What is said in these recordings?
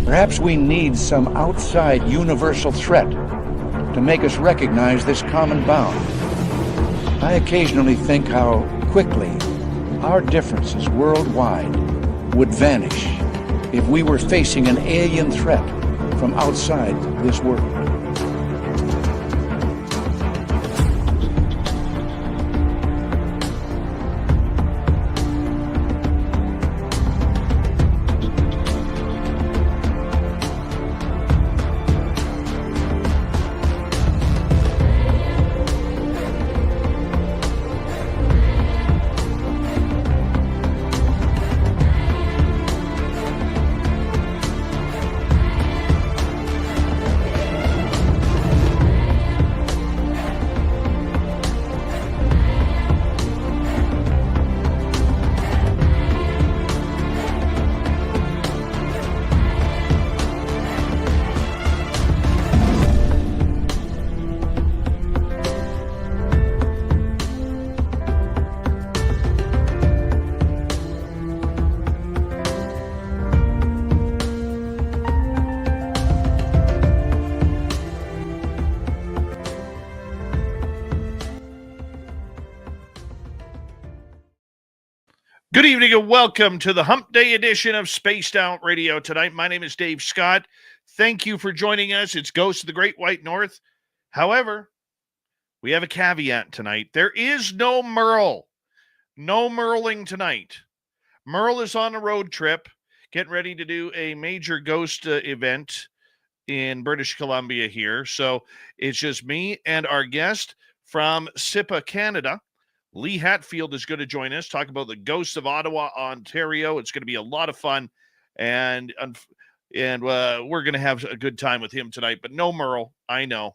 Perhaps we need some outside universal threat to make us recognize this common bound. I occasionally think how quickly our differences worldwide would vanish if we were facing an alien threat from outside this world. Good evening and welcome to the Hump Day edition of Spaced Out Radio tonight. My name is Dave Scott. Thank you for joining us. It's Ghost of the Great White North. However, we have a caveat tonight. There is no Merle. No Merling tonight. Merle is on a road trip, getting ready to do a major ghost event in British Columbia here. So it's just me and our guest from SIPA, Canada. Lee Hatfield is going to join us, talk about the ghosts of Ottawa, Ontario. It's going to be a lot of fun, and we're going to have a good time with him tonight. But no Merle, I know.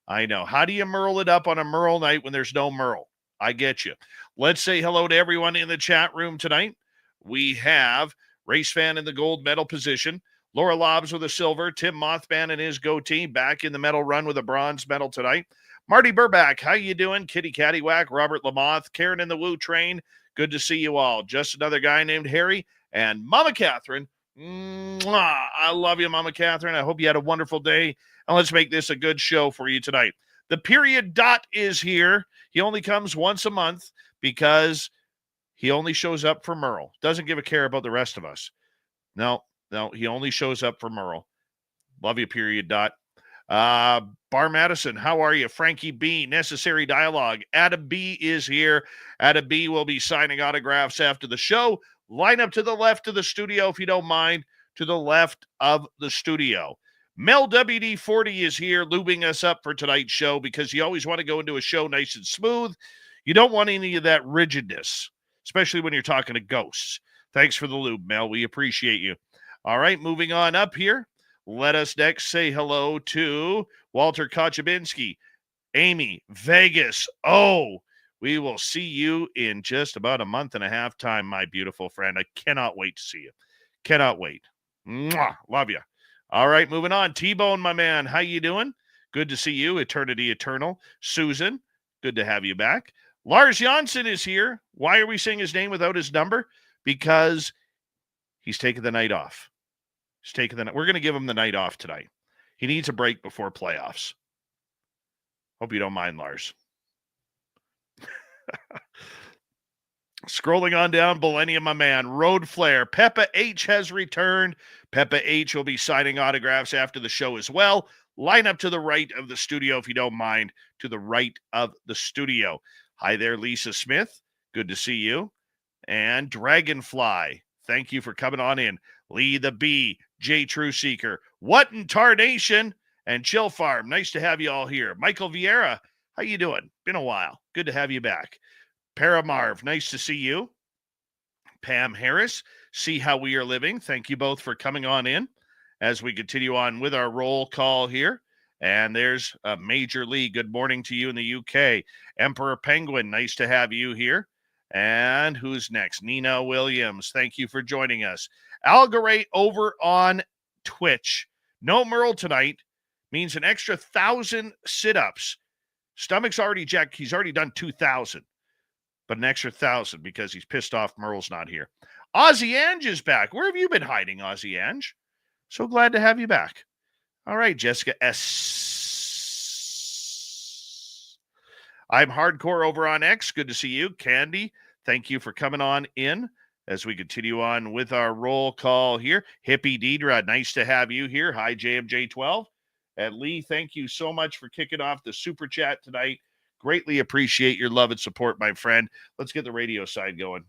How do you Merle it up on a Merle night when there's no Merle? I get you. Let's say hello to everyone in the chat room tonight. We have Race Fan in the gold medal position, Laura Lobbs with a silver, Tim Mothman and his goatee back in the medal run with a bronze medal tonight. Marty Burback, how you doing? Kitty Caddywhack, Robert Lamoth, Karen in the Woo Train. Good to see you all. Just another guy named Harry and Mama Catherine. Mwah, I love you, Mama Catherine. I hope you had a wonderful day. And let's make this a good show for you tonight. The period dot is here. He only comes once a month because he only shows up for Merle. Doesn't give a care about the rest of us. No, he only shows up for Merle. Love you, period dot. Bar Madison, how are you? Frankie B, Necessary Dialogue. Adam B is here. Adam B will be signing autographs after the show. Line up to the left of the studio if you don't mind. To the left of the studio. Mel WD40 is here lubing us up for tonight's show because you always want to go into a show nice and smooth. You don't want any of that rigidness, especially when you're talking to ghosts. Thanks for the lube, Mel. We appreciate you. All right, moving on up here. Let us next say hello to Walter Kochabinski, Amy, Vegas. Oh, we will see you in just about a month and a half time, my beautiful friend. I cannot wait to see you. Cannot wait. Mwah, love you. All right, moving on. T-Bone, my man, how you doing? Good to see you. Eternity Eternal. Susan, good to have you back. Lars Janssen is here. Why are we saying his name without his number? Because he's taking the night off. We're going to give him the night off tonight. He needs a break before playoffs. Hope you don't mind, Lars. Scrolling on down, Millennium, my man. Road Flare. Peppa H has returned. Peppa H will be signing autographs after the show as well. Line up to the right of the studio if you don't mind. To the right of the studio. Hi there, Lisa Smith. Good to see you. And Dragonfly. Thank you for coming on in. Lee the Bee, J True Seeker, What in Tarnation, and Chill Farm. Nice to have you all here. Michael Vieira, how you doing? Been a while. Good to have you back. Paramarv, nice to see you. Pam Harris, See How We Are Living. Thank you both for coming on in as we continue on with our roll call here. And there's Major Lee. Good morning to you in the UK. Emperor Penguin, nice to have you here. And who's next? Nina Williams. Thank you for joining us. Algaray over on Twitch. No Merle tonight means an extra 1,000 sit-ups. Stomach's already jacked. He's already done 2,000. But an extra 1,000 because he's pissed off Merle's not here. Ozzy Ange is back. Where have you been hiding, Ozzy Ange? So glad to have you back. All right, Jessica S. I'm Hardcore over on X. Good to see you. Candy, thank you for coming on in as we continue on with our roll call here. Hippie Deidre, nice to have you here. Hi, JMJ12. And Lee, thank you so much for kicking off the super chat tonight. Greatly appreciate your love and support, my friend. Let's get the radio side going.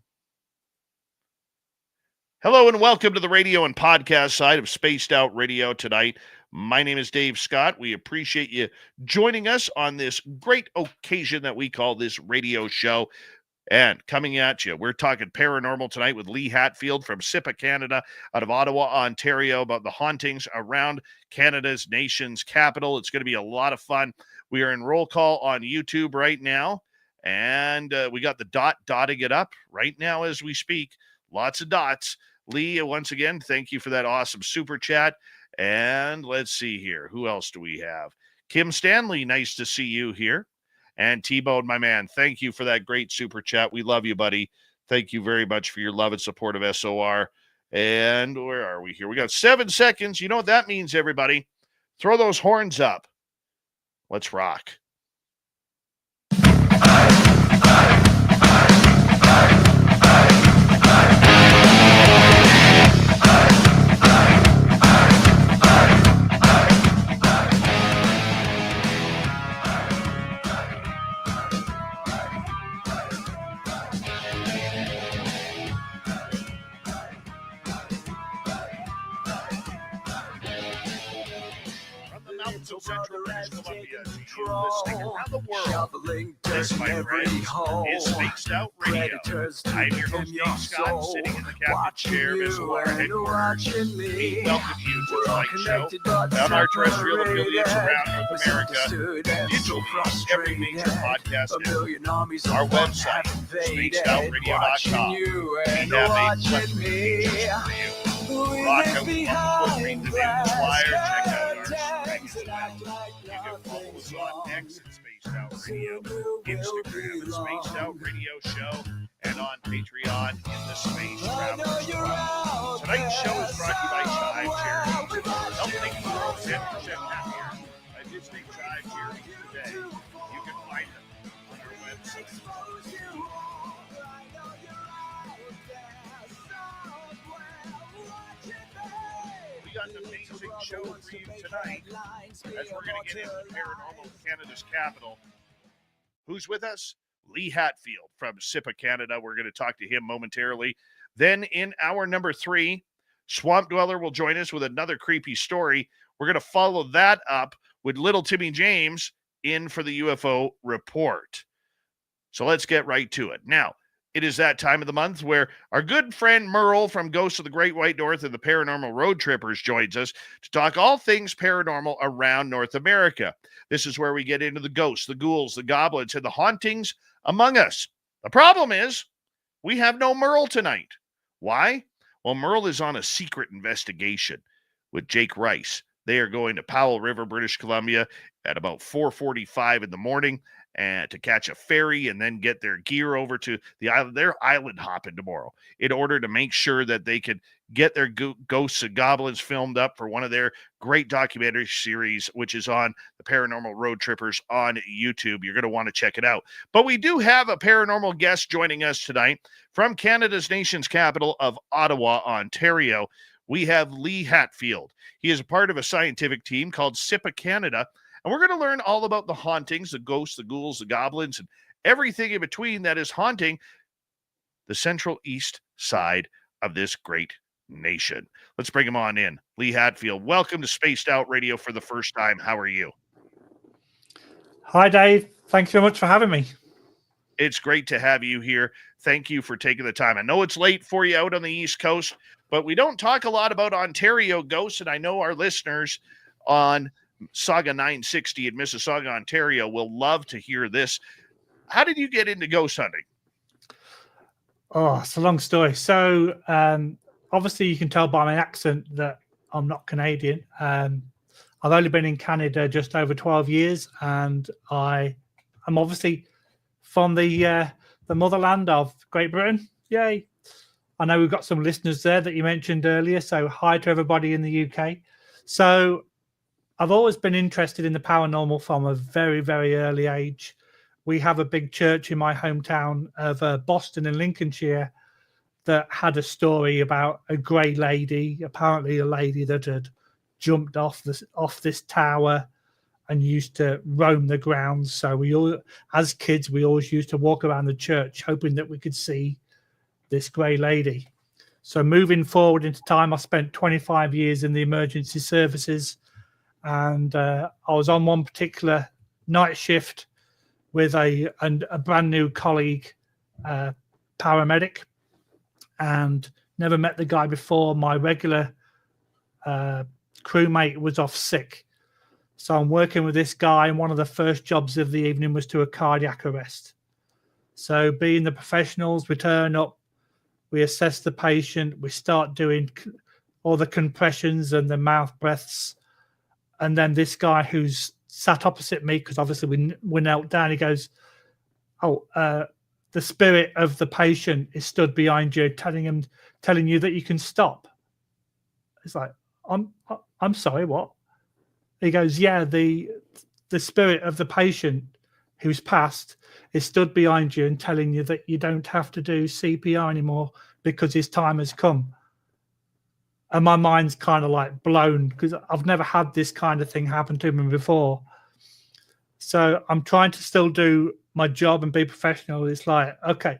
Hello and welcome to the radio and podcast side of Spaced Out Radio tonight. My name is Dave Scott. We appreciate you joining us on this great occasion that we call this radio show. And coming at you, we're talking paranormal tonight with Lee Hatfield from SIPA Canada out of Ottawa, Ontario, about the hauntings around Canada's nation's capital. It's going to be a lot of fun. We are in roll call on YouTube right now, and we got the dotting it up right now as we speak. Lots of dots. Lee, once again, thank you for that awesome super chat. And let's see here. Who else do we have? Kim Stanley, nice to see you here. And T-Bone, my man, thank you for that great super chat. We love you, buddy. Thank you very much for your love and support of SOR. And where are we here? We got 7 seconds. You know what that means, everybody. Throw those horns up. Let's rock. Central British Columbia, to you listening around the world. This, my friend, is Spaced Out Radio. I'm your host, Dave Scott, sitting in the captain's chair of SOR headquarters. We welcome you to tonight's show on our terrestrial affiliates around North America, digitally, every major podcast network, our website, spacedoutradio.com. We have a plethora of pages for you. Rock out the book, read the news flyer, check out our you can follow us on X at Spaced Out Radio, Instagram at Spaced Out Radio Show, and on Patreon in the Space Travelers Club. Tonight's show is brought to you by Chive Charity. Help make the world 10% happier by visiting Chive Charity today. You can find them on our website. Got an amazing show for you tonight as we're going to get into Paranormal Canada's capital. Who's with us? Lee Hatfield from SIPA Canada. We're going to talk to him momentarily. Then in hour number 3, Swamp Dweller will join us with another creepy story. We're going to follow that up with Little Timmy James in for the UFO report. So let's get right to it. Now, it is that time of the month where our good friend Merle from Ghosts of the Great White North and the Paranormal Road Trippers joins us to talk all things paranormal around North America. This is where we get into the ghosts, the ghouls, the goblins, and the hauntings among us. The problem is we have no Merle tonight. Why? Well, Merle is on a secret investigation with Jake Rice. They are going to Powell River, British Columbia at about 4:45 in the morning and to catch a ferry and then get their gear over to the island. They're island hopping tomorrow in order to make sure that they can get their ghosts and goblins filmed up for one of their great documentary series, which is on the Paranormal Road Trippers on YouTube. You're going to want to check it out. But we do have a paranormal guest joining us tonight from Canada's nation's capital of Ottawa, Ontario. We have Lee Hatfield. He is a part of a scientific team called SIPA Canada, and we're going to learn all about the hauntings, the ghosts, the ghouls, the goblins, and everything in between that is haunting the central east side of this great nation. Let's bring him on in. Lee Hatfield, welcome to Spaced Out Radio for the first time. How are you? Hi, Dave. Thanks so much for having me. It's great to have you here. Thank you for taking the time. I know it's late for you out on the East Coast, but we don't talk a lot about Ontario ghosts, and I know our listeners on Saga 960 in Mississauga, Ontario will love to hear this. How did you get into ghost hunting? Oh, it's a long story. So obviously you can tell by my accent that I'm not Canadian. I've only been in Canada just over 12 years, and I'm obviously from the motherland of Great Britain. Yay. I know we've got some listeners there that you mentioned earlier. So hi to everybody in the UK. So I've always been interested in the paranormal from a very, very early age. We have a big church in my hometown of Boston in Lincolnshire that had a story about a grey lady, apparently a lady that had jumped off this tower and used to roam the grounds. So we all, as kids, we always used to walk around the church hoping that we could see this grey lady. So moving forward into time, I spent 25 years in the emergency services, and I was on one particular night shift with a brand new colleague, paramedic, and never met the guy before. My regular crewmate was off sick. So I'm working with this guy, and one of the first jobs of the evening was to a cardiac arrest. So being the professionals, we turn up, we assess the patient, we start doing all the compressions and the mouth breaths. And then this guy who's sat opposite me, because obviously we knelt down, he goes, the spirit of the patient is stood behind you, telling you that you can stop. It's like, I'm sorry, what? He goes, yeah, the spirit of the patient who's passed is stood behind you and telling you that you don't have to do CPR anymore because his time has come. And my mind's kind of like blown because I've never had this kind of thing happen to me before. So I'm trying to still do my job and be professional. It's like, okay,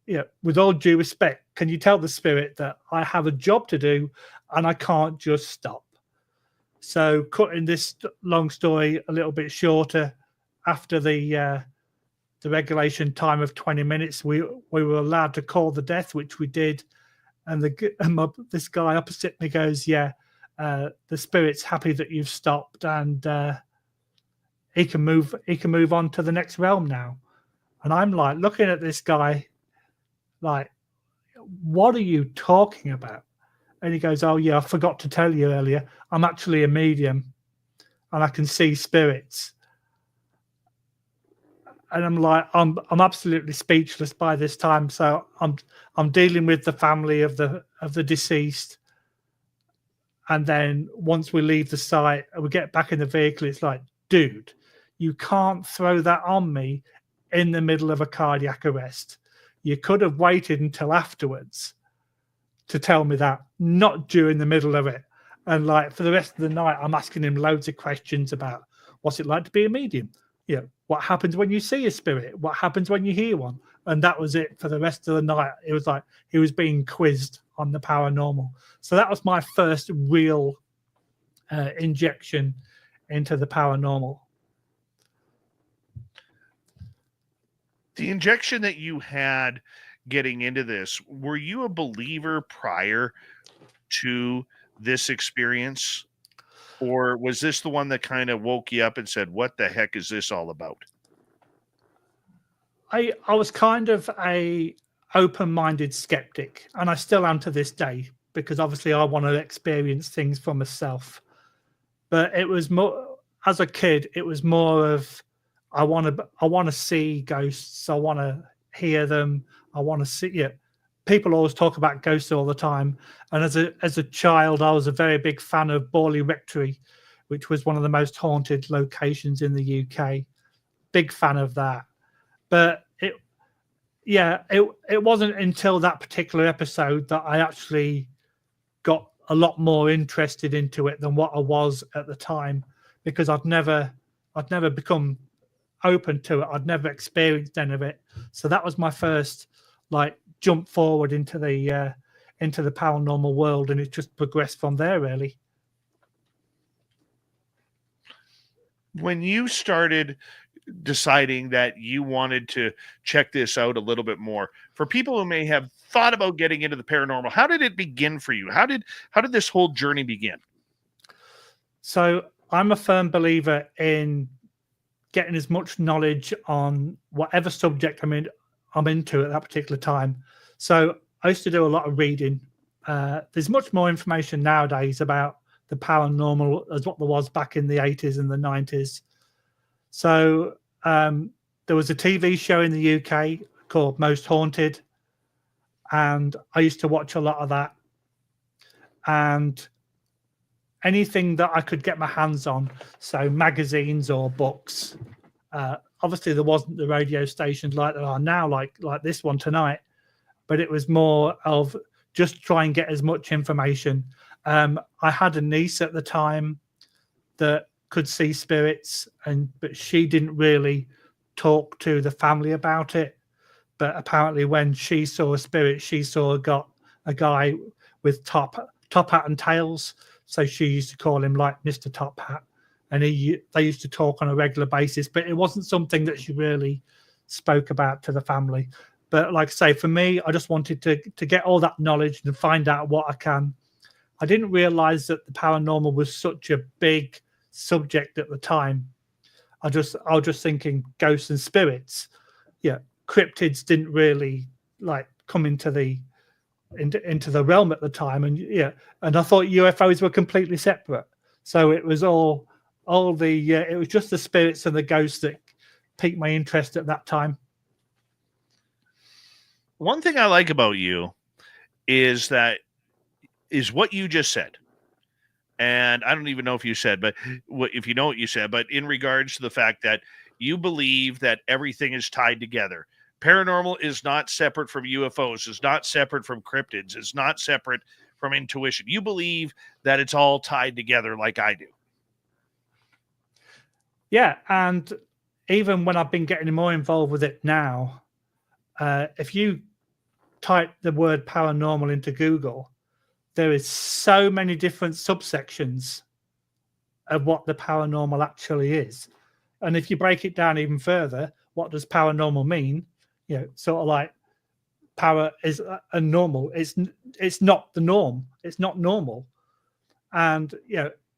yeah, with all due respect, can you tell the spirit that I have a job to do and I can't just stop? So cutting this long story a little bit shorter, after the regulation time of 20 minutes, we were allowed to call the death, which we did. And this guy opposite me goes, yeah, the spirit's happy that you've stopped, and he can move on to the next realm now. And I'm like looking at this guy like, what are you talking about? And he goes, oh yeah, I forgot to tell you earlier, I'm actually a medium and I can see spirits. And I'm like, I'm absolutely speechless by this time. So I'm dealing with the family of the deceased. And then once we leave the site and we get back in the vehicle, it's like, dude, you can't throw that on me in the middle of a cardiac arrest. You could have waited until afterwards to tell me that, not during the middle of it. And like for the rest of the night, I'm asking him loads of questions about what's it like to be a medium? You know, what happens when you see a spirit? What happens when you hear one? And that was it for the rest of the night. It was like he was being quizzed on the paranormal. So that was my first real injection into the paranormal. The injection that you had getting into this, were you a believer prior to this experience? Or was this the one that kind of woke you up and said, what the heck is this all about? I was kind of a open-minded skeptic, and I still am to this day, because obviously I want to experience things for myself. But it was more, as a kid, it was more of, I want to see ghosts. I want to hear them. I want to see it. People always talk about ghosts all the time. And as a child, I was a very big fan of Borley Rectory, which was one of the most haunted locations in the UK. Big fan of that. But it wasn't until that particular episode that I actually got a lot more interested into it than what I was at the time, because I'd never become open to it. I'd never experienced any of it. So that was my first like jump forward into the paranormal world, and it just progressed from there, really. When you started deciding that you wanted to check this out a little bit more, for people who may have thought about getting into the paranormal, how did it begin for you? How did this whole journey begin? So I'm a firm believer in getting as much knowledge on whatever subject I'm into at that particular time. So I used to do a lot of reading. There's much more information nowadays about the paranormal as what there was back in the 80s and the 90s. So there was a TV show in the UK called Most Haunted, and I used to watch a lot of that. And anything that I could get my hands on, so magazines or books. Obviously, there wasn't the radio stations like there are now, like this one tonight, but it was more of just try and get as much information. I had a niece at the time that could see spirits, but she didn't really talk to the family about it. But apparently, when she saw a spirit, she saw a guy with top hat and tails. So she used to call him like Mr. Top Hat, and they used to talk on a regular basis. But it wasn't something that she really spoke about to the family. But like I say, for me, I just wanted to get all that knowledge and find out what I can. I didn't realize that the paranormal was such a big subject at the time. I was just thinking ghosts and spirits. Yeah, cryptids didn't really like come into the realm at the time, and I thought UFOs were completely separate. So it was all the it was just the spirits and the ghosts that piqued my interest at that time. One thing I like about you is what you just said. And I don't even know if you said, but if you know what you said, but in regards to the fact that you believe that everything is tied together. Paranormal is not separate from UFOs, is not separate from cryptids, is not separate from intuition. You believe that it's all tied together like I do. Yeah, and even when I've been getting more involved with it now, if you type the word paranormal into Google, there is so many different subsections of what the paranormal actually is. And if you break it down even further, what does paranormal mean? Sort of like para is a normal. It's not the norm. It's not normal. And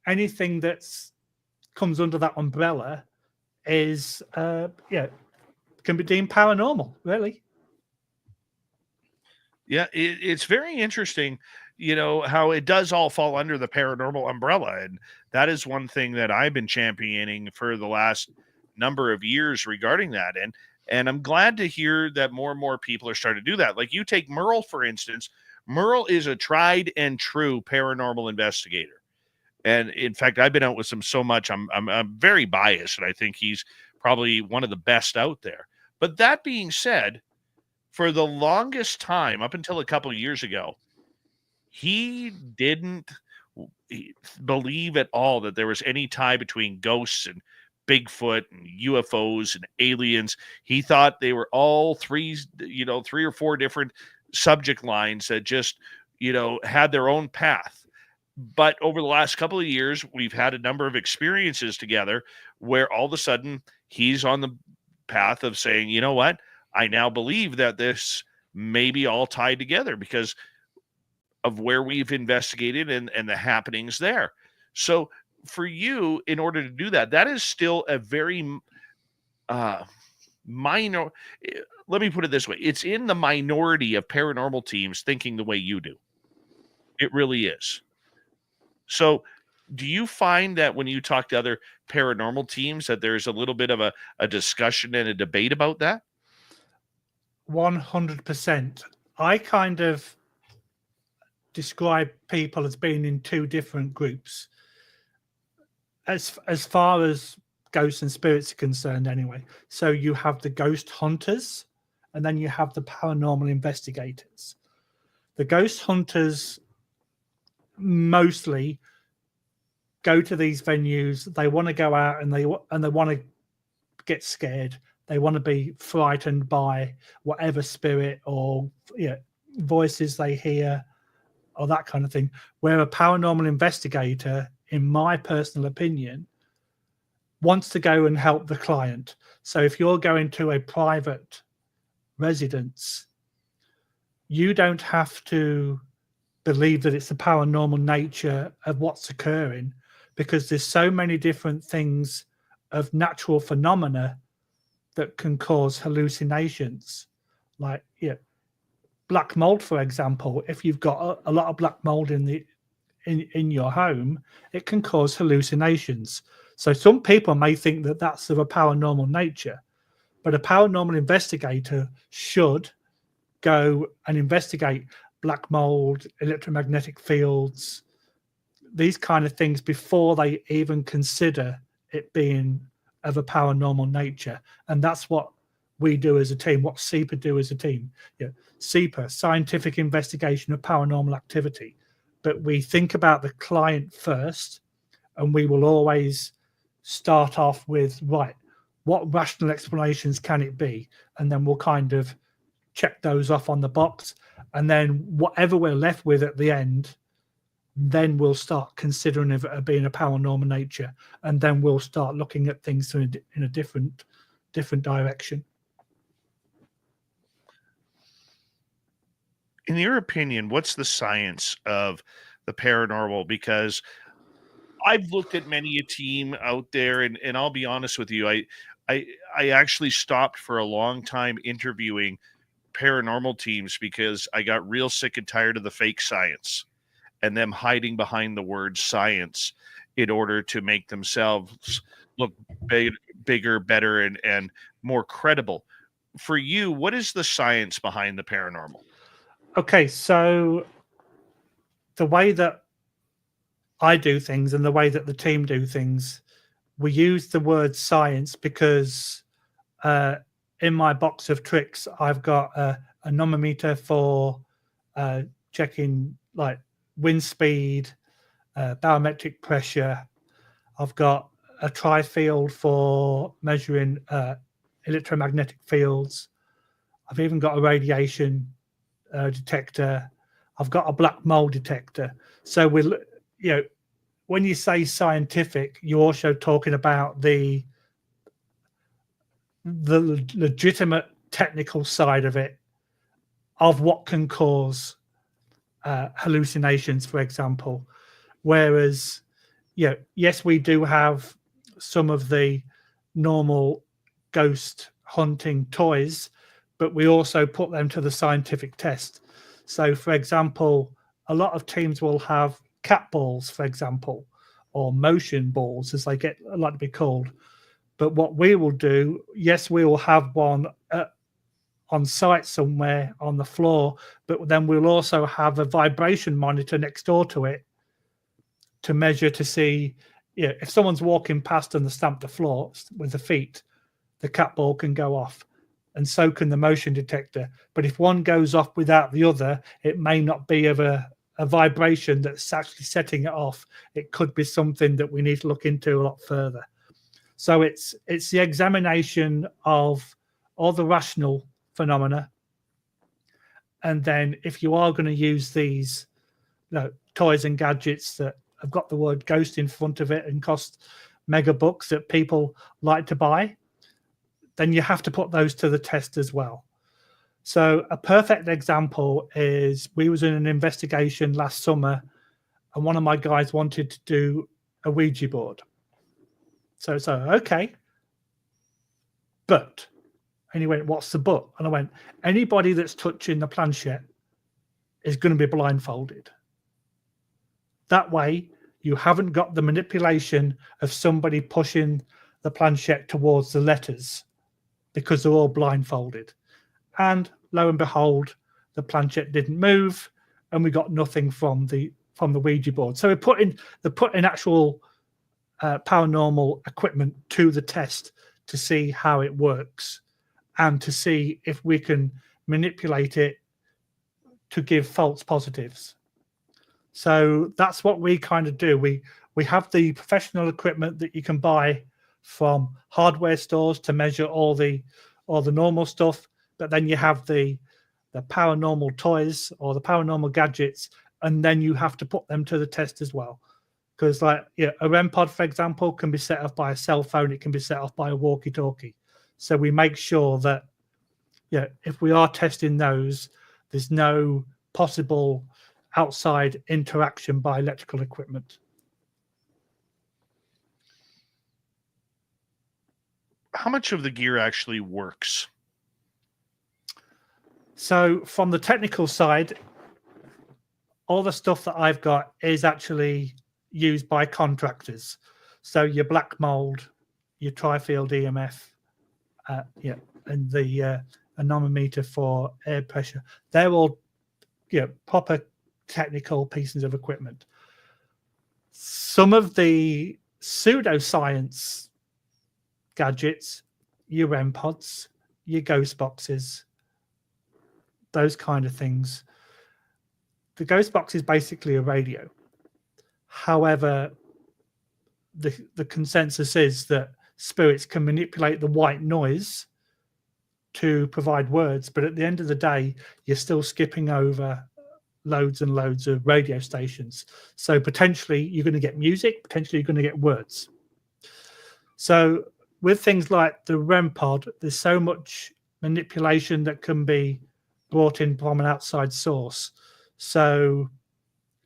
anything that's comes under that umbrella is can be deemed paranormal, really. Yeah, it's very interesting, how it does all fall under the paranormal umbrella. And that is one thing that I've been championing for the last number of years regarding that. And I'm glad to hear that more and more people are starting to do that. Like you take Merle, for instance. Merle is a tried and true paranormal investigator. And in fact, I've been out with him so much, I'm very biased, and I think he's probably one of the best out there. But that being said, for the longest time, up until a couple of years ago, he didn't believe at all that there was any tie between ghosts and Bigfoot and UFOs and aliens. He thought they were all three or four different subject lines that just, had their own path. But over the last couple of years, we've had a number of experiences together where all of a sudden he's on the path of saying, you know what? I now believe that this may be all tied together because of where we've investigated and the happenings there. So for you, in order to do that, that is still a very minor. Let me put it this way. It's in the minority of paranormal teams thinking the way you do. It really is. So do you find that when you talk to other paranormal teams that there's a little bit of a discussion and a debate about that? 100%. I kind of describe people as being in two different groups. As far as ghosts and spirits are concerned, anyway. So you have the ghost hunters, and then you have the paranormal investigators. The ghost hunters mostly go to these venues. They want to go out and they want to get scared. They want to be frightened by whatever spirit or voices they hear or that kind of thing. Where a paranormal investigator, in my personal opinion, wants to go and help the client. So if you're going to a private residence, you don't have to believe that it's the paranormal nature of what's occurring, because there's so many different things of natural phenomena that can cause hallucinations. Like black mold, for example. If you've got a lot of black mold in your home, it can cause hallucinations. So some people may think that that's of a paranormal nature, but a paranormal investigator should go and investigate black mold, electromagnetic fields, these kind of things before they even consider it being of a paranormal nature. And that's what we do as a team, what SEPA do as a team. SEPA, Scientific Investigation of Paranormal Activity. But we think about the client first, and we will always start off with, right, what rational explanations can it be? And then we'll kind of check those off on the box. And then whatever we're left with at the end, then we'll start considering it being a paranormal nature. And then we'll start looking at things in a different direction. In your opinion, what's the science of the paranormal? Because I've looked at many a team out there, and I'll be honest with you, I actually stopped for a long time interviewing paranormal teams because I got real sick and tired of the fake science and them hiding behind the word science in order to make themselves look bigger, better, and more credible. For you, what is the science behind the paranormal? Okay, so the way that I do things and the way that the team do things, we use the word science because in my box of tricks, I've got a anemometer for checking like wind speed, barometric pressure. I've got a tri-field for measuring electromagnetic fields. I've even got a radiation detector. I've got a black mold detector. So when you say scientific, you're also talking about the legitimate technical side of it, of what can cause hallucinations, for example. Whereas, yes, we do have some of the normal ghost hunting toys, but we also put them to the scientific test. So, for example, a lot of teams will have cat balls, for example, or motion balls, as they like to be called. But what we will do, yes, we will have one on site somewhere on the floor, but then we'll also have a vibration monitor next door to it to measure to see if someone's walking past and they stamp the floor with the feet, the cat ball can go off, and so can the motion detector. But if one goes off without the other, it may not be of a vibration that's actually setting it off. It could be something that we need to look into a lot further. So it's the examination of all the rational phenomena. And then if you are going to use these toys and gadgets that have got the word ghost in front of it and cost mega bucks that people like to buy, then you have to put those to the test as well. So a perfect example is we was in an investigation last summer and one of my guys wanted to do a Ouija board. So okay. But, and he went, what's the but? And I went, anybody that's touching the planchette is going to be blindfolded. That way, you haven't got the manipulation of somebody pushing the planchette towards the letters because they're all blindfolded. And lo and behold, the planchette didn't move and we got nothing from the Ouija board. So they're putting actual paranormal equipment to the test to see how it works and to see if we can manipulate it to give false positives. So that's what we kind of do. We have the professional equipment that you can buy from hardware stores to measure all the normal stuff, but then you have the paranormal toys or the paranormal gadgets, and then you have to put them to the test as well. Because a REM pod, for example, can be set off by a cell phone. It can be set off by a walkie-talkie. So we make sure that if we are testing those, there's no possible outside interaction by electrical equipment. How much of the gear actually works? So from the technical side, all the stuff that I've got is actually used by contractors. So your black mold, your tri-field EMF, and anemometer for air pressure. They're all proper technical pieces of equipment. Some of the pseudoscience gadgets, your REM pods, your ghost boxes, those kind of things. The ghost box is basically a radio. However, the consensus is that spirits can manipulate the white noise to provide words, but at the end of the day, you're still skipping over loads and loads of radio stations. So potentially you're going to get music, potentially you're going to get words. So with things like the REM pod, there's so much manipulation that can be brought in from an outside source. So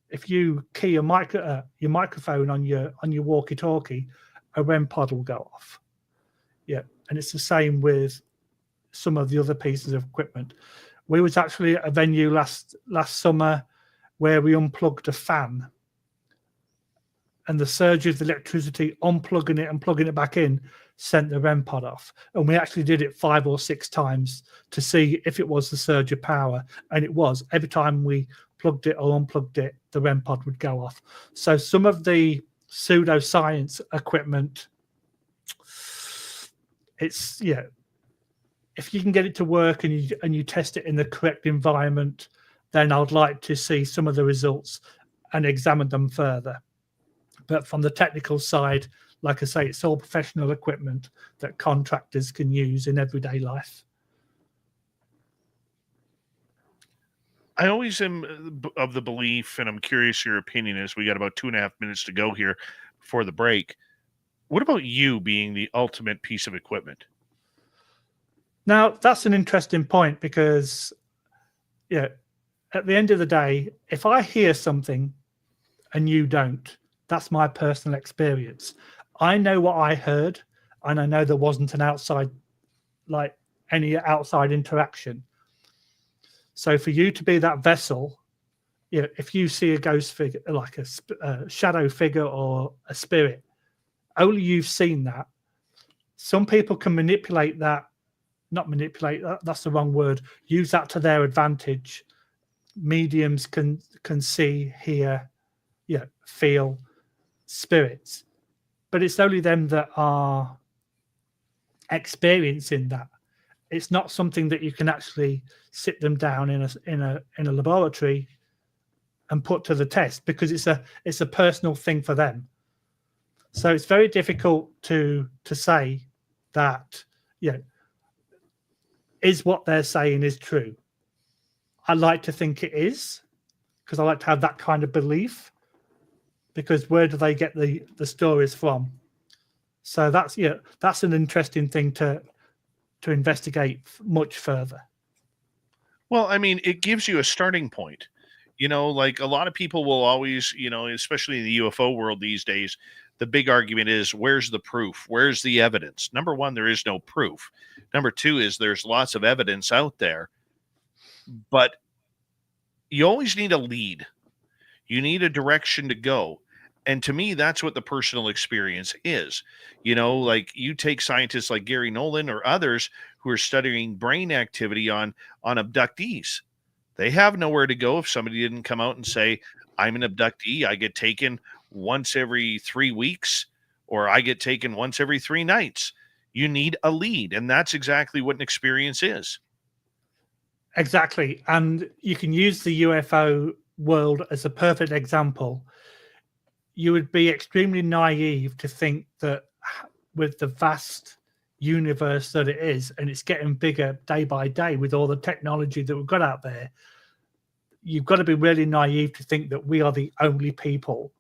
if you key your microphone on your walkie-talkie, a REM pod will go off. Yeah, and it's the same with some of the other pieces of equipment. We was actually at a venue last summer where we unplugged a fan, and the surge of the electricity unplugging it and plugging it back in sent the REM pod off. And we actually did it 5 or 6 times to see if it was the surge of power, and it was. Every time we plugged it or unplugged it, the REM pod would go off. So some of the pseudoscience equipment, it's if you can get it to work and you test it in the correct environment, then I'd like to see some of the results and examine them further. But from the technical side, like I say, it's all professional equipment that contractors can use in everyday life. I always am of the belief, and I'm curious your opinion is, we got about 2.5 minutes to go here before the break. What about you being the ultimate piece of equipment? Now, that's an interesting point because, at the end of the day, if I hear something and you don't, that's my personal experience. I know what I heard, and I know there wasn't any outside interaction. So for you to be that vessel, if you see a ghost figure, like a shadow figure or a spirit, only you've seen that. Some people can manipulate that. Not manipulate, that's the wrong word. Use that to their advantage. Mediums can see, hear, feel spirits. But it's only them that are experiencing that. It's not something that you can actually sit them down in a laboratory and put to the test, because it's a personal thing for them. So it's very difficult to say that, is what they're saying is true. I like to think it is, because I like to have that kind of belief, because where do they get the stories from? So that's an interesting thing to investigate much further. Well, I mean, it gives you a starting point. Like a lot of people will always, especially in the UFO world these days, the big argument is, where's the proof? Where's the evidence? Number one, there is no proof. Number two is there's lots of evidence out there, but you always need a lead. You need a direction to go. And to me, that's what the personal experience is. Like you take scientists like Gary Nolan or others who are studying brain activity on abductees. They have nowhere to go if somebody didn't come out and say, I'm an abductee. I get taken once every 3 weeks, or I get taken once every 3 nights. You need a lead. And that's exactly what an experience is. Exactly. And you can use the UFO world as a perfect example. You would be extremely naive to think that with the vast universe that it is, and it's getting bigger day by day with all the technology that we've got out there, you've got to be really naive to think that we are the only people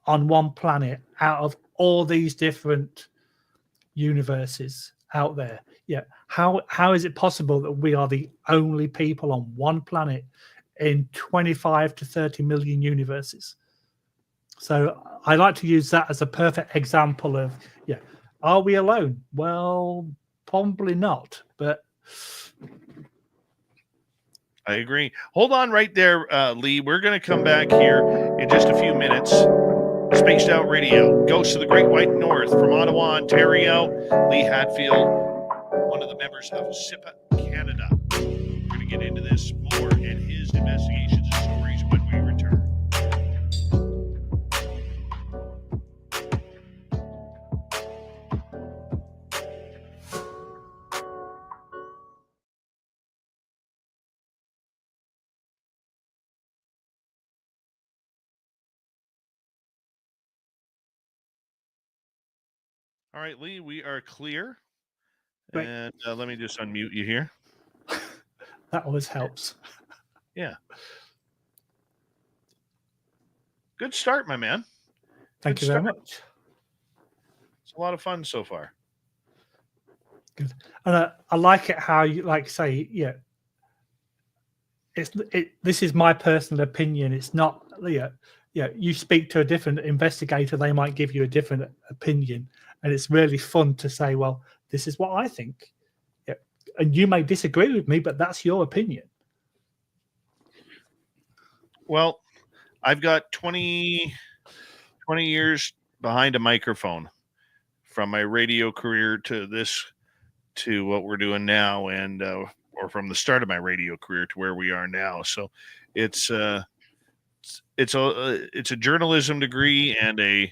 on one planet out of all these different universes out there. How is it possible that we are the only people on one planet in 25 to 30 million universes? So I like to use that as a perfect example of, are we alone? Well, probably not, but I agree. Hold on right there, Lee. We're going to come back here in just a few minutes. Spaced Out Radio, Ghosts of the Great White North from Ottawa, Ontario. Lee Hatfield, one of the members of SIPA. Canada. We're going to get into this more and his investigations and stories when we return. All right, Lee, we are clear. Great. And let me just unmute you here. That always helps. Yeah. Good start, my man. Thank you very much. It's a lot of fun so far. Good. And I like it how you say, yeah, this is my personal opinion. It's not, you speak to a different investigator, they might give you a different opinion. And it's really fun to say, well, this is what I think. Yeah. And you may disagree with me, but that's your opinion. Well, I've got 20 years behind a microphone from my radio career to what we're doing now, and or from the start of my radio career to where we are now. So it's a journalism degree and an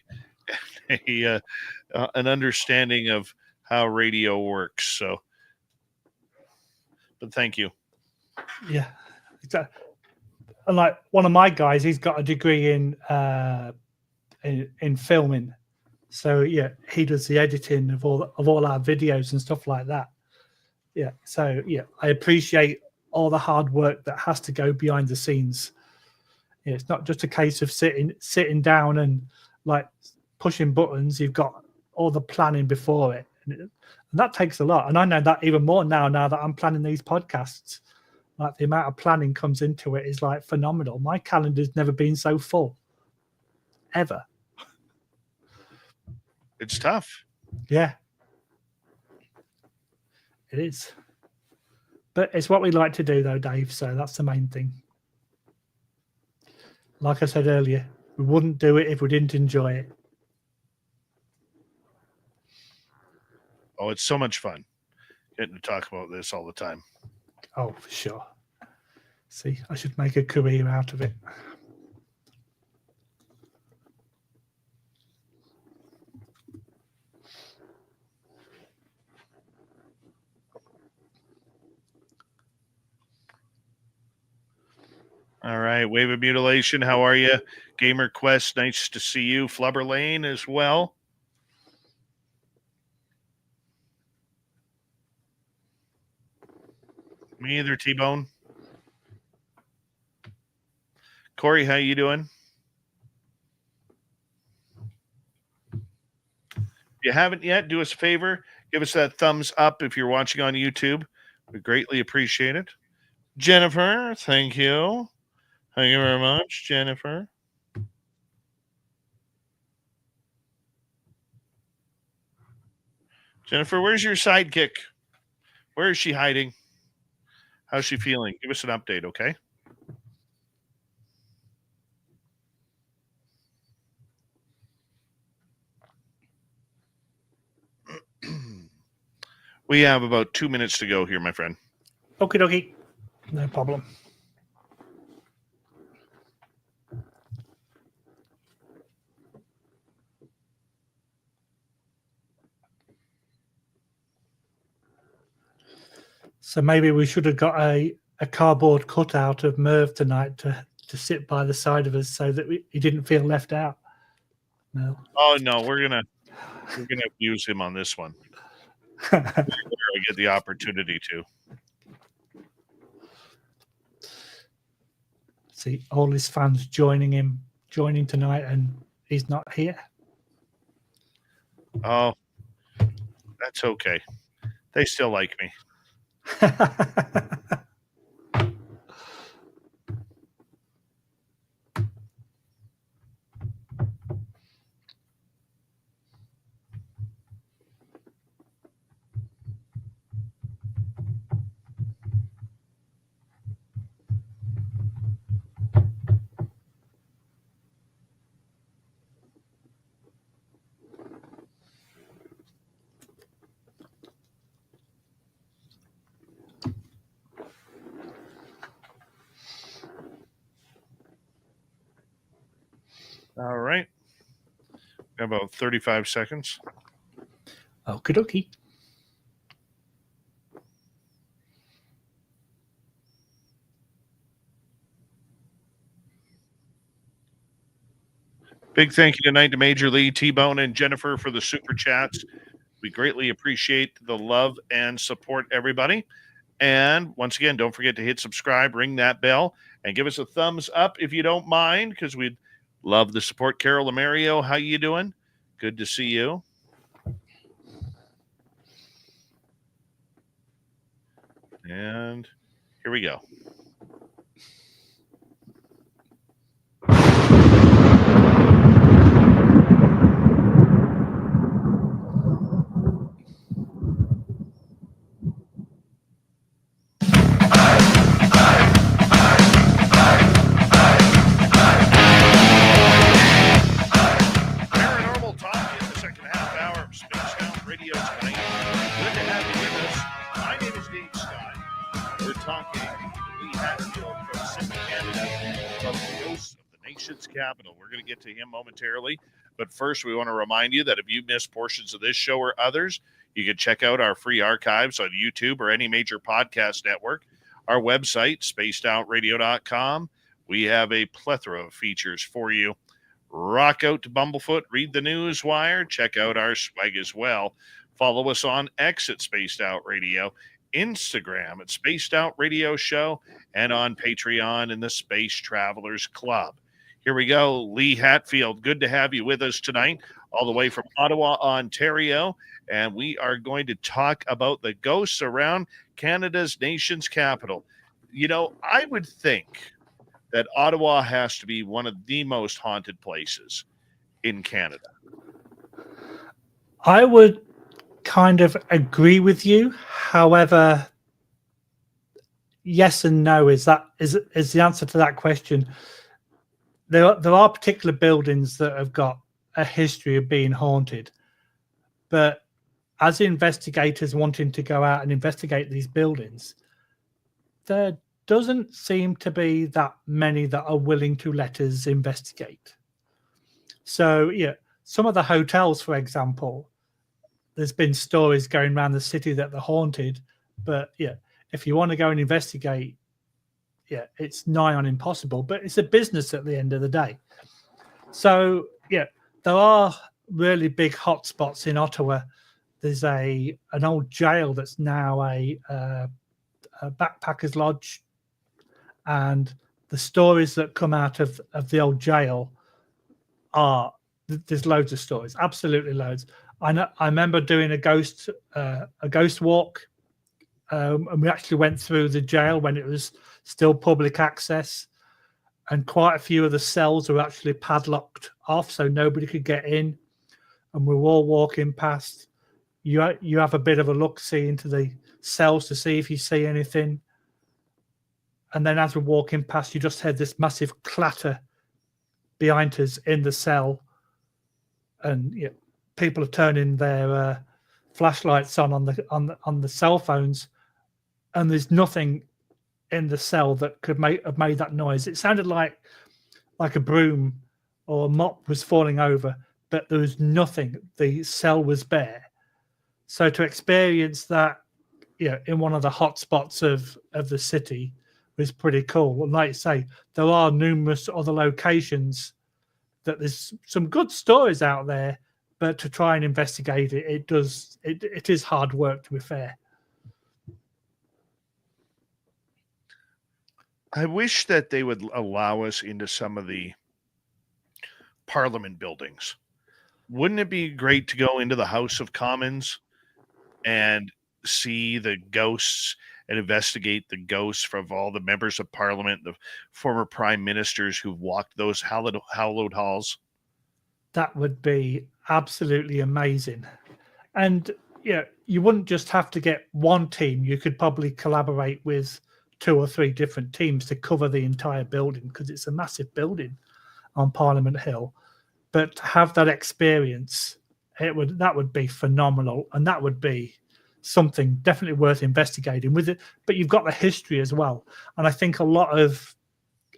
understanding of how radio works. So, but thank you. Yeah. And like one of my guys, he's got a degree in filming. So yeah, he does the editing of all our videos and stuff like that. Yeah. So yeah, I appreciate all the hard work that has to go behind the scenes. Yeah, it's not just a case of sitting down and like pushing buttons. You've got all the planning before it, and that takes a lot. And I know that even more now that I'm planning these podcasts. Like the amount of planning comes into it is like phenomenal. My calendar's never been so full, ever. It's tough. Yeah, it is. But it's what we like to do, though, Dave. So that's the main thing. Like I said earlier, we wouldn't do it if we didn't enjoy it. Oh, it's so much fun getting to talk about this all the time. Oh, for sure. See, I should make a career out of it. All right, Wave of Mutilation, how are you? Gamer Quest, nice to see you. Flubber Lane as well. Me either, T-Bone. Corey, how you doing? If you haven't yet, do us a favor. Give us that thumbs up if you're watching on YouTube. We greatly appreciate it. Jennifer, thank you. Thank you very much, Jennifer. Jennifer, where's your sidekick? Where is she hiding? How's she feeling? Give us an update, okay? We have about 2 minutes to go here, my friend. Okie dokie. No problem. So maybe we should have got a cardboard cutout of Merv tonight to sit by the side of us so that he didn't feel left out. No. Oh no, we're gonna abuse him on this one. I get the opportunity to. See all his fans joining tonight, and he's not here. Oh, that's okay. They still like me. All right. About 35 seconds. Okie dokie. Big thank you tonight to Major Lee, T-Bone, and Jennifer for the super chats. We greatly appreciate the love and support, everybody. And once again, don't forget to hit subscribe, ring that bell, and give us a thumbs up if you don't mind, because we'd love the support. Carol Lamario, how you doing? Good to see you. And here we go. Paranormal talk in the second half hour of Spaced Out Radio tonight. Good to have you with us. My name is Dave Scott. We're talking Lee Hatfield from Sydney, Canada, from the ghosts of the nation's capital. We're going to get to him momentarily. But first, we want to remind you that if you missed portions of this show or others, you can check out our free archives on YouTube or any major podcast network. Our website, spacedoutradio.com. We have a plethora of features for you. Rock out to Bumblefoot, read the news wire, check out our swag as well. Follow us on X at Spaced Out Radio, Instagram at Spaced Out Radio Show, and on Patreon in the Space Travelers Club. Here we go. Lee Hatfield, good to have you with us tonight, all the way from Ottawa, Ontario. And we are going to talk about the ghosts around Canada's nation's capital. You know, I would think that Ottawa has to be one of the most haunted places in Canada. I would kind of agree with you. However, yes and no is the answer to that question. There are particular buildings that have got a history of being haunted, but as investigators wanting to go out and investigate these buildings, there doesn't seem to be that many that are willing to let us investigate. So, yeah, some of the hotels, for example, there's been stories going around the city that they're haunted, but yeah, if you want to go and investigate, yeah, it's nigh on impossible, but it's a business at the end of the day. So, yeah, there are really big hotspots in Ottawa. There's an old jail that's now a backpackers lodge, and the stories that come out of the old jail are, there's loads of stories, absolutely loads. I remember doing a ghost walk, and we actually went through the jail when it was still public access, and quite a few of the cells were actually padlocked off so nobody could get in, and we were all walking past. You have a bit of a look-see into the cells to see if you see anything. And then as we're walking past, you just heard this massive clatter behind us in the cell. And yeah, people are turning their flashlights on the cell phones. And there's nothing in the cell that could have made that noise. It sounded like a broom or a mop was falling over, but there was nothing. The cell was bare. So to experience that, yeah, in one of the hot spots of the city was pretty cool. And like you say, there are numerous other locations that there's some good stories out there, but to try and investigate it, it is hard work, to be fair. I wish that they would allow us into some of the Parliament buildings. Wouldn't it be great to go into the House of Commons and see the ghosts and investigate the ghosts of all the members of Parliament, the former prime ministers who've walked those hallowed halls? That would be absolutely amazing. And yeah, you wouldn't just have to get one team. You could probably collaborate with 2 or 3 different teams to cover the entire building, because it's a massive building on Parliament Hill. But to have that experience, that would be phenomenal, and that would be something definitely worth investigating with it. But you've got the history as well, and I think a lot of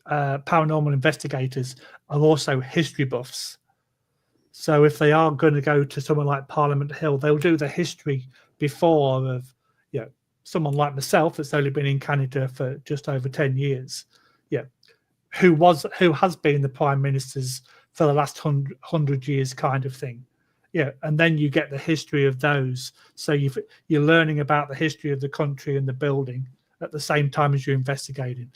paranormal investigators are also history buffs. So if they are going to go to someone like Parliament Hill, they'll do the history before of, someone like myself that's only been in Canada for just over 10 years. Who has been the prime ministers for the last 100 years kind of thing. And then you get the history of those. So you're learning about the history of the country and the building at the same time as you're investigating.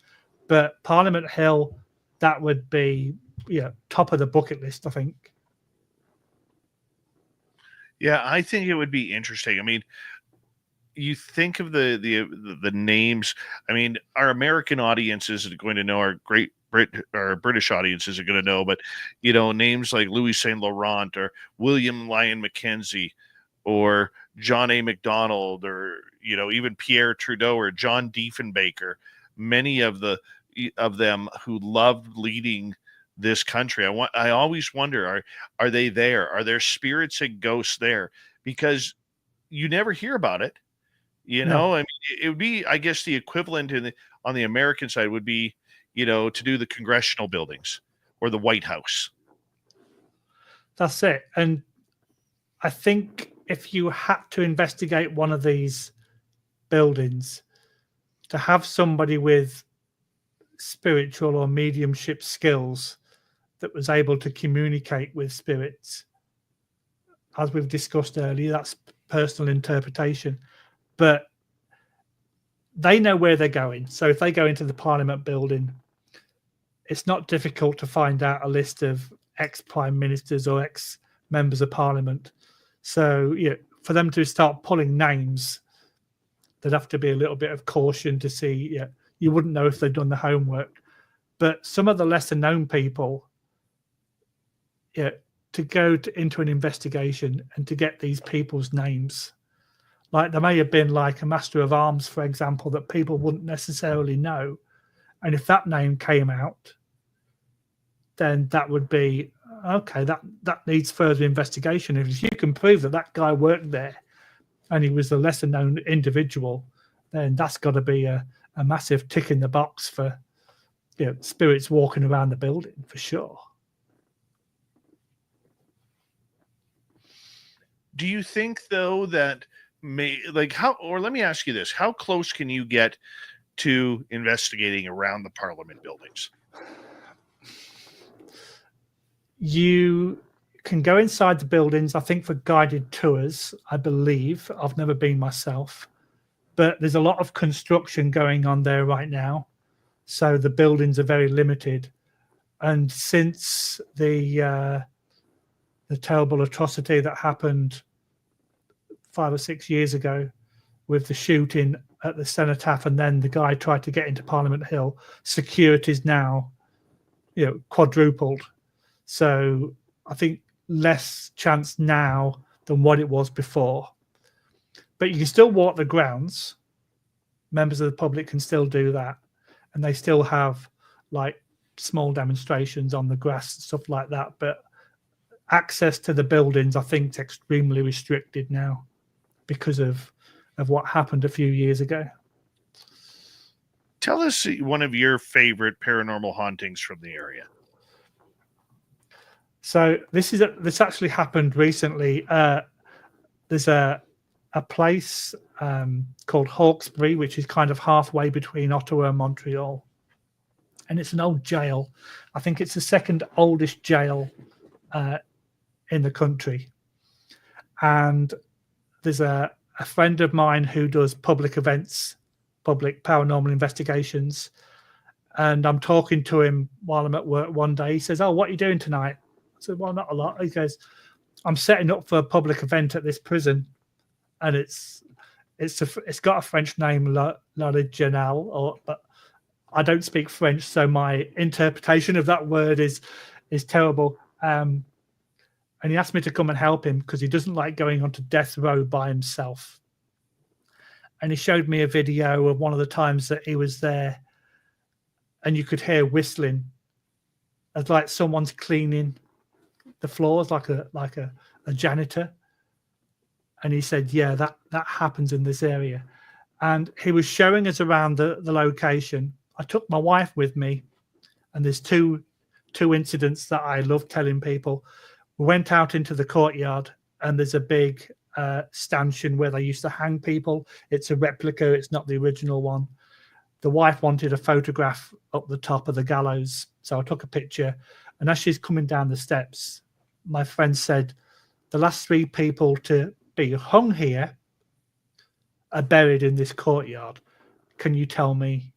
But Parliament Hill, that would be top of the bucket list, I think. Yeah, I think it would be interesting. I mean, you think of the names. I mean, our American audiences are going to know, our British audiences are going to know, but names like Louis Saint Laurent or William Lyon Mackenzie or John A. MacDonald or even Pierre Trudeau or John Diefenbaker, many of them who loved leading this country. I always wonder, are they there? Are there spirits and ghosts there? Because you never hear about it. No. I mean, it would be, I guess, the equivalent on the American side would be, to do the congressional buildings or the White House. That's it. And I think if you had to investigate one of these buildings, to have somebody with spiritual or mediumship skills that was able to communicate with spirits, as we've discussed earlier, that's personal interpretation. But they know where they're going. So if they go into the Parliament building, it's not difficult to find out a list of ex-prime ministers or ex-members of Parliament. So for them to start pulling names, there'd have to be a little bit of caution to see. You wouldn't know if they've done the homework. But some of the lesser-known people, to go into an investigation and to get these people's names. Like there may have been like a Master of Arms, for example, that people wouldn't necessarily know. And if that name came out, then that would be, okay, that needs further investigation. If you can prove that guy worked there and he was a lesser known individual, then that's got to be a massive tick in the box for spirits walking around the building, for sure. Do you think, though, that let me ask you this: how close can you get to investigating around the Parliament buildings? You can go inside the buildings, I think, for guided tours, I believe. I've never been myself, but there's a lot of construction going on there right now, so the buildings are very limited. And since the terrible atrocity that happened 5 or 6 years ago with the shooting at the cenotaph, and then the guy tried to get into Parliament Hill, security's now quadrupled. So I think less chance now than what it was before. But you can still walk the grounds. Members of the public can still do that. And they still have like small demonstrations on the grass and stuff like that. But access to the buildings, I think, is extremely restricted now because of what happened a few years ago. Tell us one of your favorite paranormal hauntings from the area. So this actually happened recently. There's a place called Hawkesbury, which is kind of halfway between Ottawa and Montreal. And it's an old jail. I think it's the second oldest jail in the country. And there's a friend of mine who does public events, public paranormal investigations. And I'm talking to him while I'm at work one day. He says, "Oh, what are you doing tonight?" I said, "Well, not a lot." He goes, "I'm setting up for a public event at this prison, and it's got a French name, l'original, but I don't speak French, so my interpretation of that word is terrible." And he asked me to come and help him because he doesn't like going onto death row by himself. And he showed me a video of one of the times that he was there, and you could hear whistling as like someone's cleaning the floors, like a janitor. And he said, "Yeah, that happens in this area." And he was showing us around the location. I took my wife with me, And there's two incidents that I love telling people. We went out into the courtyard, and there's a big stanchion where they used to hang people. It's a replica. It's not the original one. The wife wanted a photograph up the top of the gallows, so I took a picture. And as she's coming down the steps, my friend said, the last 3 people to be hung here are buried in this courtyard. Can you tell me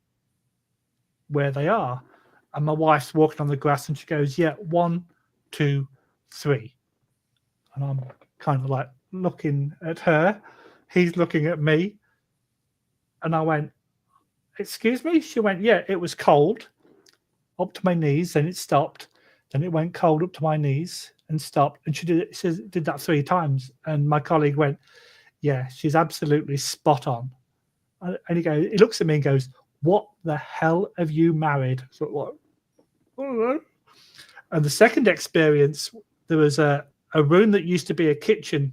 where they are? And my wife's walking on the grass, and she goes, yeah, 1, 2, 3. And I'm kind of like looking at her. He's looking at me. And I went, excuse me? She went, yeah, it was cold up to my knees, then it stopped. Then it went cold up to my knees and stopped. And she did that 3 times. And my colleague went, yeah, she's absolutely spot on. And he looks at me and goes, what the hell have you married? So what? And the second experience, there was a room that used to be a kitchen,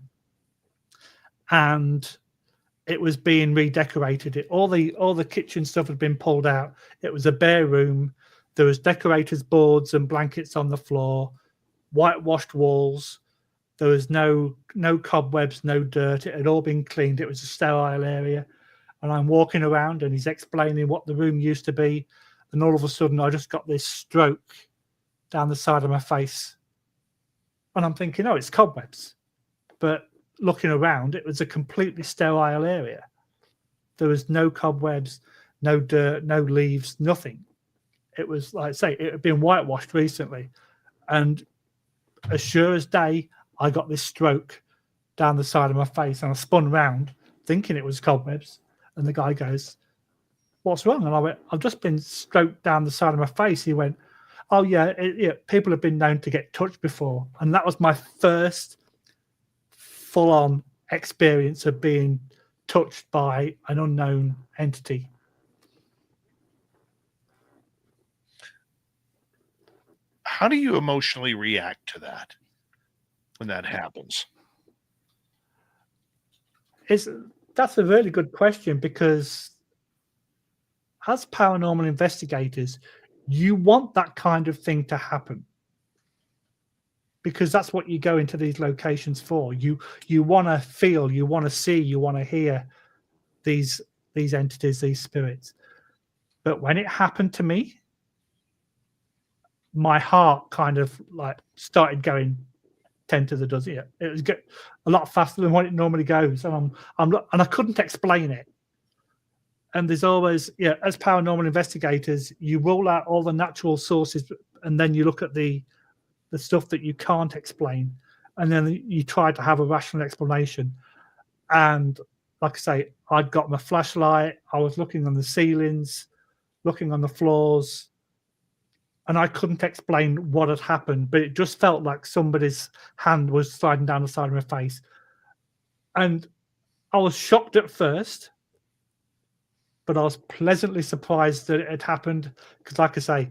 and it was being redecorated. All the kitchen stuff had been pulled out. It was a bare room. There was decorators' boards and blankets on the floor, whitewashed walls. There was no cobwebs, no dirt. It had all been cleaned. It was a sterile area. And I'm walking around, and he's explaining what the room used to be. And all of a sudden, I just got this stroke down the side of my face. And I'm thinking, oh, it's cobwebs. But looking around, it was a completely sterile area. There was no cobwebs, no dirt, no leaves, nothing. It was, like I say, it had been whitewashed recently. And as sure as day, I got this stroke down the side of my face, and I spun round thinking it was cobwebs. And the guy goes, what's wrong? And I went, I've just been stroked down the side of my face. He went, oh, yeah, people have been known to get touched before. And that was my first full-on experience of being touched by an unknown entity. How do you emotionally react to that when that happens? That's a really good question, because as paranormal investigators, you want that kind of thing to happen, because that's what you go into these locations for. You want to feel, you want to see, you want to hear these entities, these spirits. But when it happened to me, my heart kind of like started going 10 to the dozen. It was a lot faster than what it normally goes, and and I couldn't explain it. And there's always, as paranormal investigators, you rule out all the natural sources, and then you look at the stuff that you can't explain, and then you try to have a rational explanation. And like I say, I'd got my flashlight, I was looking on the ceilings, looking on the floors, and I couldn't explain what had happened, but it just felt like somebody's hand was sliding down the side of my face. And I was shocked at first, but I was pleasantly surprised that it had happened, because, like I say,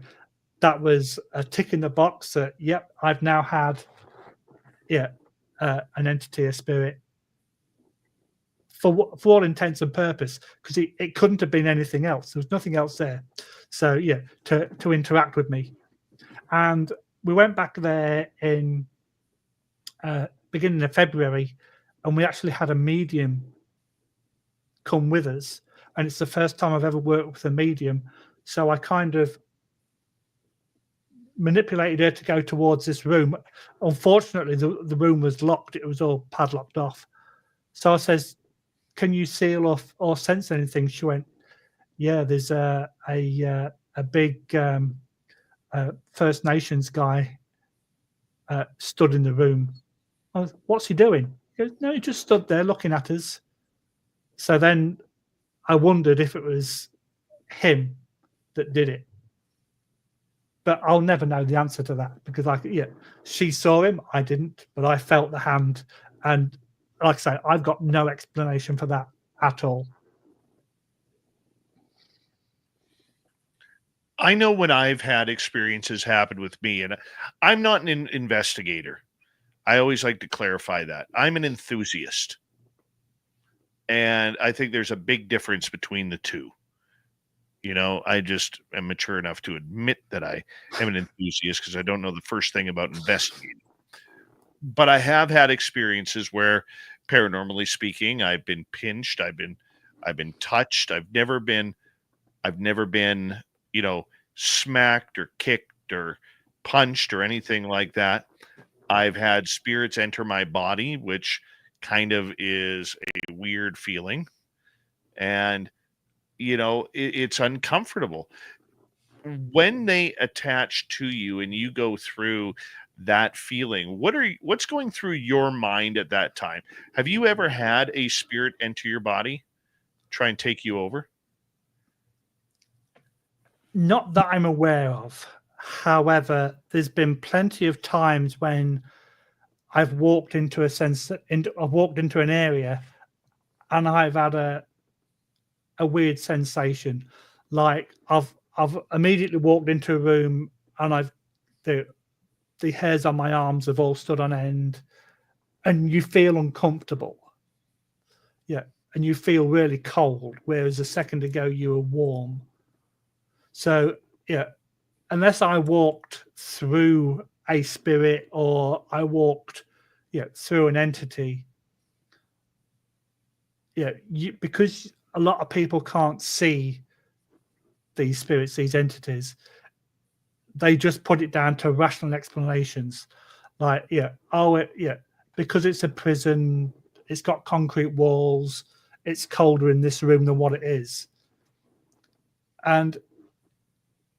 that was a tick in the box that, yep, I've now had, an entity, a spirit, for all intents and purpose, because it couldn't have been anything else. There was nothing else there. So, to interact with me. And we went back there in beginning of February, and we actually had a medium come with us. And it's the first time I've ever worked with a medium. So I kind of manipulated her to go towards this room. Unfortunately, the room was locked. It was all padlocked off. So I says, can you seal or sense anything? She went, yeah, there's a big First Nations guy stood in the room. I was, what's he doing? He goes, no, he just stood there looking at us. So then I wondered if it was him that did it. But I'll never know the answer to that, because she saw him, I didn't, but I felt the hand. And like I say, I've got no explanation for that at all. I know when I've had experiences happen with me, and I'm not an investigator. I always like to clarify that. I'm an enthusiast. And I think there's a big difference between the two. I just am mature enough to admit that I am an enthusiast because I don't know the first thing about investigating. But I have had experiences where, paranormally speaking, I've been pinched, I've been touched. I've never been, smacked or kicked or punched or anything like that. I've had spirits enter my body, which kind of is a weird feeling. And, it's uncomfortable. When they attach to you and you go through that feeling, what's going through your mind at that time? Have you ever had a spirit enter your body, try and take you over? Not that I'm aware of. However, there's been plenty of times when I've walked into an area and I've had a weird sensation. Like I've immediately walked into a room and the hairs on my arms have all stood on end, and you feel uncomfortable. Yeah, and you feel really cold, whereas a second ago you were warm. So yeah, unless I walked through a spirit or I walked through an entity, because a lot of people can't see these spirits, these entities, they just put it down to rational explanations, like because it's a prison, it's got concrete walls, it's colder in this room than what it is. And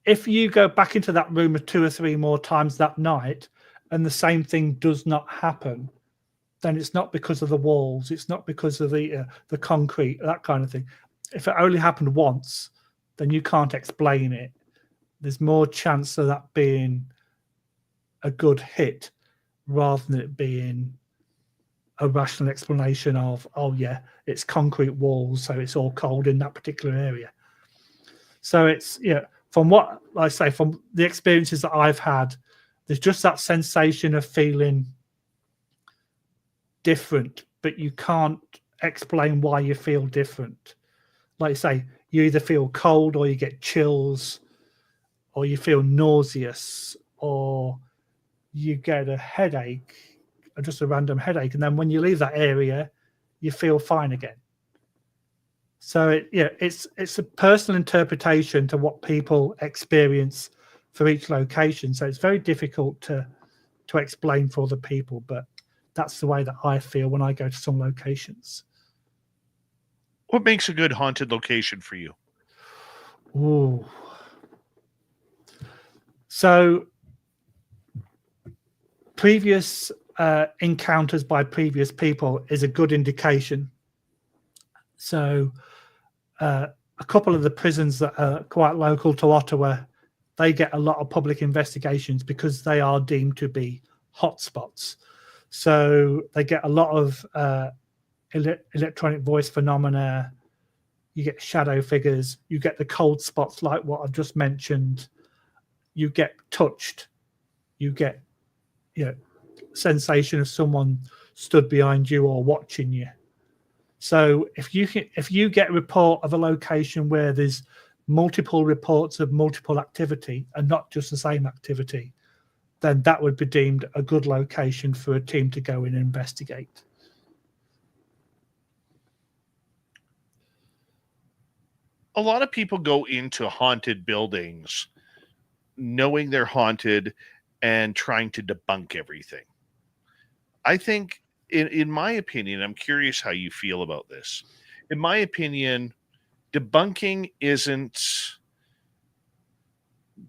if you go back into that room 2 or 3 more times that night and the same thing does not happen, then it's not because of the walls, it's not because of the concrete, that kind of thing. If it only happened once, then you can't explain it. There's more chance of that being a good hit rather than it being a rational explanation of, oh yeah, it's concrete walls, so it's all cold in that particular area. So it's, from what I say, from the experiences that I've had, there's just that sensation of feeling different, but you can't explain why you feel different. Like I say, you either feel cold or you get chills or you feel nauseous or you get a headache, or just a random headache. And then when you leave that area, you feel fine again. So it's a personal interpretation to what people experience for each location. So it's very difficult to explain for other people, but that's the way that I feel when I go to some locations. What makes a good haunted location for you? Ooh. So previous encounters by previous people is a good indication. So a couple of the prisons that are quite local to Ottawa, they get a lot of public investigations because they are deemed to be hotspots. So they get a lot of electronic voice phenomena. You get shadow figures. You get the cold spots like what I've just mentioned. You get touched. You get sensation of someone stood behind you or watching you. So if you get a report of a location where there's multiple reports of multiple activity and not just the same activity, then that would be deemed a good location for a team to go in and investigate. A lot of people go into haunted buildings knowing they're haunted and trying to debunk everything. I think, in my opinion, I'm curious how you feel about this. In my opinion, debunking isn't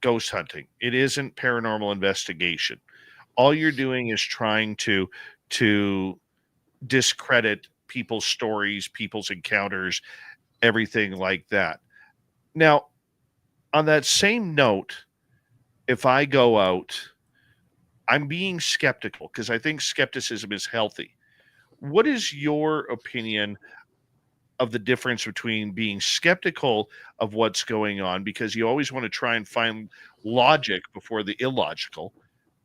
ghost hunting. It isn't paranormal investigation. All you're doing is trying to discredit people's stories, people's encounters, everything like that. Now, on that same note, if I go out, I'm being skeptical because I think skepticism is healthy. What is your opinion of the difference between being skeptical of what's going on, because you always want to try and find logic before the illogical,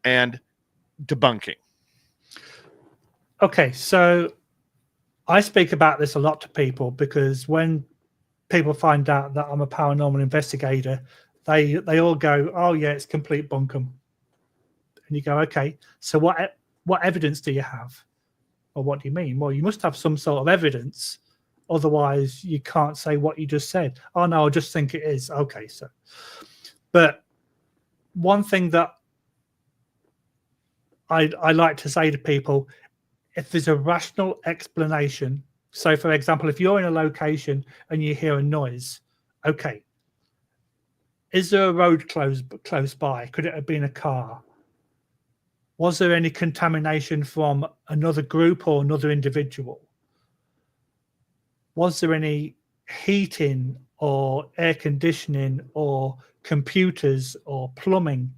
and debunking? Okay, so I speak about this a lot to people because when people find out that I'm a paranormal investigator, they all go, "Oh yeah, it's complete bunkum." And you go, "Okay, so what evidence do you have?" Or what do you mean? Well, you must have some sort of evidence. Otherwise, you can't say what you just said. Oh, no, I just think it is. Okay, so. But one thing that I like to say to people, if there's a rational explanation. So, for example, if you're in a location and you hear a noise, okay, is there a road close by? Could it have been a car? Was there any contamination from another group or another individual? Was there any heating or air conditioning or computers or plumbing?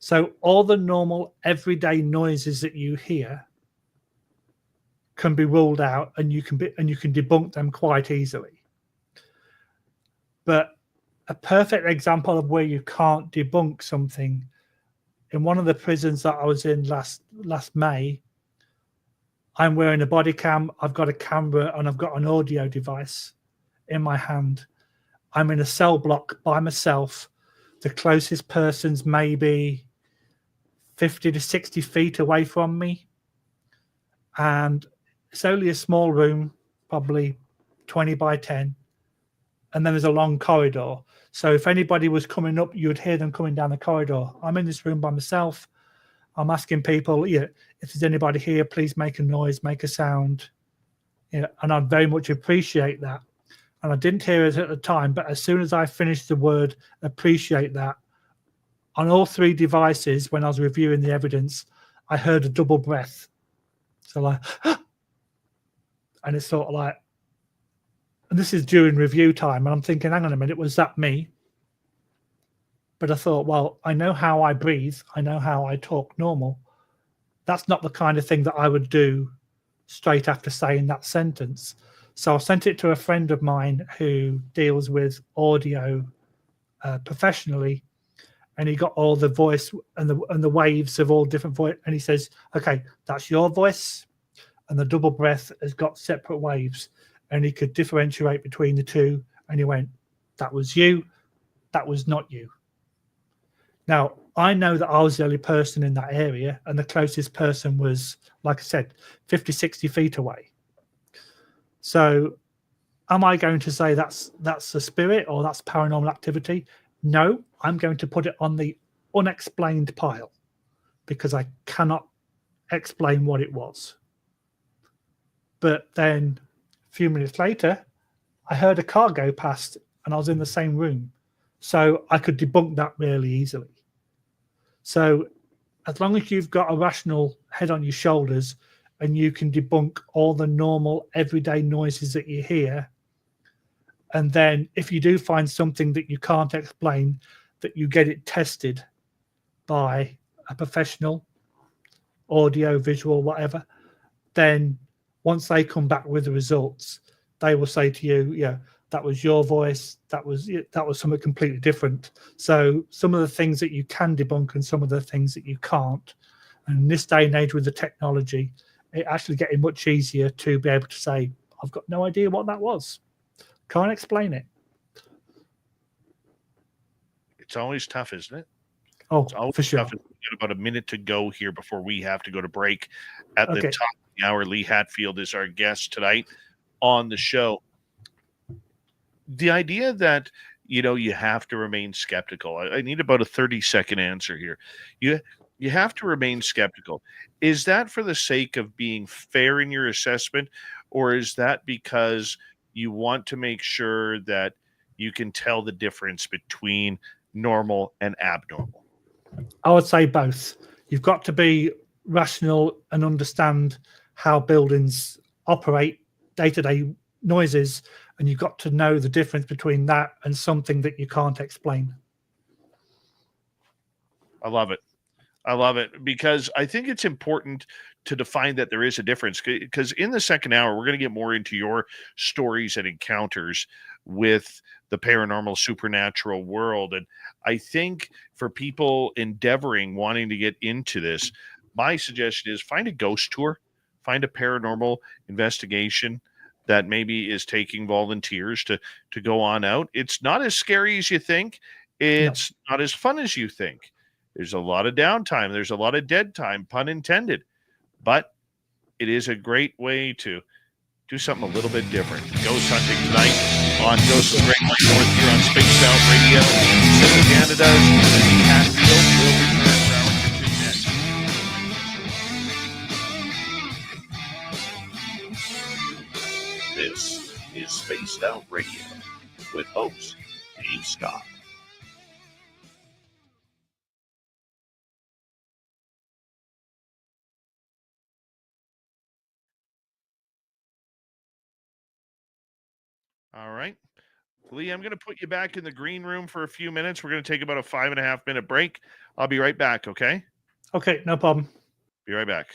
So all the normal everyday noises that you hear can be ruled out, and you can debunk them quite easily. But a perfect example of where you can't debunk something, in one of the prisons that I was in last May, I'm wearing a body cam, I've got a camera, and I've got an audio device in my hand. I'm in a cell block by myself. The closest person's maybe 50 to 60 feet away from me. And it's only a small room, probably 20 by 10. And then there's a long corridor. So if anybody was coming up, you would hear them coming down the corridor. I'm in this room by myself. I'm asking people, if there's anybody here, please make a noise, make a sound. And I'd very much appreciate that. And I didn't hear it at the time, but as soon as I finished the word appreciate that, on all three devices, when I was reviewing the evidence, I heard a double breath. So like, and it's sort of like, and this is during review time, and I'm thinking, hang on a minute, was that me? But I thought, well, I know how I breathe. I know how I talk normal. That's not the kind of thing that I would do straight after saying that sentence. So I sent it to a friend of mine who deals with audio professionally, and he got all the voice and the waves of all different voice, and he says, okay, that's your voice, and the double breath has got separate waves, and he could differentiate between the two, and he went, that was you, that was not you. Now, I know that I was the only person in that area, and the closest person was, like I said, 50, 60 feet away. So am I going to say that's a spirit or that's paranormal activity? No, I'm going to put it on the unexplained pile because I cannot explain what it was. But then a few minutes later, I heard a car go past and I was in the same room. So I could debunk that really easily. So as long as you've got a rational head on your shoulders and you can debunk all the normal everyday noises that you hear, and then if you do find something that you can't explain, that you get it tested by a professional, audio, visual, whatever, then once they come back with the results, they will say to you, yeah, that was your voice, that was something completely different. So some of the things that you can debunk and some of the things that you can't. And in this day and age with the technology, it actually getting much easier to be able to say, I've got no idea what that was. Can't explain it. It's always tough, isn't it? Oh, it's always for sure. tough. We've got about a minute to go here before we have to go to break. At the Okay. top of the hour, Lee Hatfield is our guest tonight on the show. The idea that, you have to remain skeptical. I need about a 30-second answer here. You have to remain skeptical. Is that for the sake of being fair in your assessment, or is that because you want to make sure that you can tell the difference between normal and abnormal? I would say both. You've got to be rational and understand how buildings operate, day-to-day noises, and you've got to know the difference between that and something that you can't explain. I love it because I think it's important to define that there is a difference, because in the second hour, we're going to get more into your stories and encounters with the paranormal supernatural world. And I think for people wanting to get into this, my suggestion is find a ghost tour, find a paranormal investigation that maybe is taking volunteers to go on out. It's not as scary as you think. It's not as fun as you think. There's a lot of downtime. There's a lot of dead time, pun intended. But it is a great way to do something a little bit different. Ghost hunting tonight on Ghost of the Great White North here on Spaced Out Radio. Central Canada's Hatfield will return for hour next. This is Spaced Out Radio with host Dave Scott. All right. Lee, I'm going to put you back in the green room for a few minutes. We're going to take about a 5.5 minute break. I'll be right back, okay? Okay, no problem. Be right back.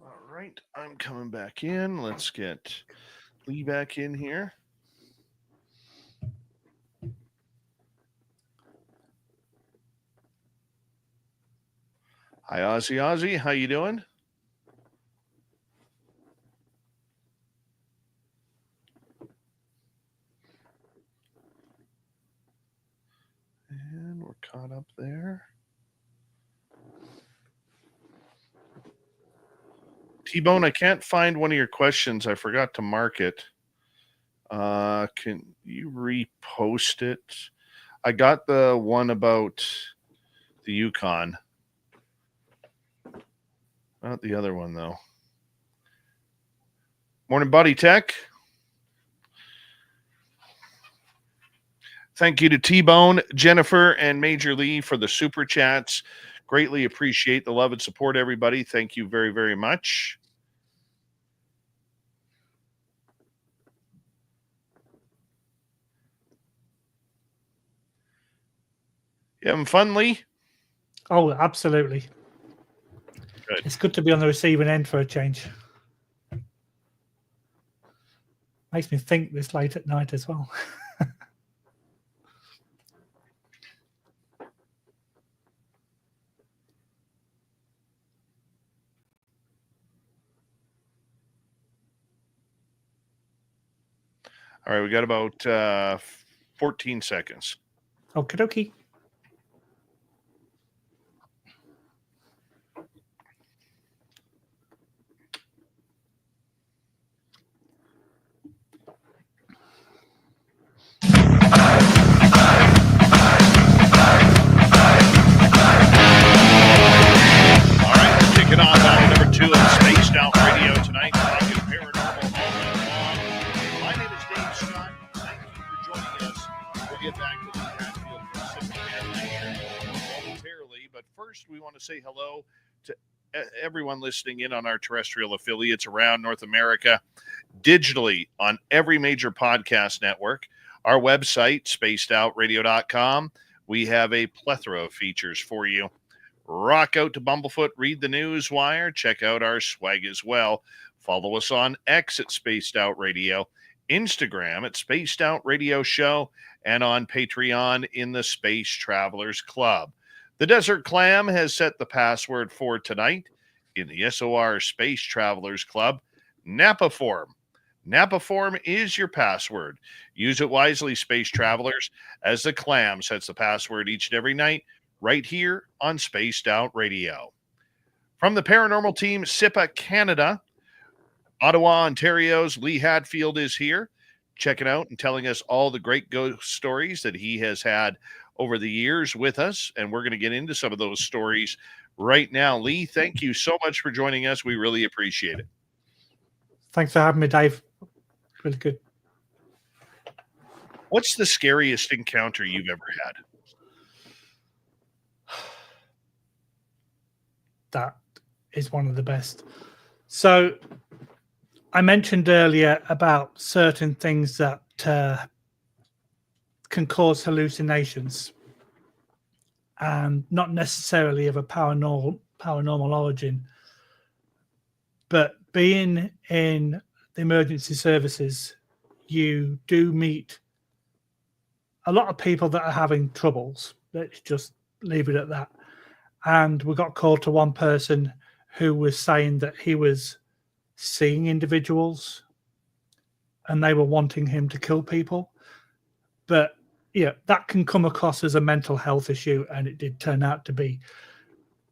All right, I'm coming back in. Let's get Lee back in here. Hi, Ozzy. How you doing? And we're caught up there. T-Bone, I can't find one of your questions. I forgot to mark it. Can you repost it? I got the one about the Yukon. Not the other one, though. Morning, Buddy Tech. Thank you to T-Bone, Jennifer, and Major Lee for the super chats. Greatly appreciate the love and support, everybody. Thank you very, very much. You having fun, Lee? Oh, absolutely. Good. It's good to be on the receiving end for a change. Makes me think this late at night as well. All right, we got about 14 seconds. Okie dokie. Kicking off hour number 2 of Spaced Out Radio tonight. Talking paranormal all night long. My name is Dave Scott. Thank you for joining us. We'll get back to the Hatfield Pacific momentarily, but first we want to say hello to everyone listening in on our terrestrial affiliates around North America, digitally on every major podcast network. Our website, spacedoutradio.com. We have a plethora of features for you. Rock out to Bumblefoot, read the news wire, check out our swag as well. Follow us on X at Spaced Out Radio, Instagram at Spaced Out Radio Show, and on Patreon in the Space Travelers Club. The Desert Clam has set the password for tonight in the SOR Space Travelers Club, Napaform. Napaform is your password. Use it wisely, Space Travelers, as the Clam sets the password each and every night, right here on Spaced Out Radio. From the paranormal team, SIPA Canada, Ottawa, Ontario's Lee Hatfield is here, checking out and telling us all the great ghost stories that he has had over the years with us, and we're going to get into some of those stories right now. Lee, thank you so much for joining us. We really appreciate it. Thanks for having me, Dave. Really good. What's the scariest encounter you've ever had? That is one of the best. So I mentioned earlier about certain things that can cause hallucinations and not necessarily of a paranormal origin, but being in the emergency services, you do meet a lot of people that are having troubles. Let's just leave it at that. And we got called to one person who was saying that he was seeing individuals and they were wanting him to kill people. But yeah, that can come across as a mental health issue, and it did turn out to be.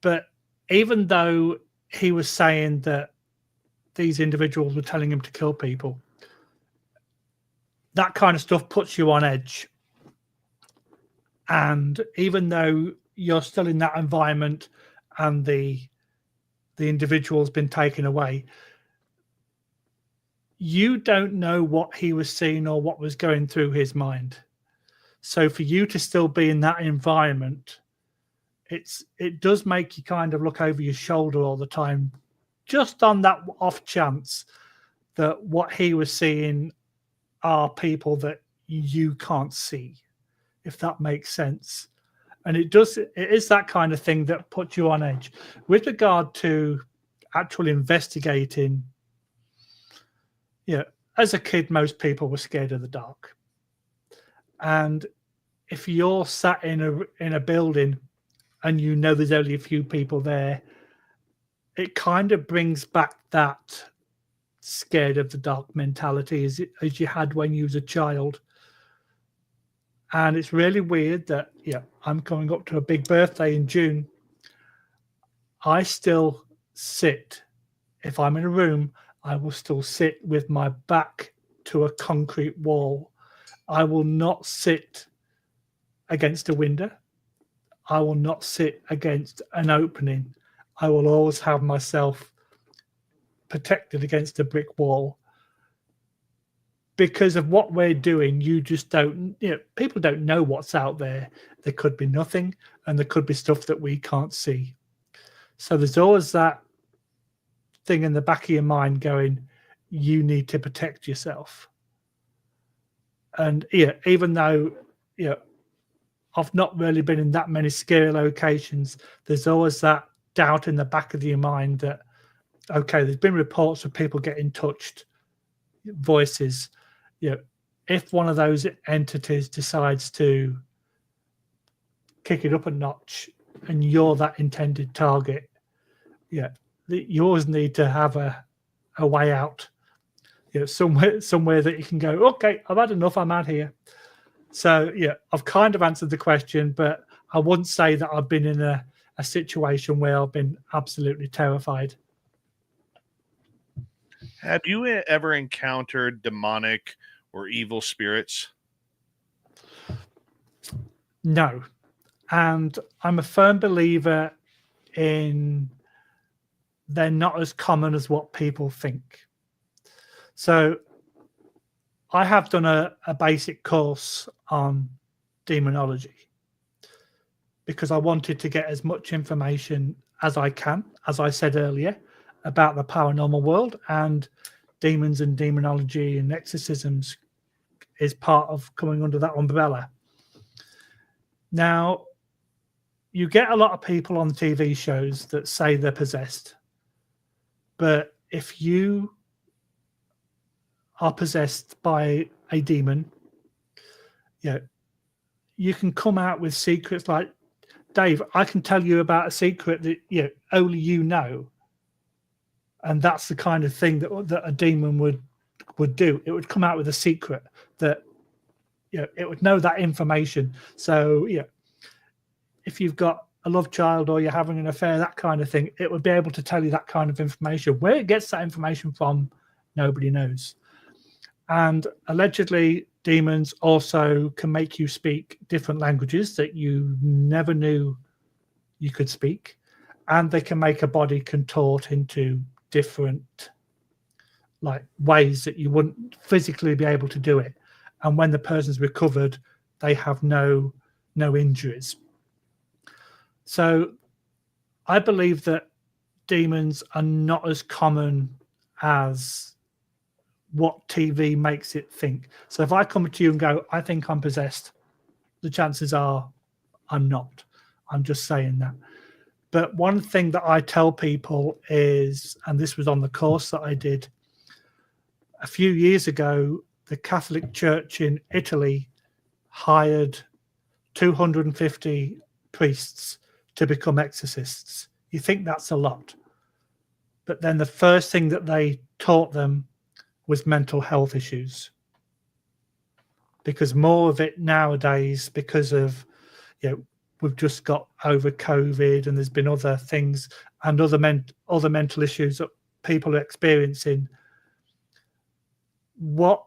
But even though he was saying that these individuals were telling him to kill people, that kind of stuff puts you on edge. And even though you're still in that environment and the individual's been taken away, you don't know what he was seeing or what was going through his mind. So for you to still be in that environment, it does make you kind of look over your shoulder all the time, just on that off chance that what he was seeing are people that you can't see, if that makes sense. And it is that kind of thing that puts you on edge. With regard to actual investigating, as a kid, most people were scared of the dark. And if you're sat in a building and there's only a few people there, it kind of brings back that scared of the dark mentality as you had when you was a child. And it's really weird that, I'm coming up to a big birthday in June. I still sit, if I'm in a room, I will still sit with my back to a concrete wall. I will not sit against a window. I will not sit against an opening. I will always have myself protected against a brick wall. Because of what we're doing, you just don't, people don't know what's out there. There could be nothing, and there could be stuff that we can't see. So there's always that thing in the back of your mind going, you need to protect yourself. And even though, I've not really been in that many scary locations, there's always that doubt in the back of your mind that, okay, there's been reports of people getting touched, voices. If one of those entities decides to kick it up a notch and you're that intended target, you always need to have a way out, somewhere that you can go, okay, I've had enough, I'm out here. So, I've kind of answered the question, but I wouldn't say that I've been in a situation where I've been absolutely terrified. Have you ever encountered demonic or evil spirits? No. And I'm a firm believer in they're not as common as what people think. So I have done a basic course on demonology because I wanted to get as much information as I can, as I said earlier, about the paranormal world, and demons and demonology and exorcisms is part of coming under that umbrella. Now, you get a lot of people on TV shows that say they're possessed, but if you are possessed by a demon, you can come out with secrets like, Dave, I can tell you about a secret that only you know. And that's the kind of thing that a demon would do. It would come out with a secret that it would know that information. So if you've got a love child or you're having an affair, that kind of thing, it would be able to tell you that kind of information. Where it gets that information from, nobody knows. And allegedly, demons also can make you speak different languages that you never knew you could speak. And they can make a body contort into different ways that you wouldn't physically be able to do it. And when the person's recovered, they have no injuries. So I believe that demons are not as common as what TV makes it think. So if I come to you and go, I think I'm possessed, the chances are I'm not. I'm just saying that. But one thing that I tell people is, and this was on the course that I did a few years ago, the Catholic Church in Italy hired 250 priests to become exorcists. You think that's a lot. But then the first thing that they taught them was mental health issues. Because more of it nowadays, because of, we've just got over COVID and there's been other things and other mental issues that people are experiencing. What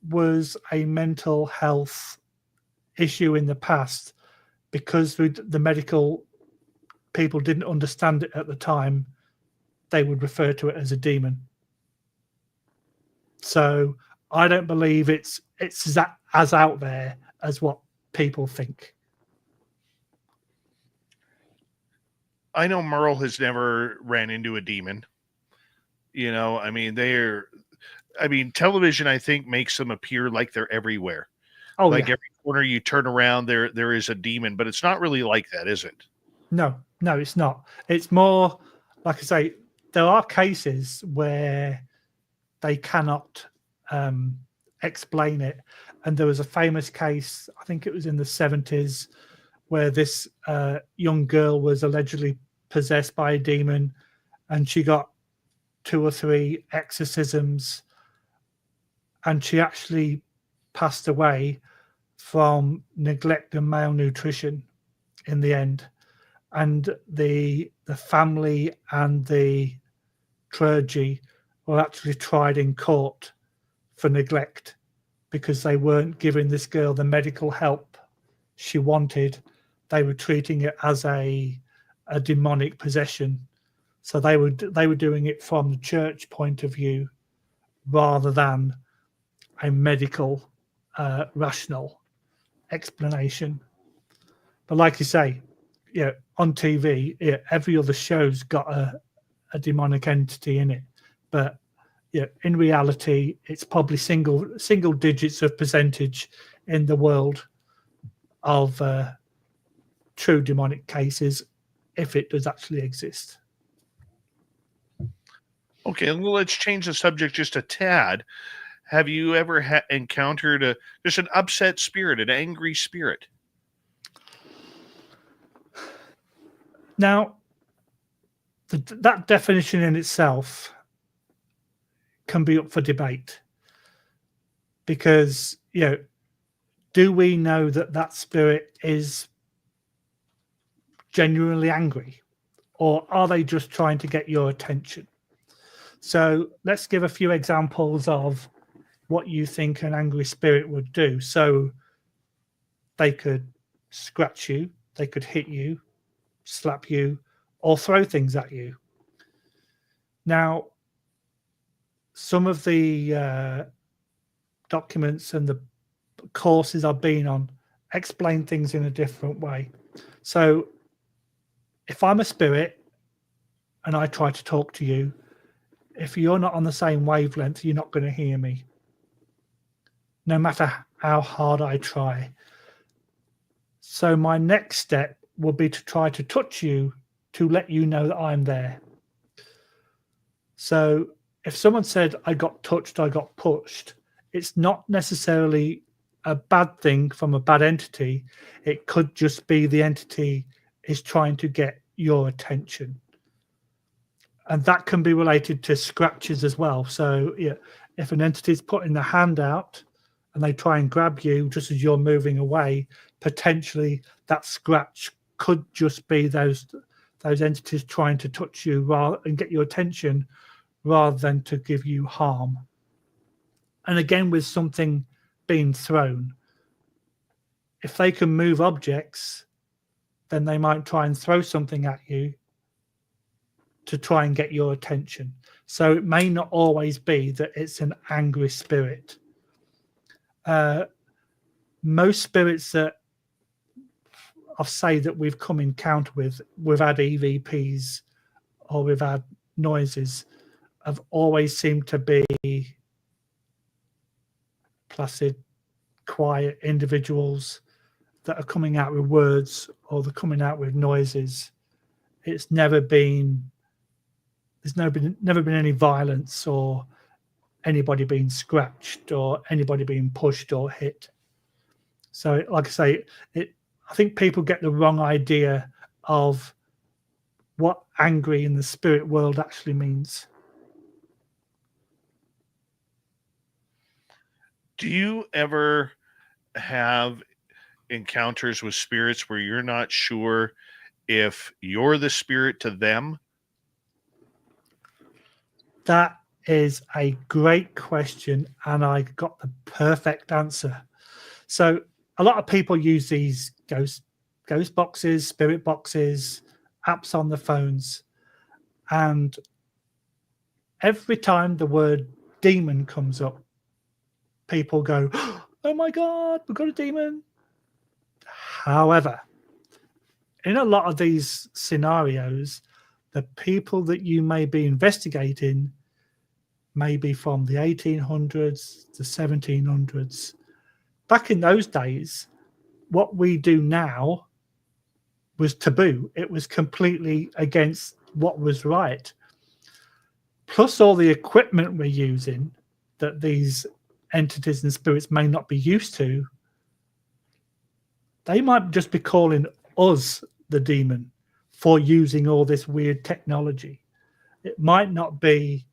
was a mental health issue in the past, because the medical people didn't understand it at the time, they would refer to it as a demon. So I don't believe it's as out there as what people think. I know Merle has never ran into a demon. Television, I think, makes them appear like they're everywhere. Oh, like every corner you turn around, there is a demon, but it's not really like that, is it? No, it's not. It's more, like I say, there are cases where they cannot explain it. And there was a famous case, I think it was in the 70s, where this young girl was allegedly possessed by a demon, and she got 2 or 3 exorcisms, and she actually passed away from neglect and malnutrition in the end. And the family and the clergy were actually tried in court for neglect because they weren't giving this girl the medical help she wanted. They were treating it as a demonic possession. So they were doing it from the church point of view rather than a medical rational explanation. But like you say, on TV, every other show's got a demonic entity in it. But in reality, it's probably single digits of percentage in the world of true demonic cases, if it does actually exist. Okay, well, let's change the subject just a tad. Have you ever encountered just an upset spirit, an angry spirit? Now, that definition in itself can be up for debate, because do we know that spirit is genuinely angry, or are they just trying to get your attention? So let's give a few examples of what you think an angry spirit would do. So they could scratch you, they could hit you, slap you, or throw things at you. Now, some of the documents and the courses I've been on explain things in a different way. So if I'm a spirit and I try to talk to you, if you're not on the same wavelength, you're not going to hear me, no matter how hard I try. So my next step will be to try to touch you to let you know that I'm there. So if someone said I got touched, I got pushed, it's not necessarily a bad thing from a bad entity. It could just be the entity is trying to get your attention. And that can be related to scratches as well. So if an entity is putting their hand out and they try and grab you just as you're moving away, potentially that scratch could just be those entities trying to touch you and get your attention rather than to give you harm. And again, with something being thrown, if they can move objects, then they might try and throw something at you to try and get your attention. So it may not always be that it's an angry spirit. Most spirits that I've say that we've come encounter with, we've had EVPs or we've had noises, have always seemed to be placid, quiet individuals that are coming out with words or they're coming out with noises. It's never been, never been any violence or anybody being scratched or anybody being pushed or hit. So like I say, I think people get the wrong idea of what angry in the spirit world actually means. Do you ever have encounters with spirits where you're not sure if you're the spirit to them? That is a great question, and I got the perfect answer. So a lot of people use these ghost boxes, spirit boxes, apps on the phones, and every time the word demon comes up, people go, oh my God, we've got a demon. However, in a lot of these scenarios, the people that you may be investigating may be from the 1800s, the 1700s. Back in those days, what we do now was taboo. It was completely against what was right. plus all the equipment we're using that these entities and spirits may not be used to, they might just be calling us the demon for using all this weird technology. It might not be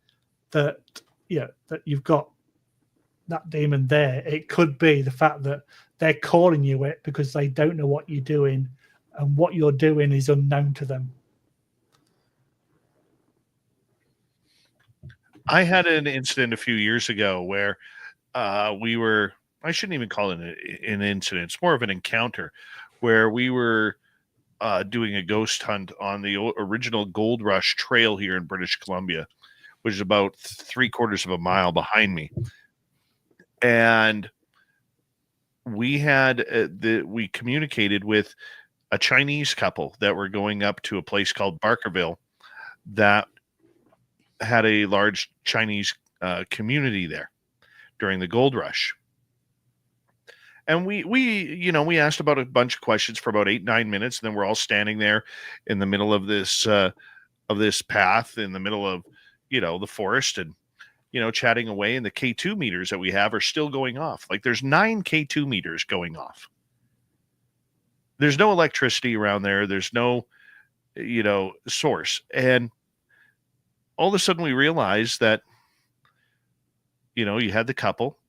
that, that you've got that demon there. It could be the fact that they're calling you it because they don't know what you're doing, and what you're doing is unknown to them. I had an incident a few years ago where we were, I shouldn't even call it an incident, it's more of an encounter, where we were doing a ghost hunt on the original Gold Rush Trail here in British Columbia, which is about 3/4 of a mile behind me. And we had we communicated with a Chinese couple that were going up to a place called Barkerville that had a large Chinese community there during the gold rush. And we asked about a bunch of questions for about 8-9 minutes, and then we're all standing there in the middle of this path in the middle of the forest, and chatting away, and the K2 meters that we have are still going off. Like, there's 9 K2 meters going off. There's no electricity around there. There's no source. And all of a sudden we realized that you had the couple,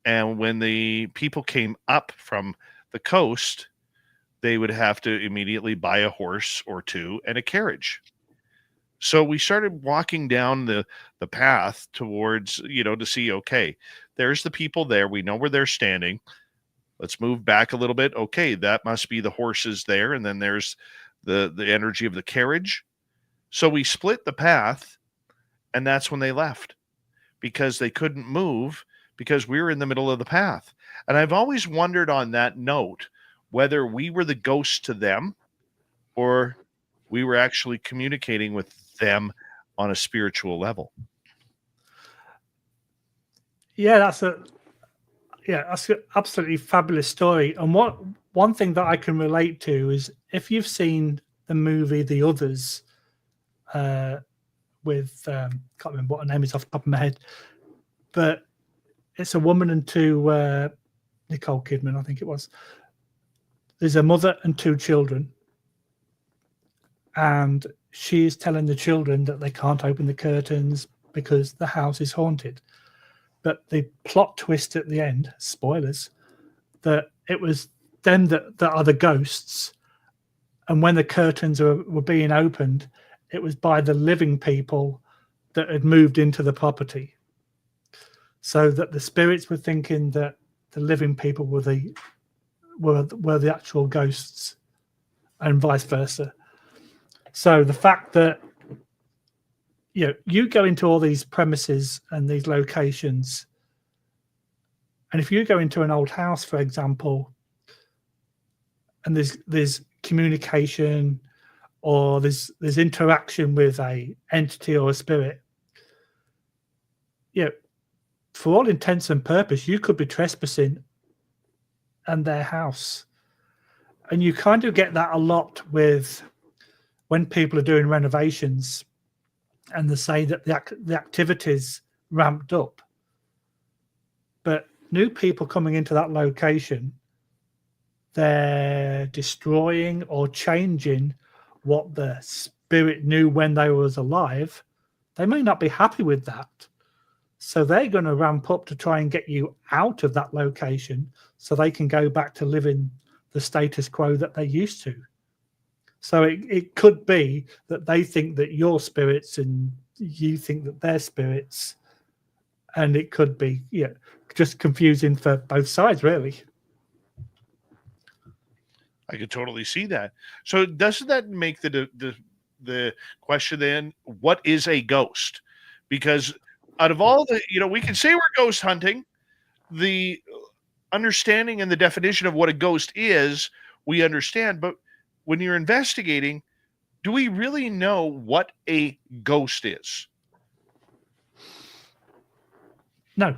and when the people came up from the coast, they would have to immediately buy a horse or two and a carriage. So we started walking down the path towards, to see, okay, there's the people there. We know where they're standing. Let's move back a little bit. Okay, that must be the horses there. And then there's the energy of the carriage. So we split the path, and that's when they left, because they couldn't move because we were in the middle of the path. And I've always wondered on that note whether we were the ghost to them or we were actually communicating with them on a spiritual level. Yeah, that's an absolutely fabulous story. And one thing that I can relate to is, if you've seen the movie The Others, with can't remember what her name is off the top of my head, but it's a woman and two Nicole Kidman, I think it was. There's a mother and 2 children, and she is telling the children that they can't open the curtains because the house is haunted. But the plot twist at the end, spoilers, that it was them that are the ghosts, and when the curtains were being opened, it was by the living people that had moved into the property. So that the spirits were thinking that the living people were the actual ghosts, and vice versa. So the fact that you go into all these premises and these locations, and if you go into an old house, for example, and there's communication, or there's interaction with a entity or a spirit, for all intents and purposes, you could be trespassing in their house. And you kind of get that a lot with when people are doing renovations, and they say that the activities ramped up. But new people coming into that location, they're destroying or changing what the spirit knew when they was alive. They may not be happy with that. So they're going to ramp up to try and get you out of that location so they can go back to living the status quo that they used to. So it could be that they think that you're spirits and you think that they're spirits. And it could be just confusing for both sides, really. I could totally see that. So doesn't that make the question then, what is a ghost? Because out of all the, we can say we're ghost hunting, the understanding and the definition of what a ghost is, we understand. But when you're investigating, do we really know what a ghost is? No.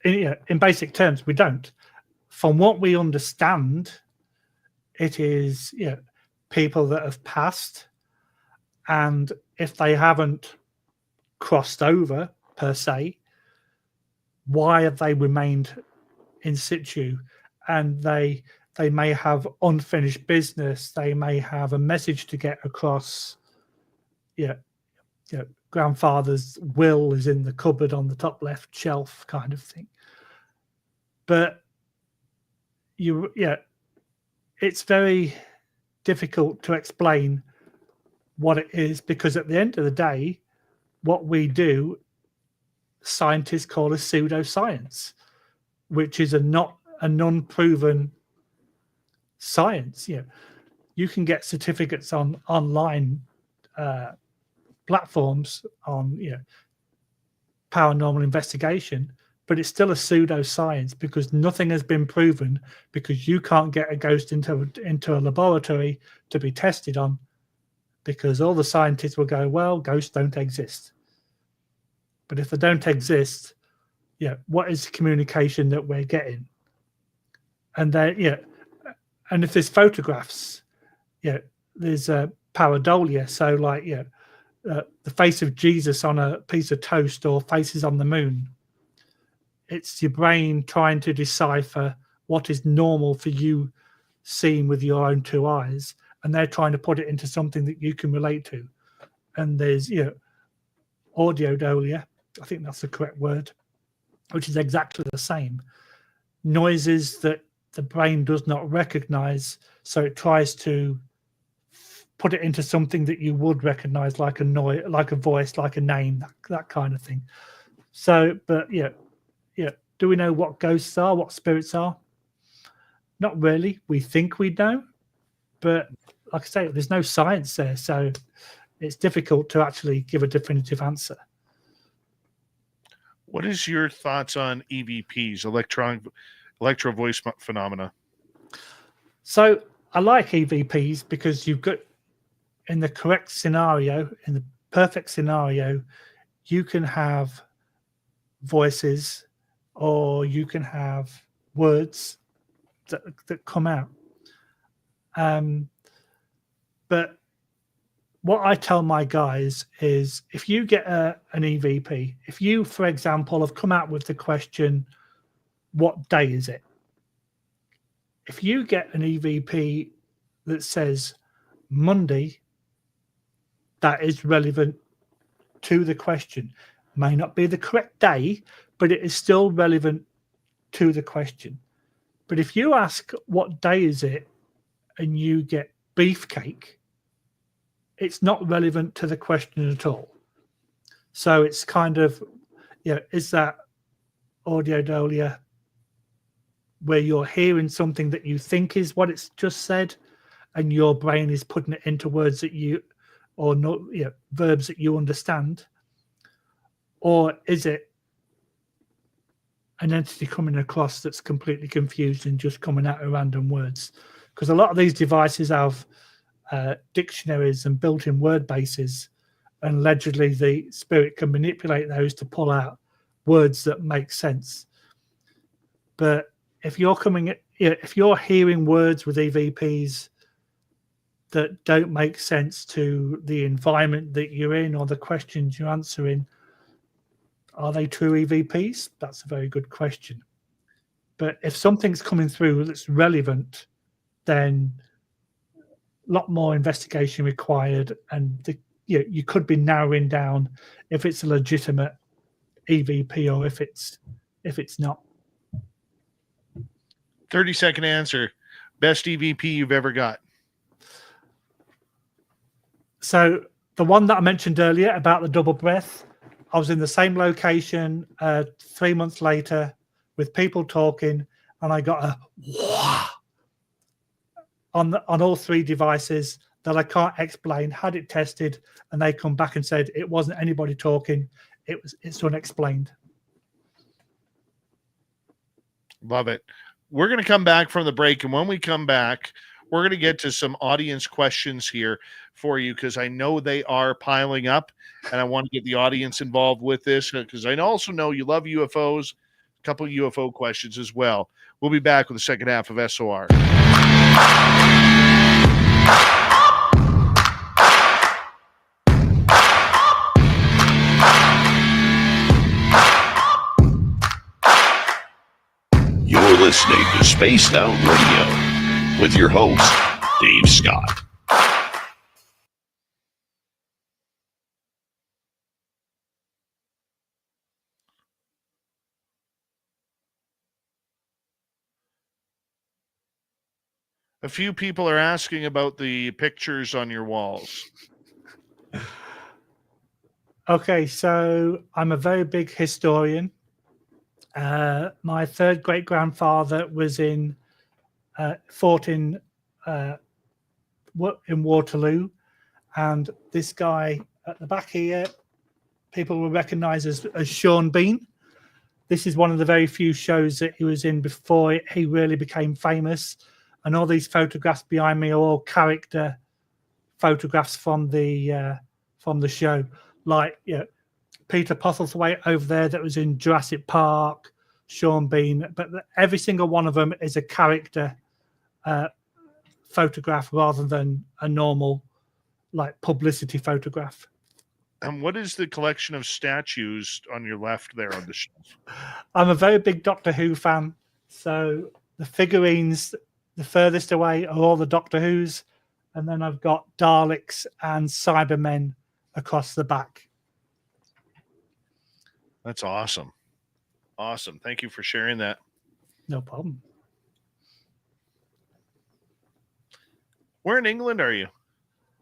In basic terms, we don't. From what we understand, it is people that have passed, and if they haven't crossed over per se. Why have they remained in situ? And they may have unfinished business. They may have a message to get across. Grandfather's will is in the cupboard on the top left shelf, kind of thing. But it's very difficult to explain what it is, because at the end of the day, what we do, scientists call a pseudoscience, which is a non-proven science. You can get certificates on online platforms on paranormal investigation, but it's still a pseudoscience because nothing has been proven, because you can't get a ghost into a laboratory to be tested on, because all the scientists will go, well, ghosts don't exist. But if they don't exist, what is the communication that we're getting? And and if there's photographs, there's a pareidolia. So like, the face of Jesus on a piece of toast or faces on the moon. It's your brain trying to decipher what is normal for you seeing with your own two eyes, and they're trying to put it into something that you can relate to. And there's audiodolia, I think that's the correct word, which is exactly the same. Noises that the brain does not recognize, so it tries to put it into something that you would recognize, like a noise, like a voice, like a name, that kind of thing. So, but do we know what ghosts are, what spirits are? Not really. We think we know, but like I say, there's no science there, so it's difficult to actually give a definitive answer. What is your thoughts on EVPs, electro voice phenomena? So I like EVPs because you've got, in the correct scenario, in the perfect scenario, you can have voices or you can have words that come out. But what I tell my guys is, if you get an EVP, if you, for example, have come out with the question, what day is it? If you get an EVP that says Monday, that is relevant to the question. May not be the correct day, but it is still relevant to the question. But if you ask what day is it and you get beefcake, it's not relevant to the question at all. So it's kind of, is that audiodolia where you're hearing something that you think is what it's just said, and your brain is putting it into words that you, or not, verbs that you understand? Or is it an entity coming across that's completely confused and just coming out of random words? Because a lot of these devices have dictionaries and built-in word bases, and allegedly the spirit can manipulate those to pull out words that make sense. But if you're if you're hearing words with EVPs that don't make sense to the environment that you're in or the questions you're answering, are they true EVPs? That's a very good question. But if something's coming through that's relevant, then a lot more investigation required, and you could be narrowing down if it's a legitimate EVP or if it's not. 30-second answer. Best EVP you've ever got? So the one that I mentioned earlier about the double breath, I was in the same location 3 months later with people talking, and I got a wah on all three devices that I can't explain. Had it tested, and they come back and said it wasn't anybody talking. It's unexplained. Love it. We're going to come back from the break, and when we come back, we're going to get to some audience questions here for you, because I know they are piling up, and I want to get the audience involved with this, because I also know you love UFOs. A couple of UFO questions as well. We'll be back with the second half of SOR. listening to Spaced Out Radio with your host, Dave Scott. A few people are asking about the pictures on your walls. Okay, so I'm a very big historian. My third great grandfather was fought in Waterloo, and this guy at the back here, people will recognise as Sean Bean. This is one of the very few shows that he was in before he really became famous, and all these photographs behind me are all character photographs from the show, like Peter Postlethwaite over there that was in Jurassic Park, Sean Bean, but every single one of them is a character photograph rather than a normal like publicity photograph. And what is the collection of statues on your left there on the shelf? I'm a very big Doctor Who fan, so the figurines the furthest away are all the Doctor Who's, and then I've got Daleks and Cybermen across the back. That's awesome. Awesome. Thank you for sharing that. No problem. Where in England are you?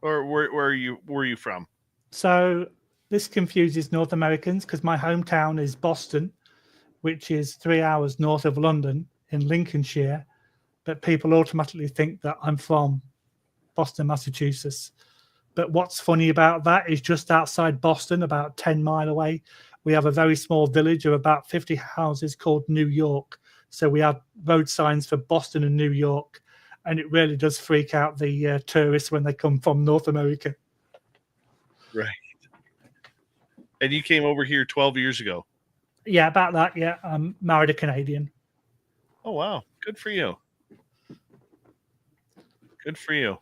Or where are you from? So this confuses North Americans because my hometown is Boston, which is 3 hours north of London in Lincolnshire, but people automatically think that I'm from Boston, Massachusetts. But what's funny about that is just outside Boston, about 10 miles away, we have a very small village of about 50 houses called New York. So we have road signs for Boston and New York, and it really does freak out the tourists when they come from North America. Right. And you came over here 12 years ago. Yeah, about that. Yeah, I'm married a Canadian. Oh, wow. Good for you. Good for you.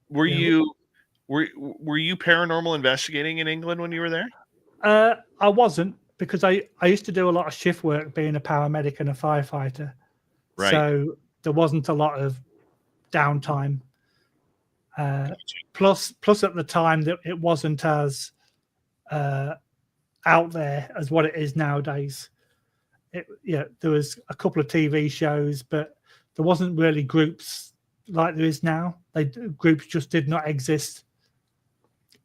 Were you paranormal investigating in England when you were there? I wasn't, because I used to do a lot of shift work being a paramedic and a firefighter. Right. So there wasn't a lot of downtime. Plus at the time that it wasn't as out there as what it is nowadays. There was a couple of TV shows, but there wasn't really groups like there is now. Groups just did not exist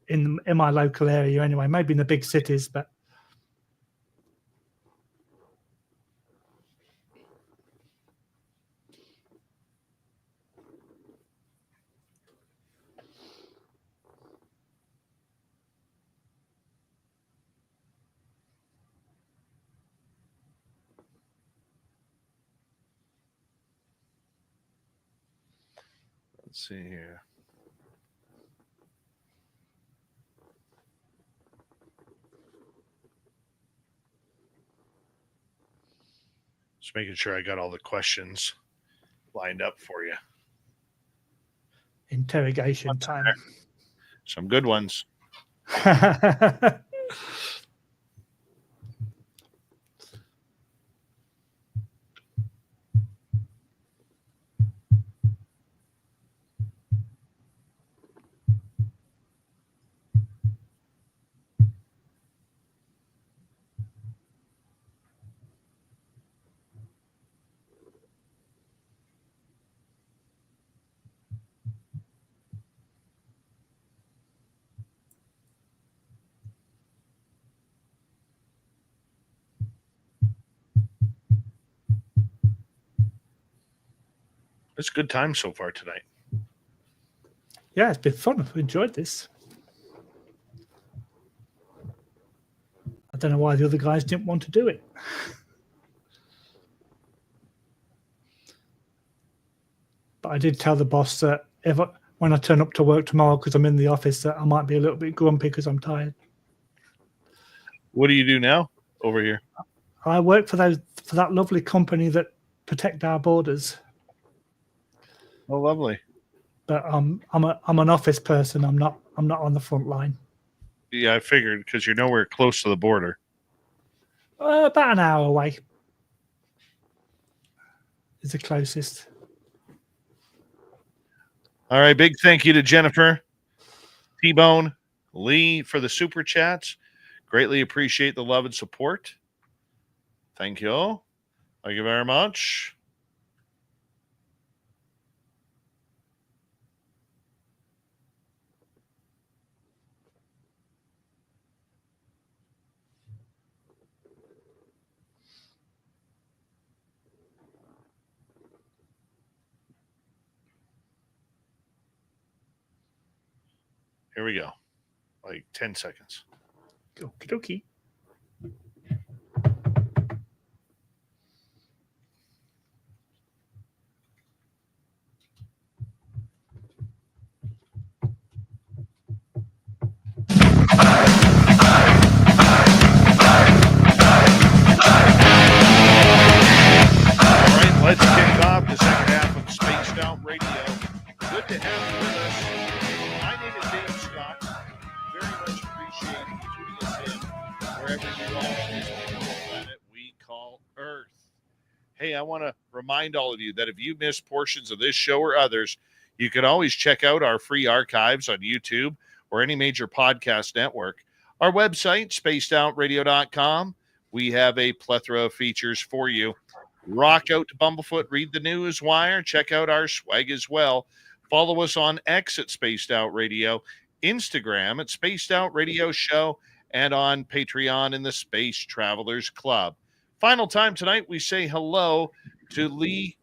in my local area anyway. Maybe in the big cities, but. Let's see here. Just making sure I got all the questions lined up for you. Interrogation time. Some good ones. It's a good time so far tonight. Yeah, it's been fun. I've enjoyed this. I don't know why the other guys didn't want to do it. But I did tell the boss that when I turn up to work tomorrow, because I'm in the office, that I might be a little bit grumpy because I'm tired. What do you do now over here? I work for that lovely company that protect our borders. Oh, lovely. But I'm an office person. I'm not on the front line. Yeah, I figured, because you're nowhere close to the border. About an hour away is the closest. All right. Big thank you to Jennifer, T-Bone, Lee for the super chats. Greatly appreciate the love and support. Thank you. Thank you very much. Here we go. Like 10 seconds. Okie dokie. Let's kick off the second half of Spaced Out Radio. Good to have you with us. My name is Dave Scott. Very much appreciate you tuning us in wherever you are on this beautiful planet we call Earth. Hey, I want to remind all of you that if you missed portions of this show or others, you can always check out our free archives on YouTube or any major podcast network. Our website, spacedoutradio.com. We have a plethora of features for you. Rock out to Bumblefoot, read the news wire, check out our swag as well. Follow us on X at Spaced Out Radio, Instagram at Spaced Out Radio Show, and on Patreon in the Space Travelers Club. Final time tonight, we say hello to Lee.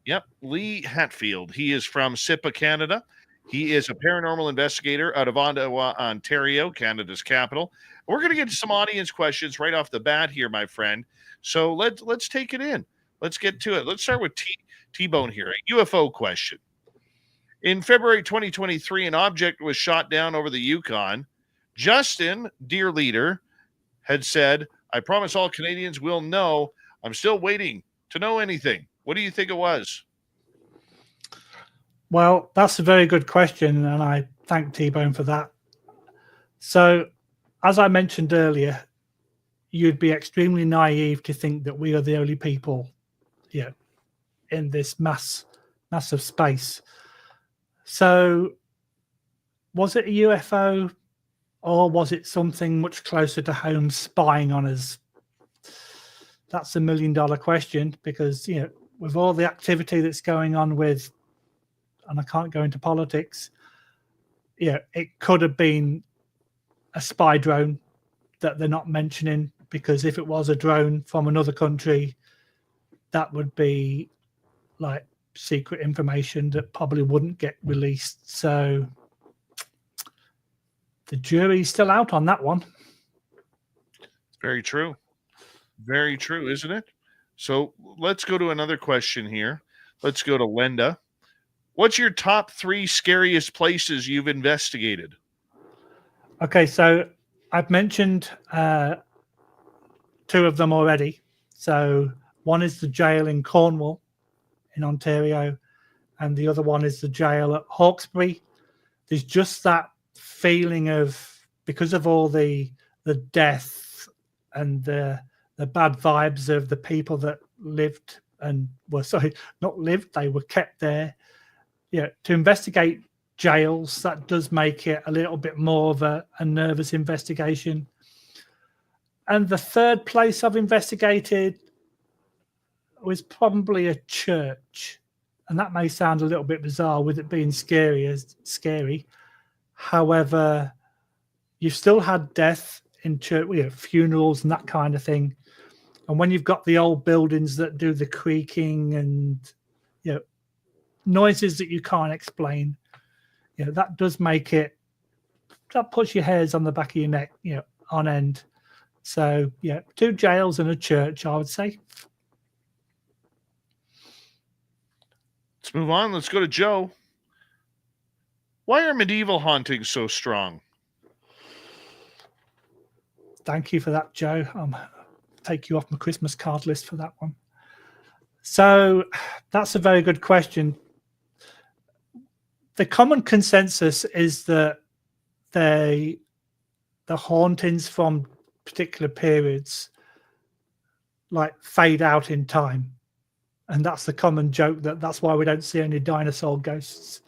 Yep, Lee Hatfield. He is from SIPA, Canada. He is a paranormal investigator out of Ottawa, Ontario, Canada's capital. We're going to get to some audience questions right off the bat here, my friend. So let's take it in. Let's get to it. Let's start with T-Bone here. A UFO question. In February 2023, an object was shot down over the Yukon. Justin, dear leader, had said, "I promise all Canadians will know. I'm still waiting to know anything." What do you think it was? Well, that's a very good question, and I thank T-Bone for that. So, as I mentioned earlier, you'd be extremely naive to think that we are the only people, in this massive space. So, was it a UFO, or was it something much closer to home spying on us? That's $1 million question, because with all the activity that's going on with, and I can't go into politics, it could have been a spy drone that they're not mentioning, because if it was a drone from another country, that would be like secret information that probably wouldn't get released. So the jury's still out on that one. Very true. Very true, isn't it? So let's go to another question here. Let's go to Linda. What's your top 3 scariest places you've investigated? Okay, so I've mentioned 2 of them already. So one is the jail in Cornwall in Ontario, and the other one is the jail at Hawkesbury. There's just that feeling of, because of all the death and the bad vibes of the people that lived and were, not lived, they were kept there. To investigate jails, that does make it a little bit more of a nervous investigation. And the third place I've investigated was probably a church. And that may sound a little bit bizarre with it being scary. However, you've still had death in church, funerals and that kind of thing. And when you've got the old buildings that do the creaking and noises that you can't explain, that does make it, that puts your hairs on the back of your neck, on end. So 2 jails and a church, I would say. Let's move on. Let's go to Joe. Why are medieval hauntings so strong? Thank you for that, Joe. I'll take you off my Christmas card list for that one. So that's a very good question. The common consensus is that the hauntings from particular periods like fade out in time. And that's the common joke, that's why we don't see any dinosaur ghosts.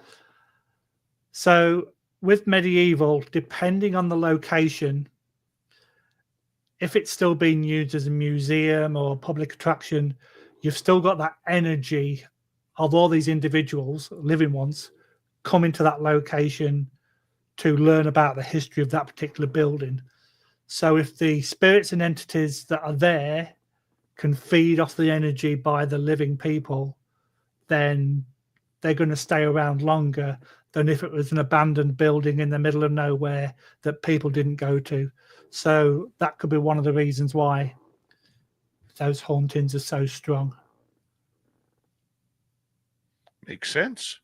So with medieval, depending on the location, if it's still being used as a museum or a public attraction, you've still got that energy of all these individuals, living ones, coming to that location to learn about the history of that particular building. So if the spirits and entities that are there can feed off the energy by the living people, then they're going to stay around longer than if it was an abandoned building in the middle of nowhere that people didn't go to. So that could be one of the reasons why those hauntings are so strong. Makes sense.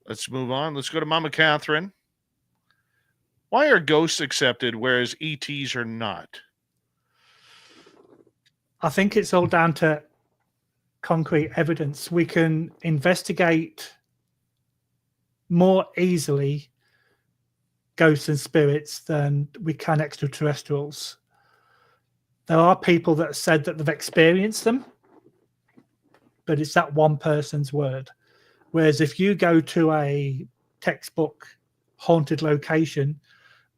Let's move on. Let's go to Mama Catherine. Why are ghosts accepted whereas ETs are not? I think it's all down to concrete evidence. We can investigate more easily ghosts and spirits than we can extraterrestrials. There are people that said that they've experienced them, but it's that one person's word. Whereas if you go to a textbook haunted location,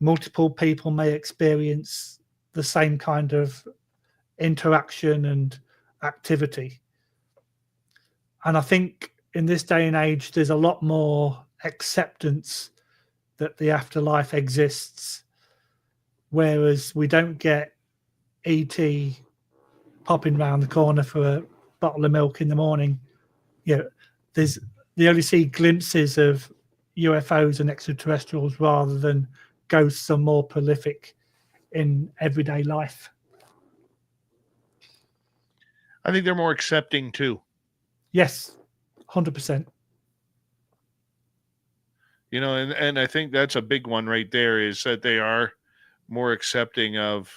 multiple people may experience the same kind of interaction and activity. And I think in this day and age, there's a lot more acceptance that the afterlife exists, whereas we don't get ET popping round the corner for a bottle of milk in the morning. They only see glimpses of UFOs and extraterrestrials rather than ghosts are more prolific in everyday life. I think they're more accepting too. Yes, 100%. And I think that's a big one right there, is that they are more accepting of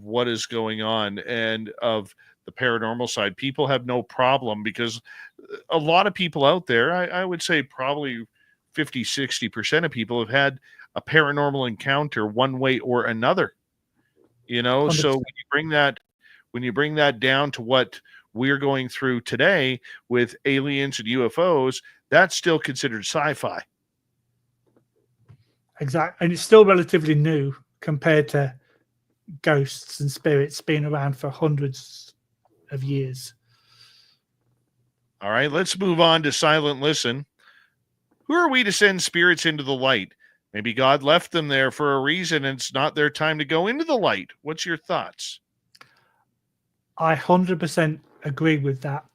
what is going on and of the paranormal side. People have no problem, because a lot of people out there, I would say probably 50-60% of people have had a paranormal encounter one way or another. 100%. So when you bring that down to what we're going through today with aliens and UFOs, that's still considered sci-fi. Exactly. And it's still relatively new compared to ghosts and spirits being around for hundreds of years. All right, let's move on to Silent Listen. Who are we to send spirits into the light? Maybe God left them there for a reason and it's not their time to go into the light. What's your thoughts? I 100% agree with that.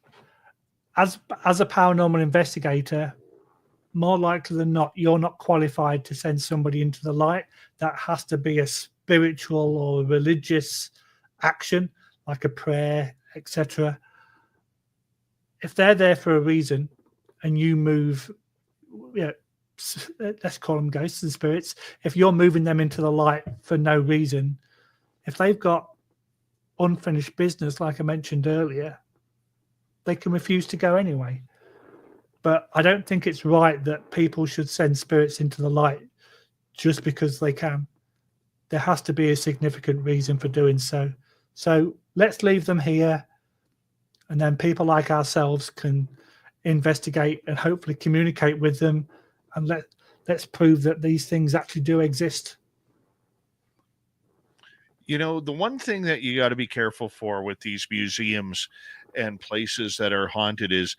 As a paranormal investigator, more likely than not, you're not qualified to send somebody into the light. That has to be a spiritual or religious action, like a prayer, etc. If they're there for a reason and you move, let's call them ghosts and spirits, if you're moving them into the light for no reason, if they've got unfinished business, like I mentioned earlier, they can refuse to go anyway. But I don't think it's right that people should send spirits into the light just because they can. There has to be a significant reason for doing so. So let's leave them here, and then people like ourselves can investigate and hopefully communicate with them, and let's prove that these things actually do exist. The one thing that you got to be careful for with these museums and places that are haunted is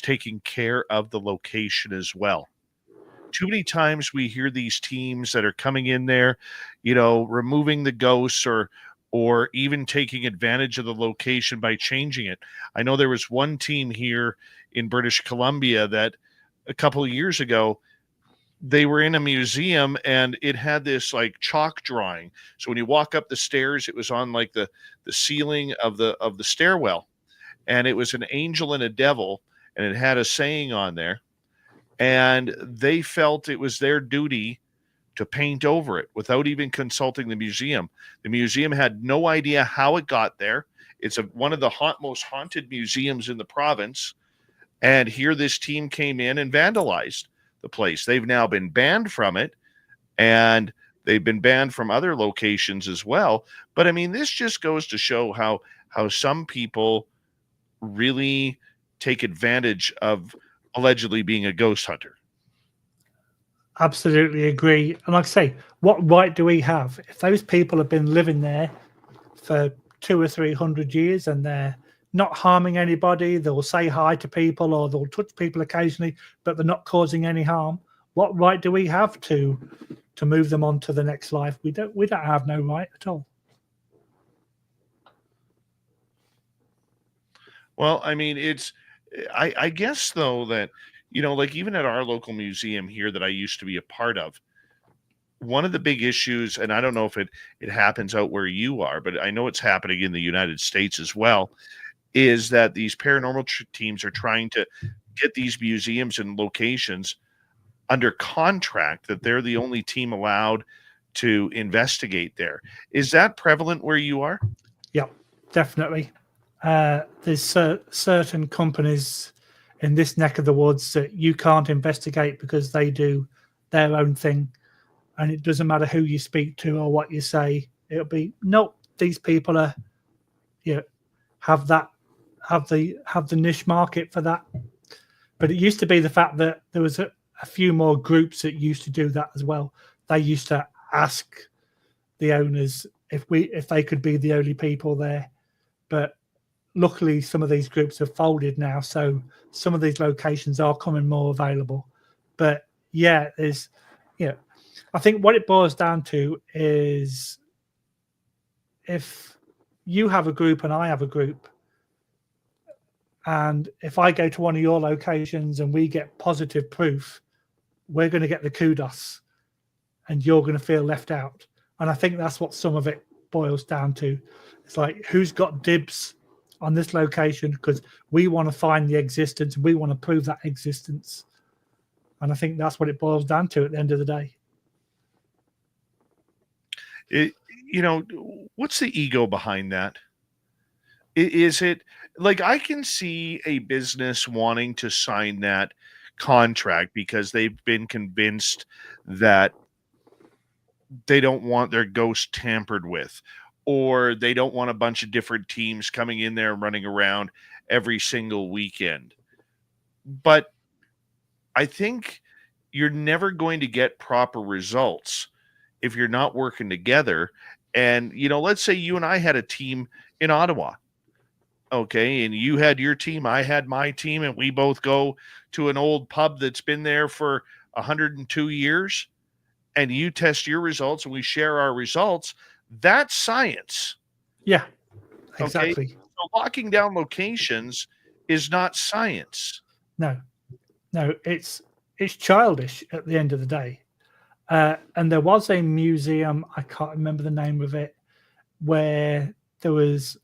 taking care of the location as well. Too many times we hear these teams that are coming in there, removing the ghosts or even taking advantage of the location by changing it. I know there was one team here in British Columbia that a couple of years ago, they were in a museum and it had this like chalk drawing. So when you walk up the stairs, it was on like the ceiling of the stairwell, and it was an angel and a devil, and it had a saying on there, and they felt it was their duty to paint over it without even consulting the museum. The museum had no idea how it got there. It's one of the most haunted museums in the province, and here this team came in and vandalized the place. They've now been banned from it, and they've been banned from other locations as well. But I mean, this just goes to show how how some people really take advantage of allegedly being a ghost hunter. Absolutely agree. And like I say, what right do we have if those people have been living there for 200 or 300 years and they're not harming anybody? They'll say hi to people or they'll touch people occasionally, but they're not causing any harm. What right do we have to move them on to the next life? We don't have no right at all. Well, I mean, I guess though that, like even at our local museum here that I used to be a part of, one of the big issues, and I don't know if it happens out where you are, but I know it's happening in the United States as well, is that these paranormal teams are trying to get these museums and locations under contract that they're the only team allowed to investigate there. Is that prevalent where you are? Yeah, definitely. There's certain companies in this neck of the woods that you can't investigate because they do their own thing, and it doesn't matter who you speak to or what you say. It'll be nope. These people are, have the niche market for that. But it used to be the fact that there was a few more groups that used to do that as well. They used to ask the owners if they could be the only people there, but luckily some of these groups have folded now, so some of these locations are coming more available. But yeah, I think what it boils down to is if you have a group and I have a group, and if I go to one of your locations and we get positive proof, we're going to get the kudos and you're going to feel left out. And I think that's what some of it boils down to. It's like, who's got dibs on this location because we want to find the existence, we want to prove that existence. And I think that's what it boils down to at the end of the day. What's the ego behind that? Is it like, I can see a business wanting to sign that contract because they've been convinced that they don't want their ghost tampered with, or they don't want a bunch of different teams coming in there and running around every single weekend. But I think you're never going to get proper results if you're not working together. And, let's say you and I had a team in Ottawa. Okay, and you had your team, I had my team, and we both go to an old pub that's been there for 102 years, and you test your results and we share our results. That's science. Yeah, exactly. Okay? So locking down locations is not science. No, it's childish at the end of the day. And there was a museum, I can't remember the name of it, where there was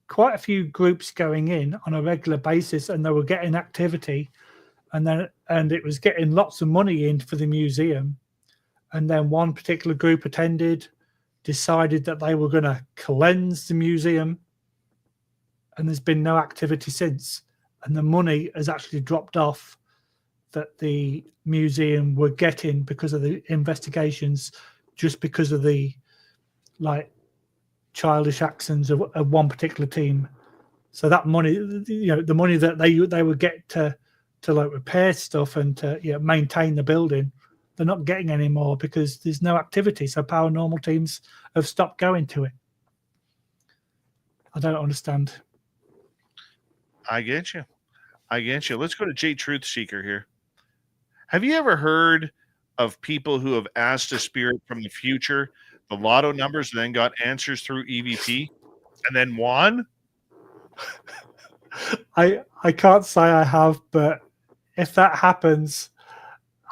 quite a few groups going in on a regular basis, and they were getting activity, and it was getting lots of money in for the museum. And then one particular group attended, decided that they were going to cleanse the museum, and there's been no activity since. And the money has actually dropped off that the museum were getting because of the investigations, just because of the childish actions of one particular team. So that money, the money that they would get to repair stuff and to maintain the building, they're not getting any more because there's no activity. So paranormal teams have stopped going to it. I don't understand. I get you. Let's go to J Truth Seeker here. Have you ever heard of people who have asked a spirit from the future the lotto numbers and then got answers through EVP and then won? I can't say I have, but if that happens,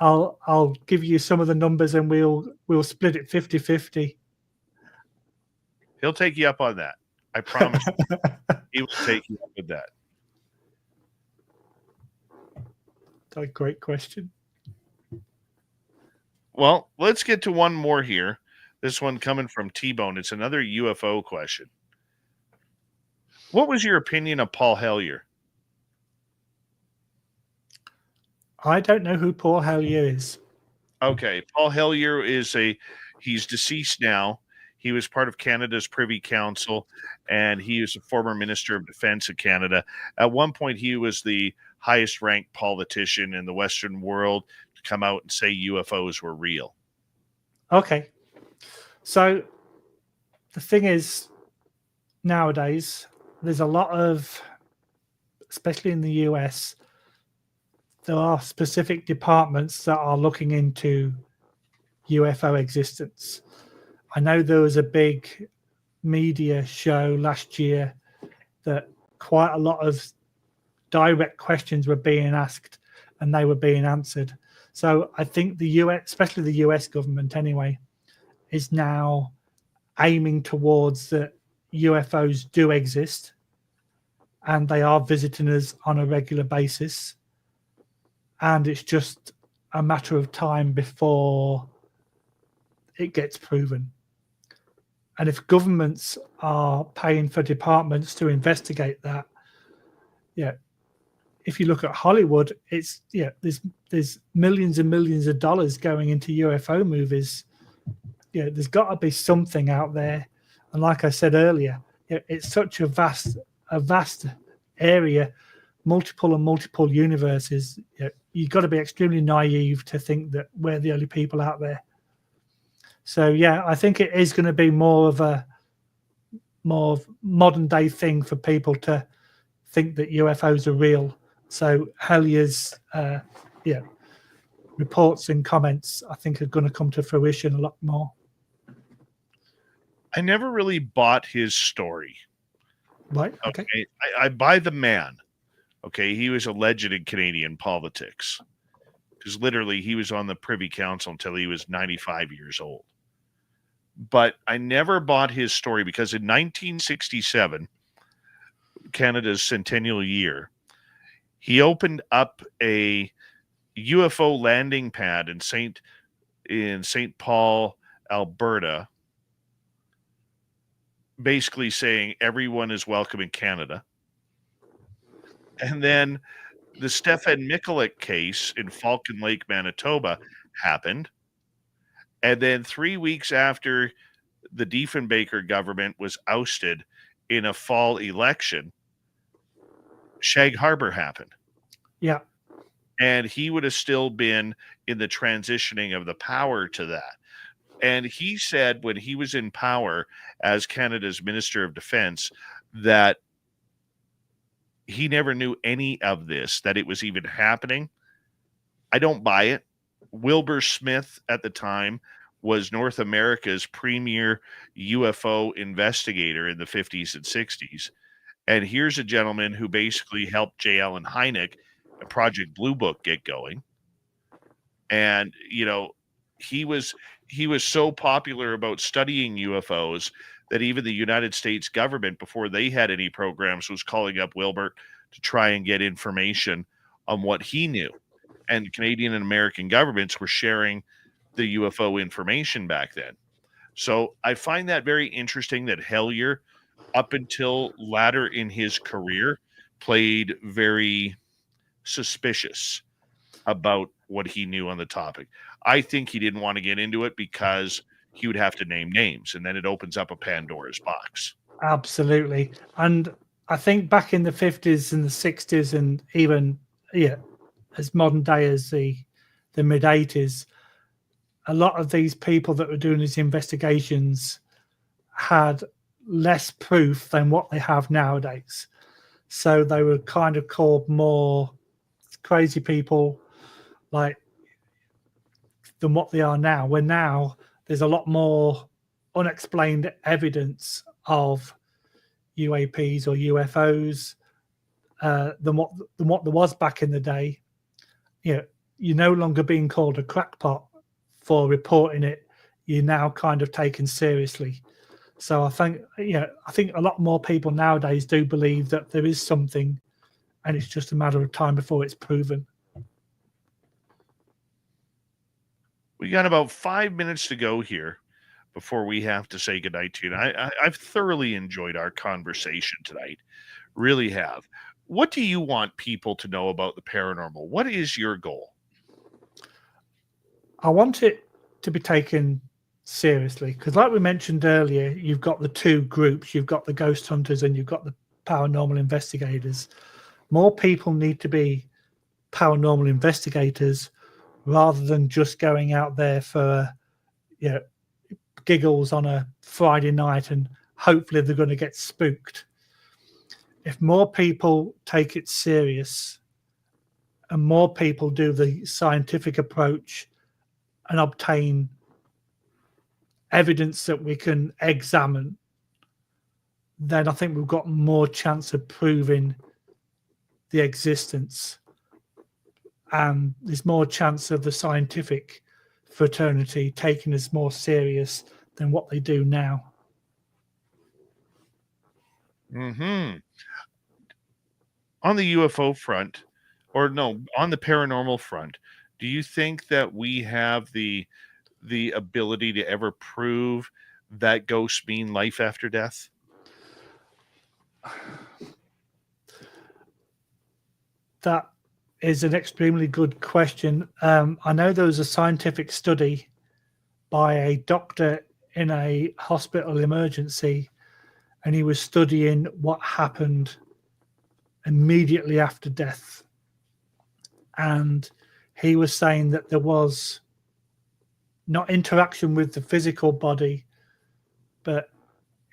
I'll give you some of the numbers and we'll split it 50-50. He'll take you up on that. I promise you. He will take you up with that. That's a great question. Well, let's get to one more here. This one coming from T-Bone. It's another UFO question. What was your opinion of Paul Hellyer? I don't know who Paul Hellyer is. Okay, Paul Hellyer is he's deceased now. He was part of Canada's Privy Council, and he was a former Minister of Defense of Canada. At one point, he was the highest ranked politician in the Western world to come out and say UFOs were real. Okay. So the thing is, nowadays, there's a lot of, especially in the US, there are specific departments that are looking into UFO existence. I know there was a big media show last year that quite a lot of direct questions were being asked and they were being answered. So I think the US, especially the US government anyway, is now aiming towards that UFOs do exist and they are visiting us on a regular basis. And it's just a matter of time before it gets proven. And if governments are paying for departments to investigate that, if you look at Hollywood, it's there's millions and millions of dollars going into UFO movies. There's got to be something out there. And like I said earlier, it's such a vast area, multiple universes. You've got to be extremely naive to think that we're the only people out there. So I think it is going to be more of modern day thing for people to think that UFOs are real. So Hellier's reports and comments, I think, are going to come to fruition a lot more. I never really bought his story. Right. Okay. I buy the man. Okay. He was a legend in Canadian politics because literally he was on the Privy Council until he was 95 years old. But I never bought his story because in 1967, Canada's centennial year, he opened up a UFO landing pad in St. Paul, Alberta, basically saying everyone is welcome in Canada. And then the Stefan Mikulik case in Falcon Lake, Manitoba happened. And then 3 weeks after the Diefenbaker government was ousted in a fall election, Shag Harbor happened. Yeah. And he would have still been in the transitioning of the power to that. And he said when he was in power as Canada's Minister of Defense that he never knew any of this, that it was even happening. I don't buy it. Wilbur Smith at the time was North America's premier UFO investigator in the 50s and 60s. And here's a gentleman who basically helped J. Allen Hynek and Project Blue Book get going. And, he was so popular about studying UFOs that even the United States government, before they had any programs, was calling up Wilbur to try and get information on what he knew. And Canadian and American governments were sharing the UFO information back then. So I find that very interesting that Hellier, up until latter in his career, played very suspicious about what he knew on the topic. I think he didn't want to get into it because he would have to name names, and then it opens up a Pandora's box. Absolutely. And I think back in the 50s and the 60s and even as modern day as the mid 80s, a lot of these people that were doing these investigations had less proof than what they have nowadays. So they were kind of called more crazy people than what they are now. Where now there's a lot more unexplained evidence of UAPs or UFOs than what there was back in the day. You're no longer being called a crackpot for reporting it. You're now kind of taken seriously. So I think a lot more people nowadays do believe that there is something, and it's just a matter of time before it's proven. We got about 5 minutes to go here before we have to say goodnight to you. And I've thoroughly enjoyed our conversation tonight. Really have. What do you want people to know about the paranormal? What is your goal? I want it to be taken seriously. Because like we mentioned earlier, you've got the two groups. You've got the ghost hunters and you've got the paranormal investigators. More people need to be paranormal investigators rather than just going out there for giggles on a Friday night and hopefully they're going to get spooked. If more people take it serious and more people do the scientific approach and obtain evidence that we can examine, then I think we've got more chance of proving the existence, and there's more chance of the scientific fraternity taking us more serious than what they do now. Mm-hmm. On the UFO front, or no, on the paranormal front, do you think that we have the ability to ever prove that ghosts mean life after death? That is an extremely good question. I know there was a scientific study by a doctor in a hospital emergency, and he was studying what happened immediately after death. And he was saying that there was not interaction with the physical body, but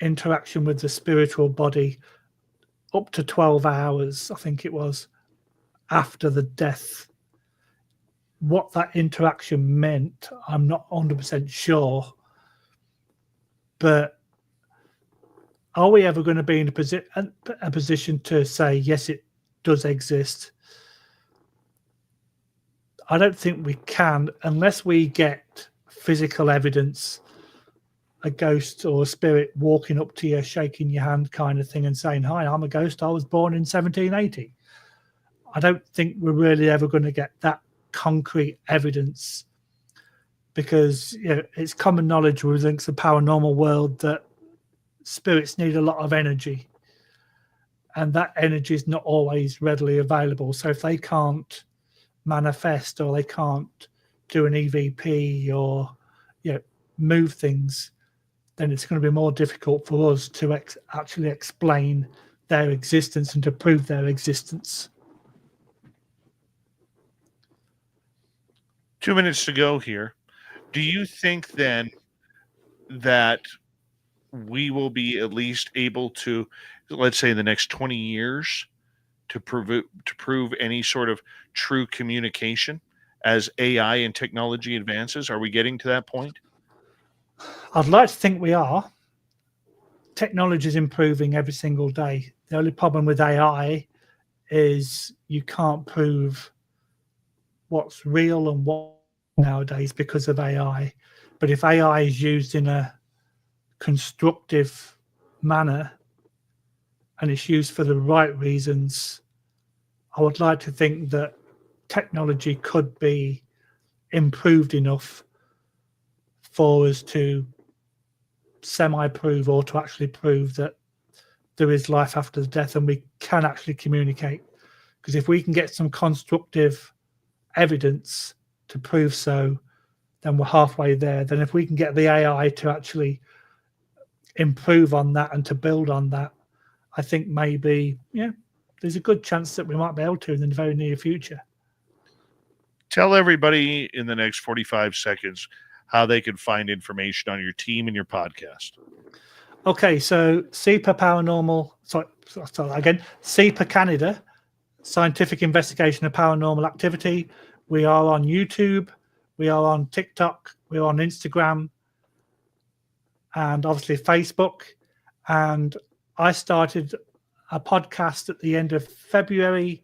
interaction with the spiritual body up to 12 hours, I think it was, after the death. What that interaction meant, I'm not 100% sure. But are we ever going to be in a position to say, yes, it does exist? I don't think we can, unless we get physical evidence, a ghost or a spirit walking up to you, shaking your hand kind of thing and saying, hi, I'm a ghost, I was born in 1780. I don't think we're really ever going to get that concrete evidence, because it's common knowledge within the paranormal world that spirits need a lot of energy, and that energy is not always readily available. So if they can't manifest, or they can't do an EVP or move things, then it's going to be more difficult for us to actually explain their existence and to prove their existence. 2 minutes to go here. Do you think then that we will be at least able to, let's say in the next 20 years, to prove any sort of true communication as AI and technology advances? Are we getting to that point? I'd like to think we are. Technology is improving every single day. The only problem with AI is you can't prove what's real and what nowadays because of AI. But if AI is used in a constructive manner and it's used for the right reasons, I would like to think that technology could be improved enough for us to semi-prove or to actually prove that there is life after death and we can actually communicate. Because if we can get some constructive evidence to prove so, then we're halfway there. Then if we can get the AI to actually improve on that and to build on that, I think maybe, there's a good chance that we might be able to in the very near future. Tell everybody in the next 45 seconds how they can find information on your team and your podcast. Okay, so CEPA Paranormal, CEPA Canada, Scientific Investigation of Paranormal Activity. We are on YouTube, we are on TikTok, we're on Instagram, and obviously Facebook. And I started a podcast at the end of February.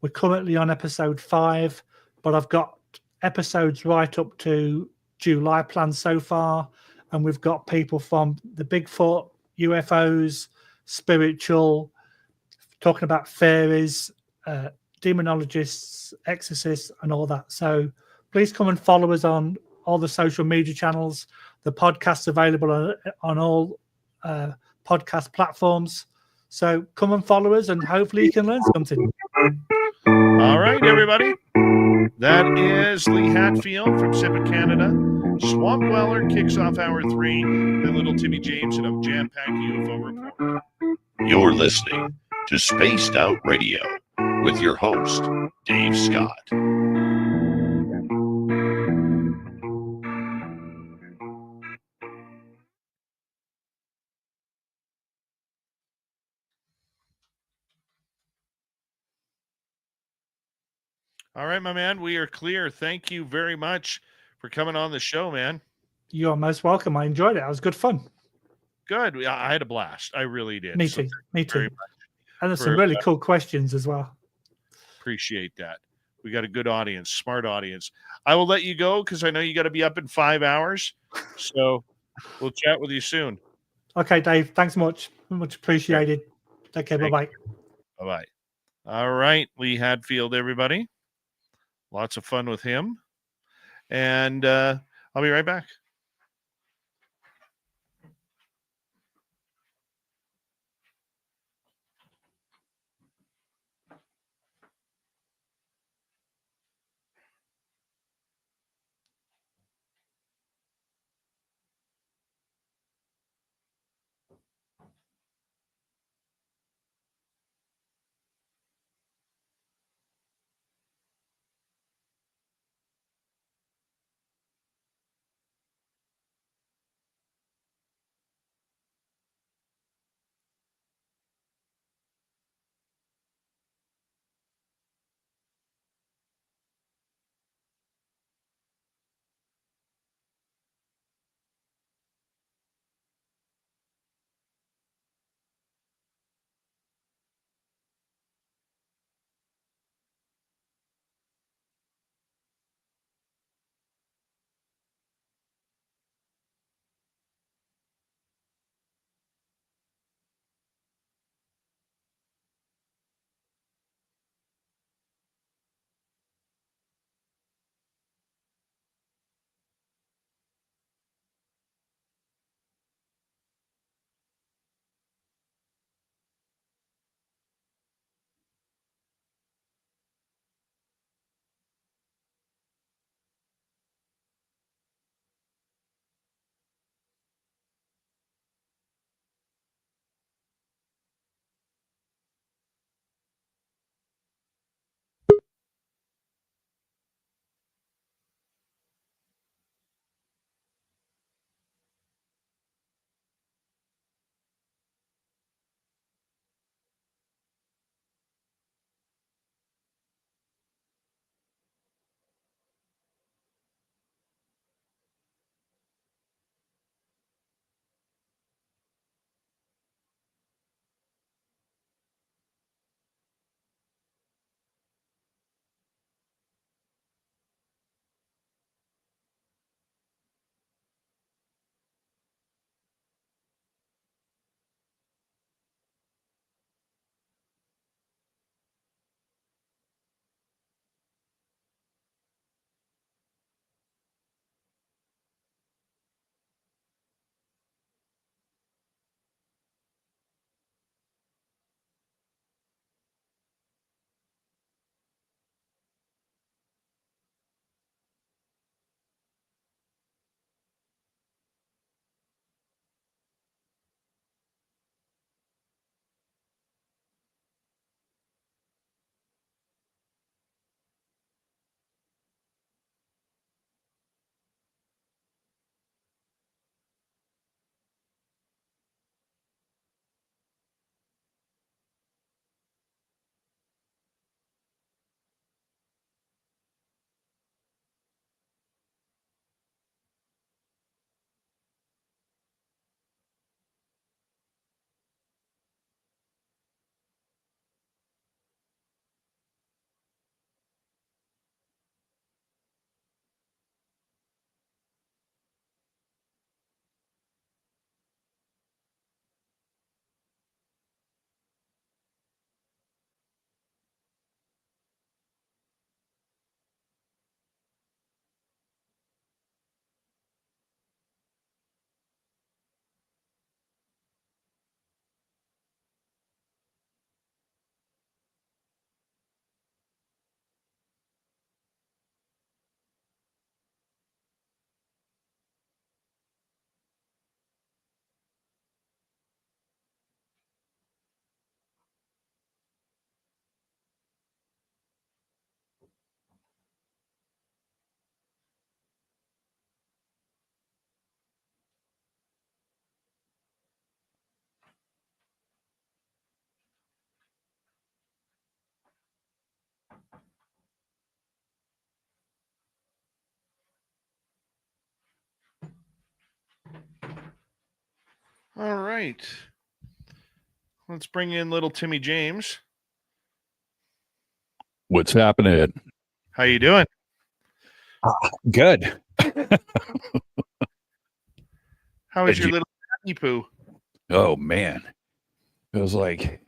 We're currently on episode 5, but I've got episodes right up to July planned so far. And we've got people from the Bigfoot, UFOs, spiritual, talking about fairies, demonologists, exorcists, and all that. So please come and follow us on all the social media channels. The podcast's available on all podcast platforms. So come and follow us, and hopefully you can learn something. All right, everybody. That is Lee Hatfield from CEPA Canada. Swamp Dweller kicks off hour 3, and little Timmy James and a jam-packed UFO report. You're listening to Spaced Out Radio with your host, Dave Scott. All right, my man, we are clear. Thank you very much for coming on the show, man. You are most welcome. I enjoyed it. It was good fun. Good. I had a blast. I really did. Me So too. thank Me you very too. much. And there's some for, really cool questions as well. Appreciate that. We got a good audience, smart audience. I will let you go because I know you got to be up in 5 hours. So we'll chat with you soon. Okay, Dave. Thanks much. Much appreciated. Okay, bye-bye. Bye-bye. All right, Lee Hatfield, everybody. Lots of fun with him. And I'll be right back. All right. Let's bring in little Timmy James. What's happening? How you doing? Good. How is Did your you- little happy poo? Oh man, it was like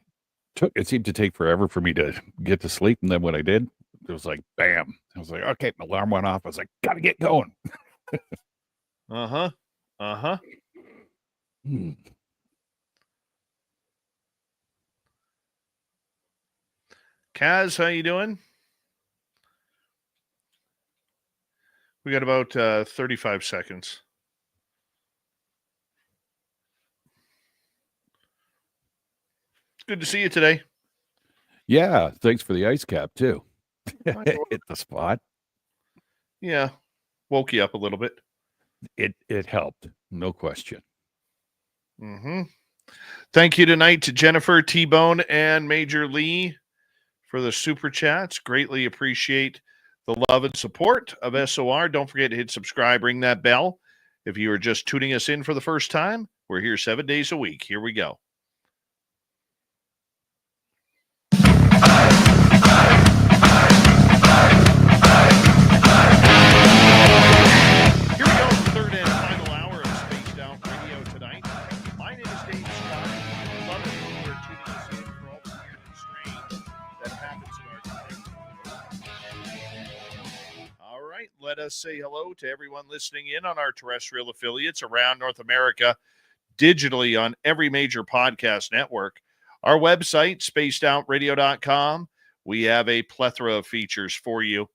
it seemed to take forever for me to get to sleep, and then when I did, it was like bam. I was like, okay, my alarm went off. I was like, gotta get going. Uh-huh. Uh-huh. Hmm. Kaz, how you doing? We got about 35 seconds. Good to see you today. Yeah, thanks for the ice cap too. Hit the spot. Yeah. Woke you up a little bit. It helped, no question. Mm-hmm. Thank you tonight to Jennifer, T-Bone, and Major Lee for the super chats. Greatly appreciate the love and support of SOR. Don't forget to hit subscribe, ring that bell. If you are just tuning us in for the first time, we're here 7 days a week. Here we go. Here we go, third and final hour of Spaced Out Radio tonight. My name is Dave Scott. Love it when you're tuning us in for all the weird and strange that happens in our time. All right, let us say hello to everyone listening in on our terrestrial affiliates around North America, digitally on every major podcast network. Our website, spacedoutradio.com. We have a plethora of features for you.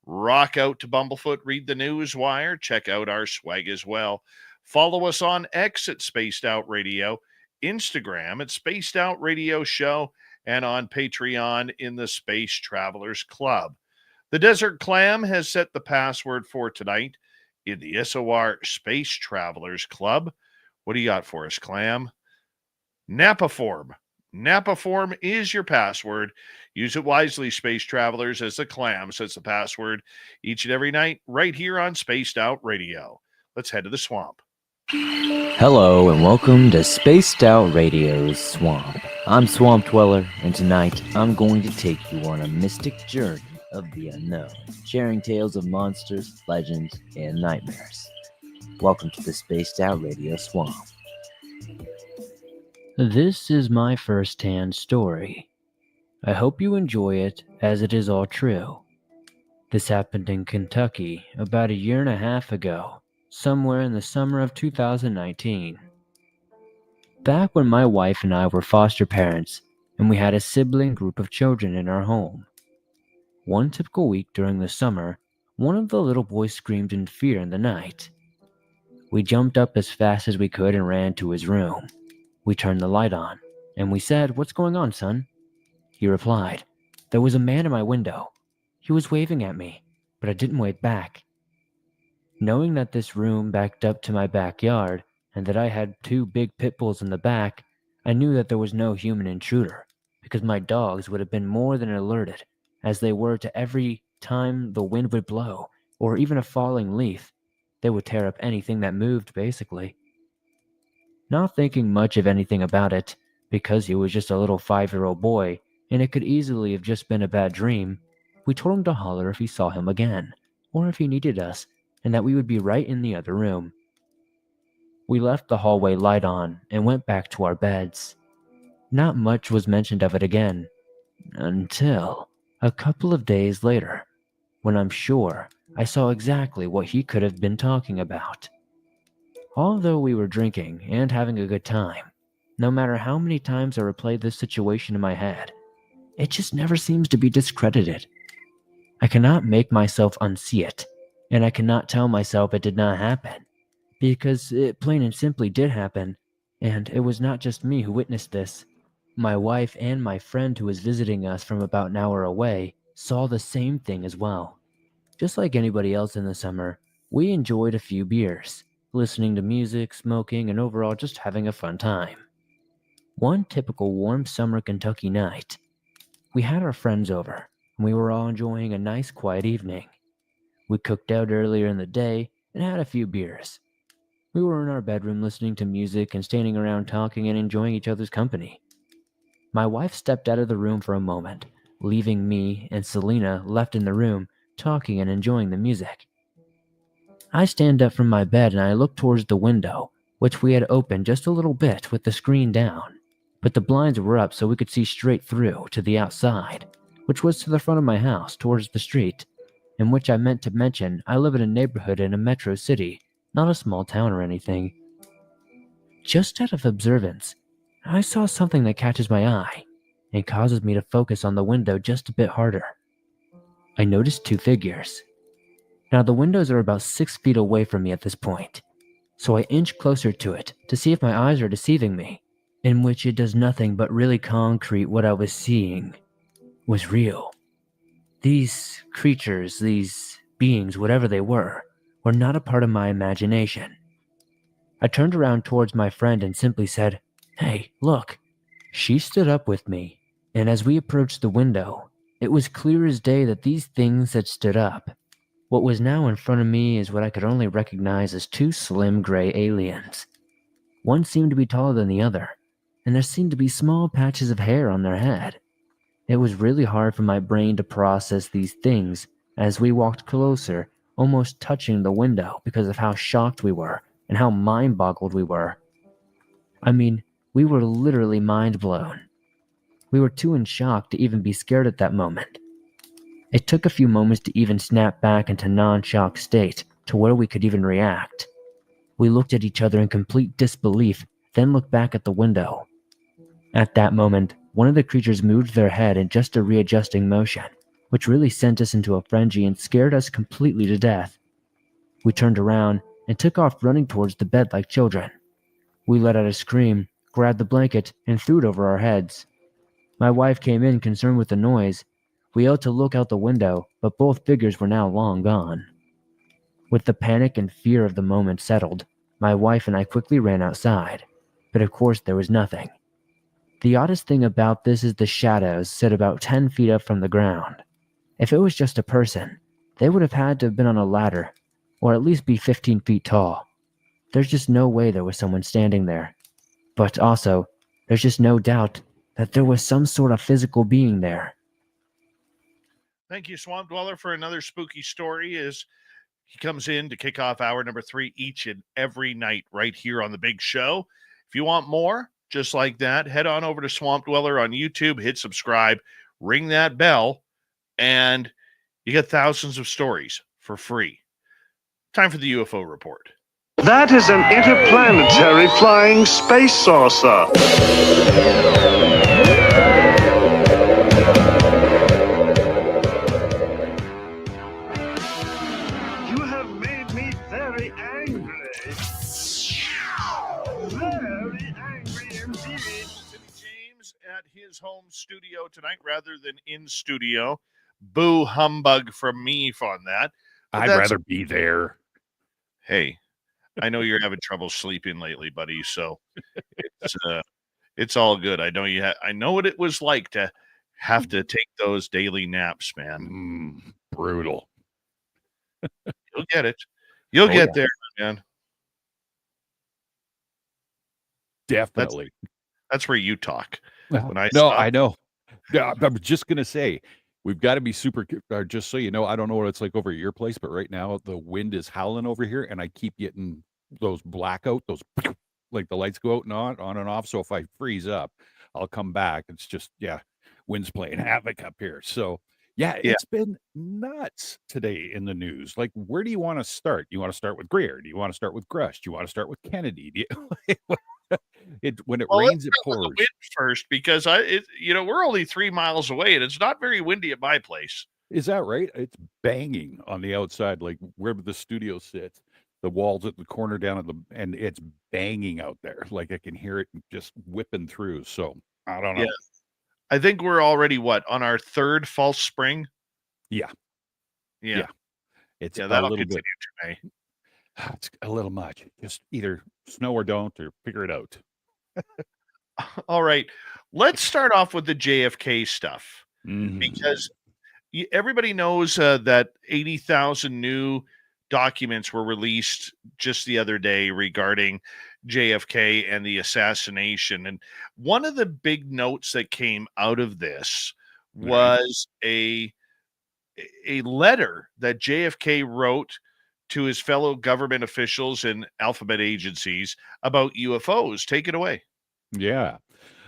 Rock out to Bumblefoot, read the news wire, check out our swag as well. Follow us on X at Spaced Out Radio, Instagram at Spaced Out Radio Show, and on Patreon in the Space Travelers Club. The Desert Clam has set the password for tonight in the SOR Space Travelers Club. What do you got for us, Clam? Napaform. Napaform is your password. Use it wisely, space travelers, as the Clam sets the password each and every night right here on Spaced Out Radio. Let's head to the swamp. Hello and welcome to Spaced Out Radio's Swamp. I'm Swamp Dweller, and tonight I'm going to take you on a mystic journey of the unknown, sharing tales of monsters, legends, and nightmares. Welcome to the Spaced Out Radio Swamp. This is my first-hand story. I hope you enjoy it, as it is all true. This happened in Kentucky about 1.5 years ago, somewhere in the summer of 2019. Back when my wife and I were foster parents, and we had a sibling group of children in our home. One typical week during the summer, one of the little boys screamed in fear in the night. We jumped up as fast as we could and ran to his room. We turned the light on, and we said, "What's going on, son?" He replied, "There was a man in my window. He was waving at me, but I didn't wave back." Knowing that this room backed up to my backyard, and that I had 2 big pit bulls in the back, I knew that there was no human intruder, because my dogs would have been more than alerted, as they were to every time the wind would blow, or even a falling leaf. They would tear up anything that moved, basically. Not thinking much of anything about it, because he was just a little 5-year-old boy, and it could easily have just been a bad dream, we told him to holler if he saw him again, or if he needed us, and that we would be right in the other room. We left the hallway light on and went back to our beds. Not much was mentioned of it again, until a couple of days later, when I'm sure I saw exactly what he could have been talking about. Although we were drinking and having a good time, no matter how many times I replay this situation in my head, it just never seems to be discredited. I cannot make myself unsee it, and I cannot tell myself it did not happen, because it plain and simply did happen, and it was not just me who witnessed this. My wife and my friend who was visiting us from about an hour away saw the same thing as well. Just like anybody else in the summer, we enjoyed a few beers, listening to music, smoking, and overall just having a fun time. One typical warm summer Kentucky night, we had our friends over, and we were all enjoying a nice quiet evening. We cooked out earlier in the day and had a few beers. We were in our bedroom listening to music and standing around talking and enjoying each other's company. My wife stepped out of the room for a moment, leaving me and Selena left in the room talking and enjoying the music. I stand up from my bed and I look towards the window, which we had opened just a little bit with the screen down, but the blinds were up so we could see straight through to the outside, which was to the front of my house towards the street, in which I meant to mention I live in a neighborhood in a metro city, not a small town or anything. Just out of observance, I saw something that catches my eye and causes me to focus on the window just a bit harder. I noticed two figures. Now the windows are about 6 feet away from me at this point, so I inch closer to it to see if my eyes are deceiving me, in which it does nothing but really concrete what I was seeing was real. These creatures, these beings, whatever they were not a part of my imagination. I turned around towards my friend and simply said, "Hey, look." She stood up with me, and as we approached the window, it was clear as day that these things had stood up. What was now in front of me is what I could only recognize as two slim gray aliens. One seemed to be taller than the other, and there seemed to be small patches of hair on their head. It was really hard for my brain to process these things as we walked closer, almost touching the window because of how shocked we were and how mind-boggled we were. I mean, we were literally mind-blown. We were too in shock to even be scared at that moment. It took a few moments to even snap back into non-shock state to where we could even react. We looked at each other in complete disbelief, then looked back at the window. At that moment, one of the creatures moved their head in just a readjusting motion, which really sent us into a frenzy and scared us completely to death. We turned around and took off running towards the bed like children. We let out a scream, grabbed the blanket, and threw it over our heads. My wife came in concerned with the noise. We yelled to look out the window, but both figures were now long gone. With the panic and fear of the moment settled, my wife and I quickly ran outside, but of course there was nothing. The oddest thing about this is the shadows sit about 10 feet up from the ground. If it was just a person, they would have had to have been on a ladder, or at least be 15 feet tall. There's just no way there was someone standing there. But also, there's just no doubt that there was some sort of physical being there. Thank you, Swamp Dweller, for another spooky story. As he comes in to kick off hour number 3 each and every night right here on the big show. If you want more just like that, head on over to Swamp Dweller on YouTube, hit subscribe, ring that bell, and you get thousands of stories for free. Time for the UFO report. That is an interplanetary flying space saucer. You have made me very angry. Very angry indeed. James at his home studio tonight rather than in studio. Boo humbug from me on that. But I'd rather be there. Hey, I know you're having trouble sleeping lately, buddy. So it's all good. I know I know what it was like to have to take those daily naps, man. Brutal. You'll get it. You'll get there, man. Definitely. That's where you talk. When I I know. Yeah, I was just gonna say we've got to be super. Just so you know, I don't know what it's like over at your place, but right now the wind is howling over here, and I keep getting those blackout, those like the lights go out and on and off. So if I freeze up, I'll come back. It's just wind's playing havoc up here. So it's been nuts today in the news. Like, where do you want to start? Do you want to start with Greer? Do you want to start with Grush? Do you want to start with Kennedy? When it rains, it pours. The wind first, because we're only 3 miles away, and it's not very windy at my place. Is that right? It's banging on the outside, like where the studio sits. The walls at the corner and it's banging out there. Like I can hear it just whipping through. So I don't know. Yeah. I think we're already on our 3rd false spring. Yeah. It's a that'll little continue bit. Today. It's a little much. Just either snow or don't, or figure it out. All right. Let's start off with the JFK stuff, because everybody knows that 80,000 new documents were released just the other day regarding JFK and the assassination. And one of the big notes that came out of this was a letter that JFK wrote to his fellow government officials and alphabet agencies about UFOs. Take it away. Yeah.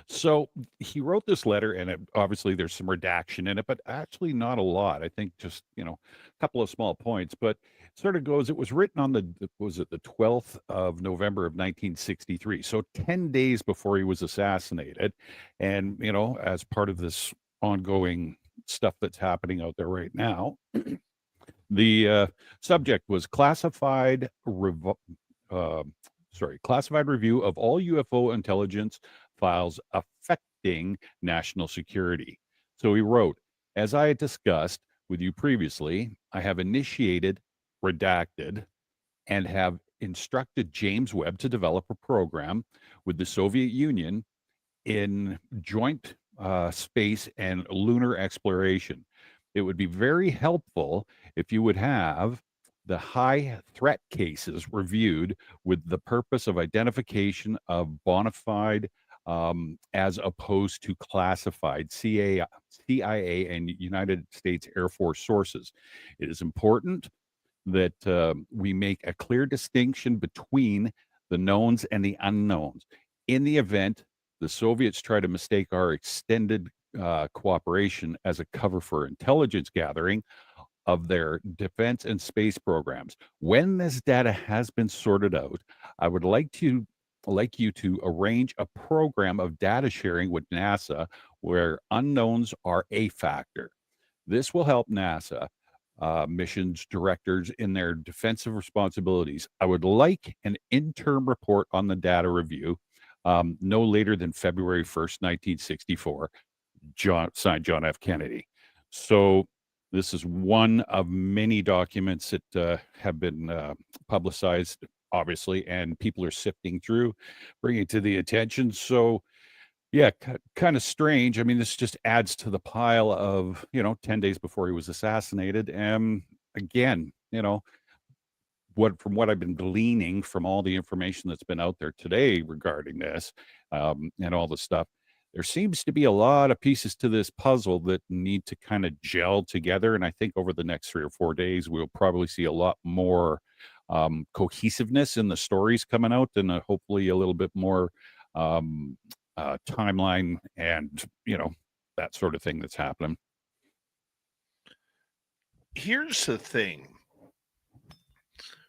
So he wrote this letter, and obviously there's some redaction in it, but actually not a lot. I think just, a couple of small points, but it sort of goes, it was written on the 12th of November of 1963. So 10 days before he was assassinated. And, as part of this ongoing stuff that's happening out there right now, the subject was classified review of all UFO intelligence files affecting national security. So he wrote, as I had discussed with you previously, I have initiated, redacted, and have instructed James Webb to develop a program with the Soviet Union in joint space and lunar exploration. It would be very helpful if you would have the high threat cases reviewed with the purpose of identification of bona fide as opposed to classified CIA and United States Air Force sources. It is important that we make a clear distinction between the knowns and the unknowns. In the event the Soviets try to mistake our extended cooperation as a cover for intelligence gathering of their defense and space programs. When this data has been sorted out, I would like you to arrange a program of data sharing with NASA where unknowns are a factor. This will help NASA missions directors in their defensive responsibilities. I would like an interim report on the data review no later than February 1st, 1964. Signed John F. Kennedy. So this is one of many documents that have been publicized, obviously, and people are sifting through, bringing it to the attention. So, yeah, kind of strange. I mean, this just adds to the pile of, 10 days before he was assassinated. And again, from what I've been gleaning from all the information that's been out there today regarding this and all the stuff, there seems to be a lot of pieces to this puzzle that need to kind of gel together. And I think over the next 3 or 4 days, we'll probably see a lot more cohesiveness in the stories coming out, and hopefully a little bit more timeline and, that sort of thing that's happening. Here's the thing.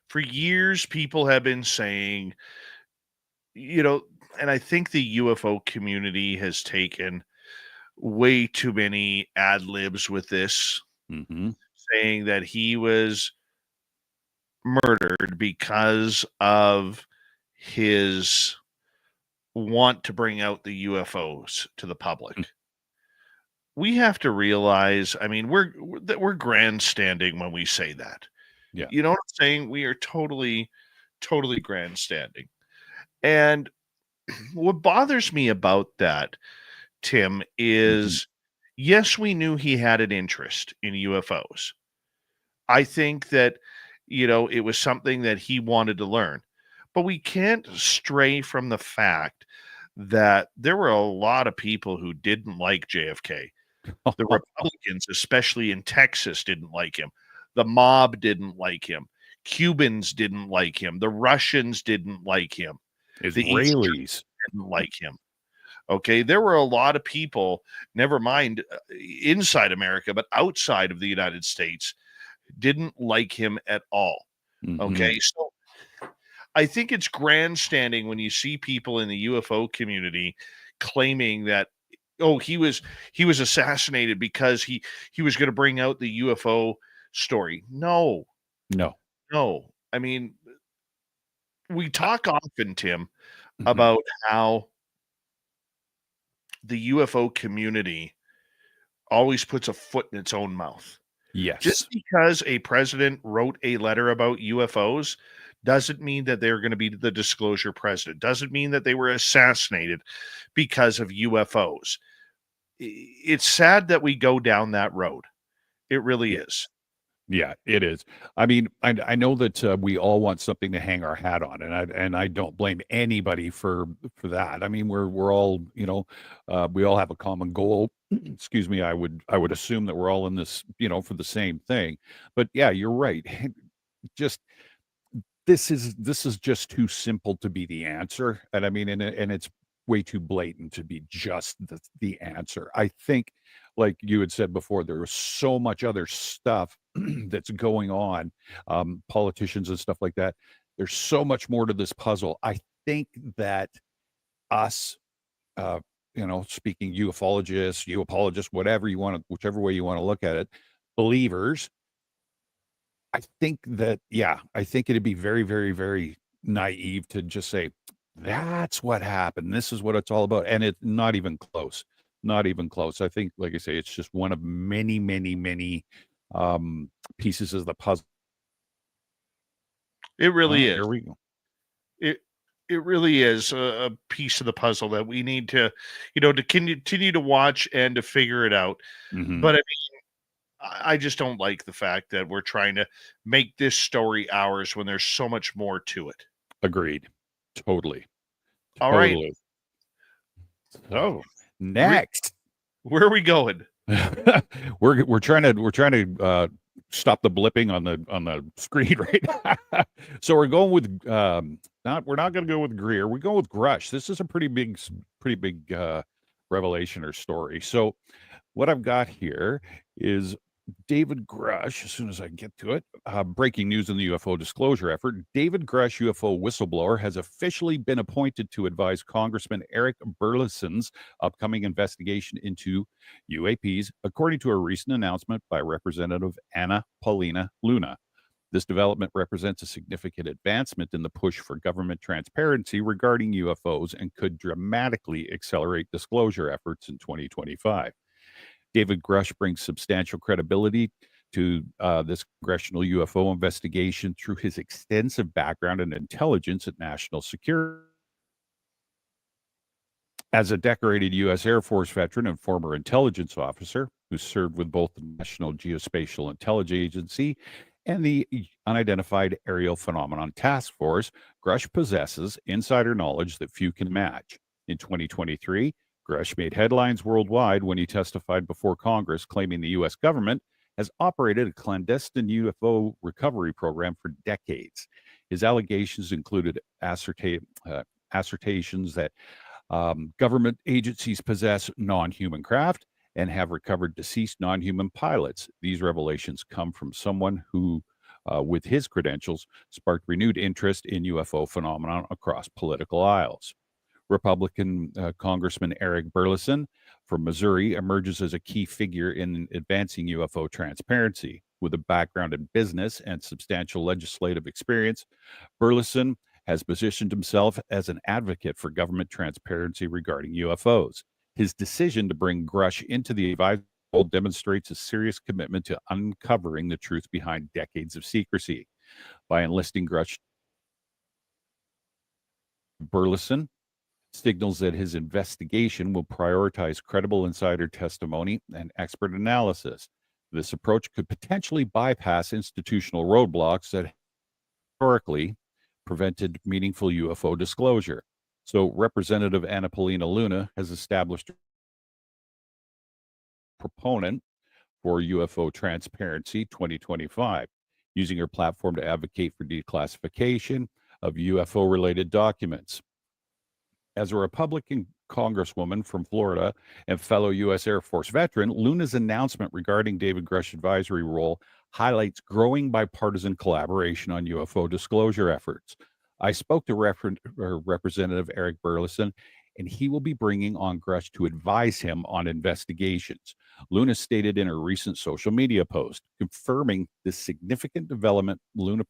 For years, people have been saying, and I think the UFO community has taken way too many ad libs with this, saying that he was murdered because of his want to bring out the UFOs to the public. We have to realize, I mean, we're grandstanding when we say that. Yeah. You know what I'm saying? We are totally grandstanding. And what bothers me about that, Tim, is yes, we knew he had an interest in UFOs. I think that, it was something that he wanted to learn. But we can't stray from the fact that there were a lot of people who didn't like JFK. The Republicans, especially in Texas, didn't like him. The mob didn't like him. Cubans didn't like him. The Russians didn't like him. The Israelis didn't like him. Okay, there were a lot of people, never mind inside America, but outside of the United States, didn't like him at all. Okay, so I think it's grandstanding when you see people in the UFO community claiming that, oh, he was assassinated because he was going to bring out the UFO story. No. I mean, we talk often, Tim, about how the UFO community always puts a foot in its own mouth. Yes. Just because a president wrote a letter about UFOs doesn't mean that they're going to be the disclosure president. Doesn't mean that they were assassinated because of UFOs. It's sad that we go down that road. It really is. Yeah, it is. I mean, I know that we all want something to hang our hat on, and I don't blame anybody for that. I mean, we're all, we all have a common goal. Excuse me. I would assume that we're all in this, for the same thing. But yeah, you're right. Just this is just too simple to be the answer, and I mean, and it's way too blatant to be just the answer. I think, like you had said before, there was so much other stuff that's going on, politicians and stuff like that. There's so much more to this puzzle. I think that us, speaking ufologists, apologists, whatever you want to, whichever way you want to look at it, believers, I think that, yeah, I think it'd be very, very, very naive to just say, that's what happened. This is what it's all about. And it's not even close. Not even close. I think, like I say, it's just one of many, many, many pieces of the puzzle. It really is. Here we go. It really is a piece of the puzzle that we need to, to continue to watch and to figure it out. Mhm. But I mean, I just don't like the fact that we're trying to make this story ours when there's so much more to it. Agreed. Totally. All right. Totally. So next, Where are we going? we're trying to stop the blipping on the screen right now. So we're going with we're not going to go with Greer. We're going with Grush. This is a pretty big revelation or story. So what I've got here is David Grush. As soon as I get to it, breaking news in the UFO disclosure effort. David Grush, UFO whistleblower, has officially been appointed to advise Congressman Eric Burleson's upcoming investigation into UAPs, according to a recent announcement by Representative Anna Paulina Luna. This development represents a significant advancement in the push for government transparency regarding UFOs and could dramatically accelerate disclosure efforts in 2025. David Grush brings substantial credibility to this congressional UFO investigation through his extensive background and intelligence at national security. As a decorated U.S. Air Force veteran and former intelligence officer who served with both the National Geospatial Intelligence Agency and the Unidentified Aerial Phenomenon Task Force, Grush possesses insider knowledge that few can match. In 2023, Grush made headlines worldwide when he testified before Congress, claiming the U.S. government has operated a clandestine UFO recovery program for decades. His allegations included assertions that government agencies possess non-human craft and have recovered deceased non-human pilots. These revelations come from someone who, with his credentials, sparked renewed interest in UFO phenomenon across political aisles. Republican Congressman Eric Burleson from Missouri emerges as a key figure in advancing UFO transparency. With a background in business and substantial legislative experience, Burleson has positioned himself as an advocate for government transparency regarding UFOs. His decision to bring Grush into the advisory role demonstrates a serious commitment to uncovering the truth behind decades of secrecy. By enlisting Grush, Burleson signals that his investigation will prioritize credible insider testimony and expert analysis. This approach could potentially bypass institutional roadblocks that historically prevented meaningful UFO disclosure. So Representative Anna Paulina Luna has established a proponent for UFO Transparency 2025, using her platform to advocate for declassification of UFO-related documents. As a Republican Congresswoman from Florida and fellow U.S. Air Force veteran, Luna's announcement regarding David Grush's advisory role highlights growing bipartisan collaboration on UFO disclosure efforts. I spoke to Representative Eric Burleson, and he will be bringing on Grush to advise him on investigations. Luna stated in her recent social media post, confirming this significant development. Luna's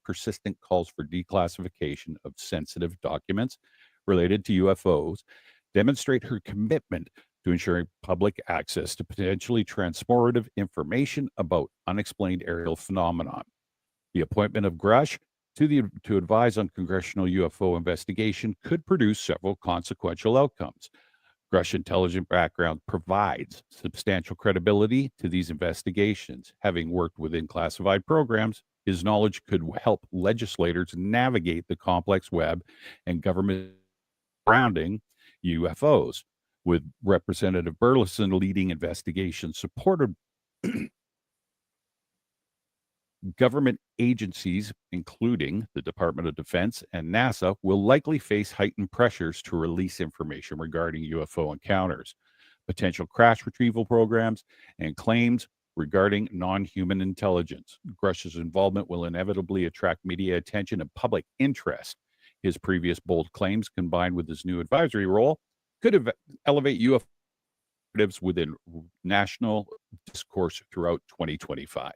persistent calls for declassification of sensitive documents related to UFOs demonstrate her commitment to ensuring public access to potentially transformative information about unexplained aerial phenomenon. The appointment of Grush to advise on congressional UFO investigation could produce several consequential outcomes. Grush's intelligent background provides substantial credibility to these investigations. Having worked within classified programs, his knowledge could help legislators navigate the complex web and government surrounding UFOs. With Representative Burleson leading investigations supported government agencies, including the Department of Defense and NASA, will likely face heightened pressures to release information regarding UFO encounters, potential crash retrieval programs, and claims regarding non-human intelligence. Grush's involvement will inevitably attract media attention and public interest. His previous bold claims, combined with his new advisory role, could elevate UFO narratives within national discourse throughout 2025.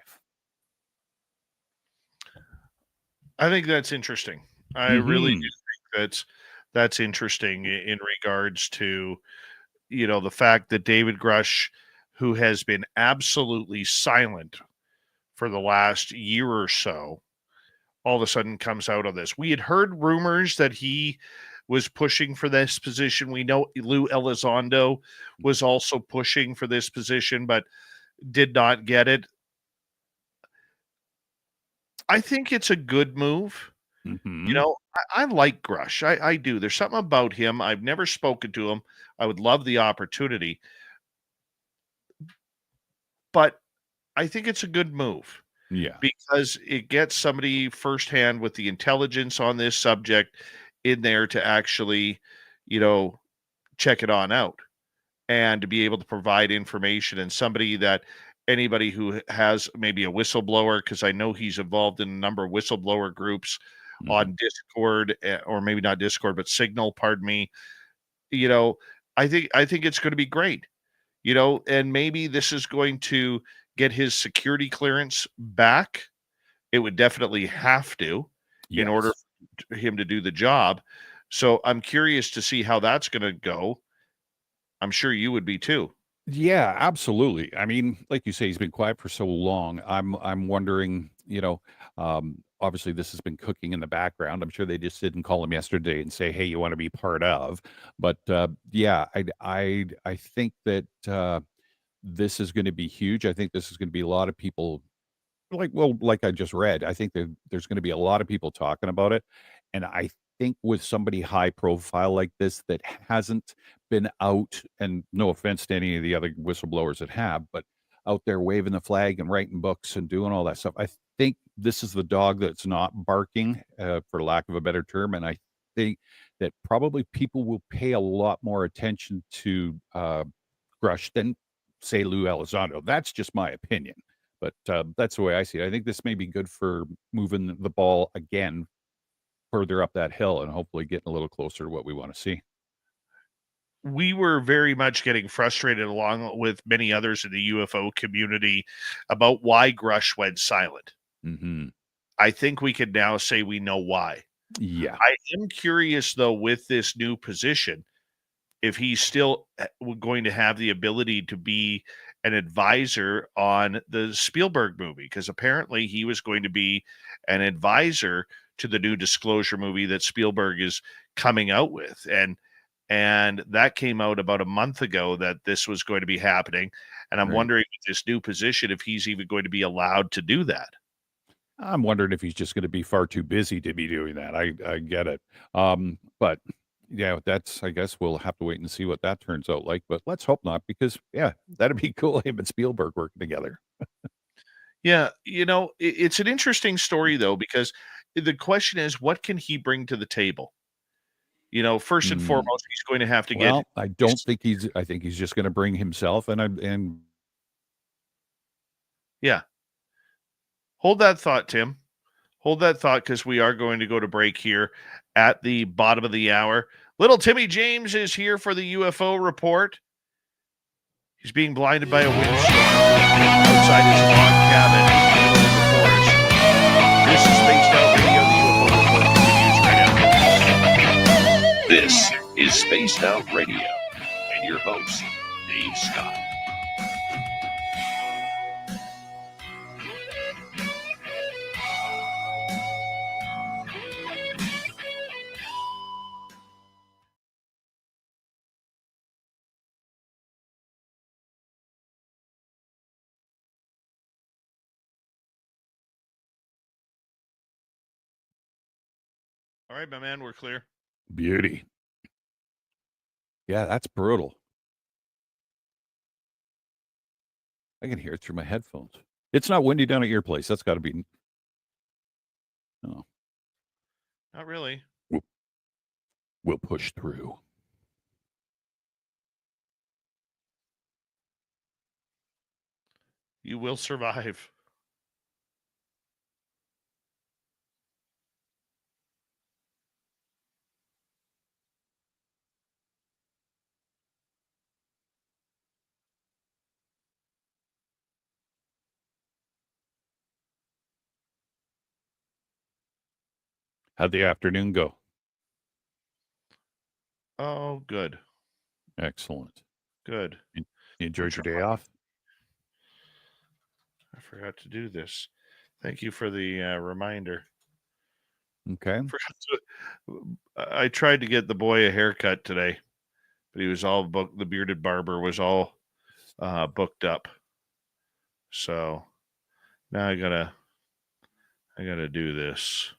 I think that's interesting. I really do think that's interesting in regards to, the fact that David Grush, who has been absolutely silent for the last year or so, all of a sudden comes out on this. We had heard rumors that he was pushing for this position. We know Lou Elizondo was also pushing for this position, but did not get it. I think it's a good move. I like Grush. I do. There's something about him. I've never spoken to him. I would love the opportunity. But I think it's a good move. Yeah. Because it gets somebody firsthand with the intelligence on this subject in there to actually, check it on out and to be able to provide information, and anybody who has maybe a whistleblower, because I know he's involved in a number of whistleblower groups on Discord, or maybe not Discord, but Signal, pardon me. I think it's going to be great, and maybe this is going to get his security clearance back. It would definitely have to in order for him to do the job. So I'm curious to see how that's going to go. I'm sure you would be too. Yeah, absolutely. I mean, like you say, he's been quiet for so long. I'm wondering, obviously this has been cooking in the background. I'm sure they just didn't call him yesterday and say, "Hey, you want to be part of?" But yeah, I think that this is going to be huge. I think this is going to be a lot of people like I just read. I think that there's going to be a lot of people talking about it, and I think with somebody high profile like this that hasn't been out, and no offense to any of the other whistleblowers that have, but out there waving the flag and writing books and doing all that stuff, I think this is the dog that's not barking, for lack of a better term. And I think that probably people will pay a lot more attention to Grush than, say, Lou Elizondo. That's just my opinion. But that's the way I see it. I think this may be good for moving the ball again further up that hill and hopefully getting a little closer to what we want to see. We were very much getting frustrated, along with many others in the UFO community, about why Grush went silent. I think we can now say we know why. Yeah. I am curious, though, with this new position, if he's still going to have the ability to be an advisor on the Spielberg movie, because apparently he was going to be an advisor to the new Disclosure movie that Spielberg is coming out with. And that came out about a month ago that this was going to be happening. And I'm wondering with this new position, if he's even going to be allowed to do that. I'm wondering if he's just going to be far too busy to be doing that. I get it. But yeah, I guess we'll have to wait and see what that turns out like, but let's hope not, because yeah, that'd be cool. Him and Spielberg working together. Yeah. It's an interesting story though, because the question is, what can he bring to the table? First and foremost, he's going to have to get. I think he's just going to bring himself and yeah. Hold that thought, Tim. Hold that thought, because we are going to go to break here at the bottom of the hour. Little Timmy James is here for the UFO report. He's being blinded by a windstorm outside his log cabin in the middle of the forest. This is Spaced Out Radio. The UFO report continues right after this. This is Spaced Out Radio, and your host, Dave Scott. All right, my man, we're clear. Beauty. Yeah, that's brutal. I can hear it through my headphones. It's not windy down at your place. That's got to be. Oh, Not really. we'll push through. You will survive. How'd the afternoon go? Oh, good. Excellent. Good. You enjoyed your day off? I forgot to do this. Thank you for the reminder. Okay. I tried to get the boy a haircut today, but he was all booked. The bearded barber was all booked up. So now I gotta do this.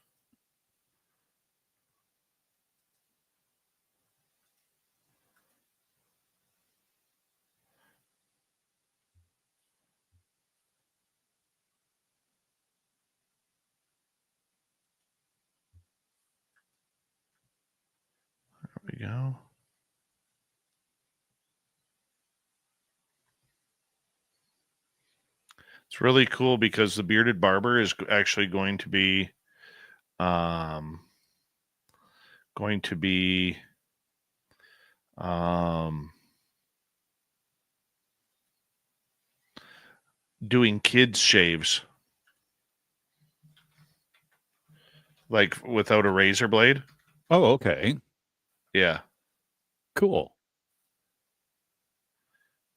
There we go. It's really cool because the bearded barber is actually going to be um doing kids shaves, like without a razor blade. Oh, okay. Yeah. Cool.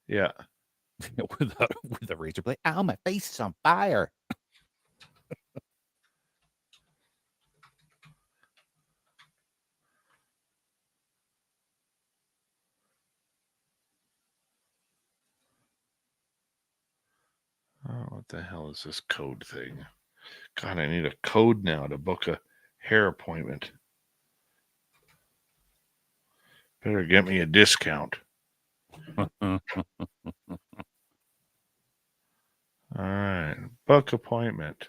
Yeah. with a razor blade. Ow, my face is on fire. Oh, what the hell is this code thing? God, I need a code now to book a hair appointment. Better get me a discount. All right. Book appointment.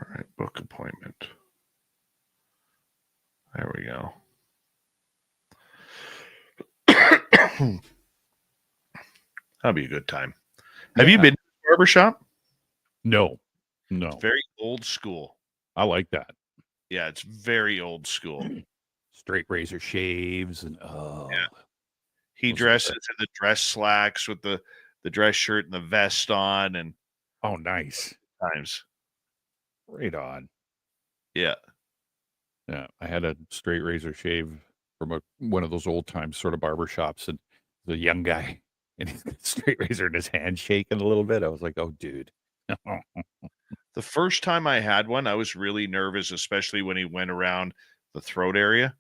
All right, book appointment. There we go. That'll be a good time. Have you been to the barbershop? No. It's very old school. I like that. Yeah, it's very old school. Straight razor shaves and Yeah. He those are dresses in the dress slacks with the dress shirt and the vest on, and oh, nice. times. Right on. Yeah. Yeah, I had a straight razor shave from one of those old time sort of barber shops, and the young guy, and he's got a straight razor in his hand shaking a little bit. I was like, "Oh, dude." The first time I had one, I was really nervous, especially when he went around the throat area.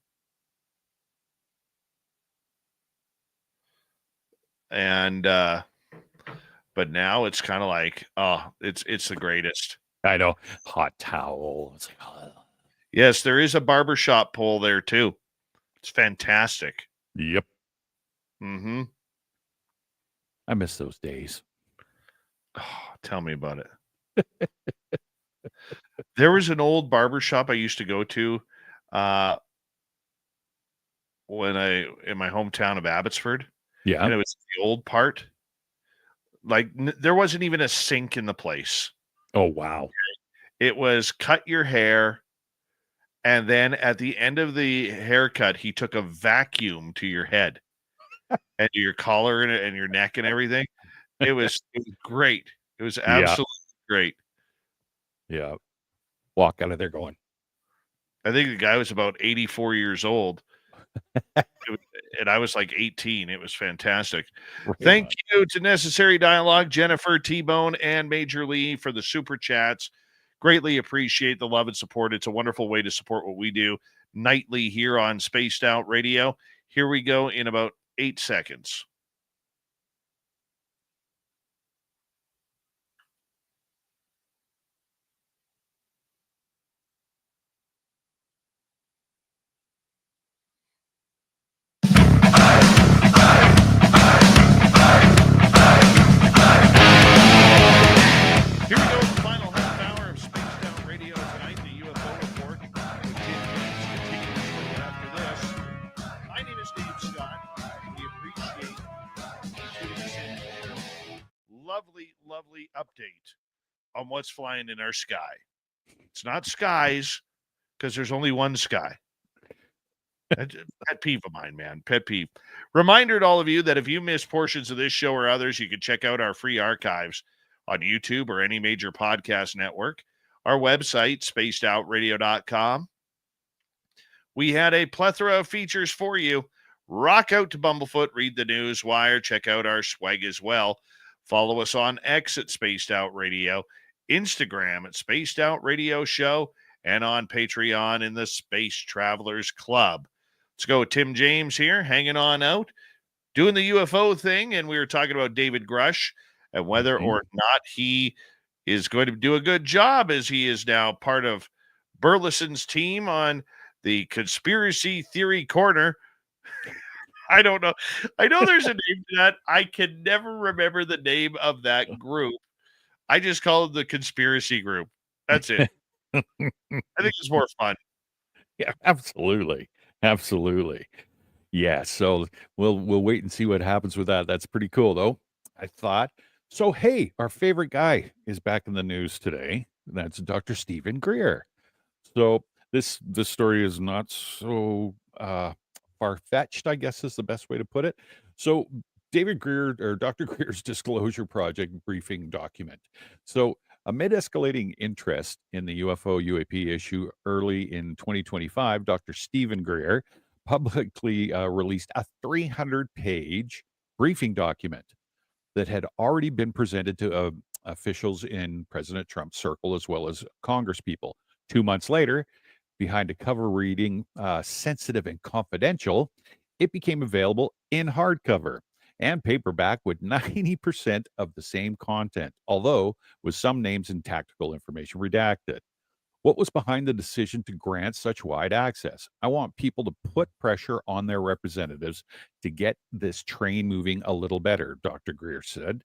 And but now it's kind of like, oh, it's the greatest. I know. Hot towel. It's like, oh. Yes, there is a barbershop pole there too. It's fantastic. Yep. Mm-hmm. I miss those days. Oh, tell me about it. There was an old barbershop I used to go to in my hometown of Abbotsford. Yeah. And it was the old part. Like there wasn't even a sink in the place. Oh, wow. It was cut your hair, and then at the end of the haircut, he took a vacuum to your head and to your collar and your neck and everything. It was great. It was absolutely great. Yeah. Walk out of there going, I think the guy was about 84 years old. And I was like 18. It was fantastic. Thank you to Necessary Dialogue, Jennifer, T-Bone, and Major Lee for the super chats. Greatly appreciate the love and support. It's a wonderful way to support what we do nightly here on Spaced Out Radio. Here we go in about 8 seconds. Here we go with the final half hour of Spaced Out Radio tonight, the UFO report. With Tim James continues shortly after this. My name is Dave Scott. We appreciate you tuning us in for a lovely, lovely update on what's flying in our sky. It's not skies, because there's only one sky. Pet peeve of mine, man. Pet peeve. Reminder to all of you that if you missed portions of this show or others, you can check out our free archives on YouTube or any major podcast network. Our website, spacedoutradio.com. We had a plethora of features for you. Rock out to Bumblefoot, read the news wire, check out our swag as well. Follow us on X at Spaced Out Radio, Instagram at Spaced Out Radio Show, and on Patreon in the Space Travelers Club. Let's go. Tim James here, hanging on out, doing the UFO thing, and we were talking about David Grush and whether or not he is going to do a good job, as he is now part of Burleson's team on the Conspiracy Theory Corner. I don't know. I know there's a name to that. I can never remember the name of that group. I just call it the Conspiracy Group. That's it. I think it's more fun. Yeah, absolutely. Absolutely. Yeah, so we'll wait and see what happens with that. That's pretty cool, though, I thought. So, hey, our favorite guy is back in the news today. That's Dr. Stephen Greer. So this story is not so far-fetched, I guess is the best way to put it. So David Greer, or Dr. Greer's Disclosure Project briefing document. So amid escalating interest in the UFO UAP issue early in 2025, Dr. Stephen Greer publicly released a 300-page briefing document that had already been presented to officials in President Trump's circle, as well as Congress people. 2 months later, behind a cover reading sensitive and confidential, it became available in hardcover and paperback with 90% of the same content, although with some names and tactical information redacted. What was behind the decision to grant such wide access? I want people to put pressure on their representatives to get this train moving a little better, Dr. Greer said.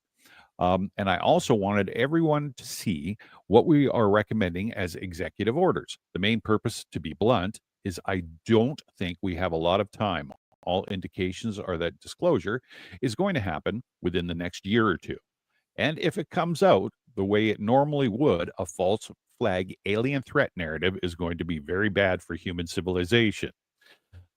And I also wanted everyone to see what we are recommending as executive orders. The main purpose, to be blunt, is I don't think we have a lot of time. All indications are that disclosure is going to happen within the next year or two. And if it comes out the way it normally would, a false flag alien threat narrative is going to be very bad for human civilization.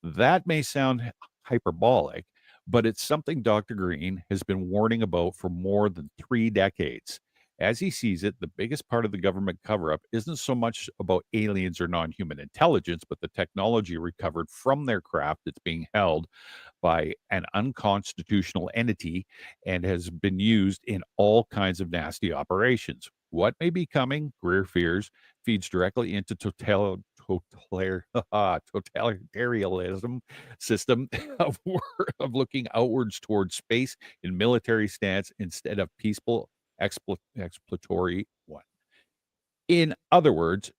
That may sound hyperbolic, but it's something Dr. Green has been warning about for more than 3 decades. As he sees it, the biggest part of the government cover-up isn't so much about aliens or non-human intelligence, but the technology recovered from their craft that's being held by an unconstitutional entity and has been used in all kinds of nasty operations. What may be coming, Greer fears, feeds directly into totalitarianism system of looking outwards towards space in military stance instead of peaceful exploratory one. In other words,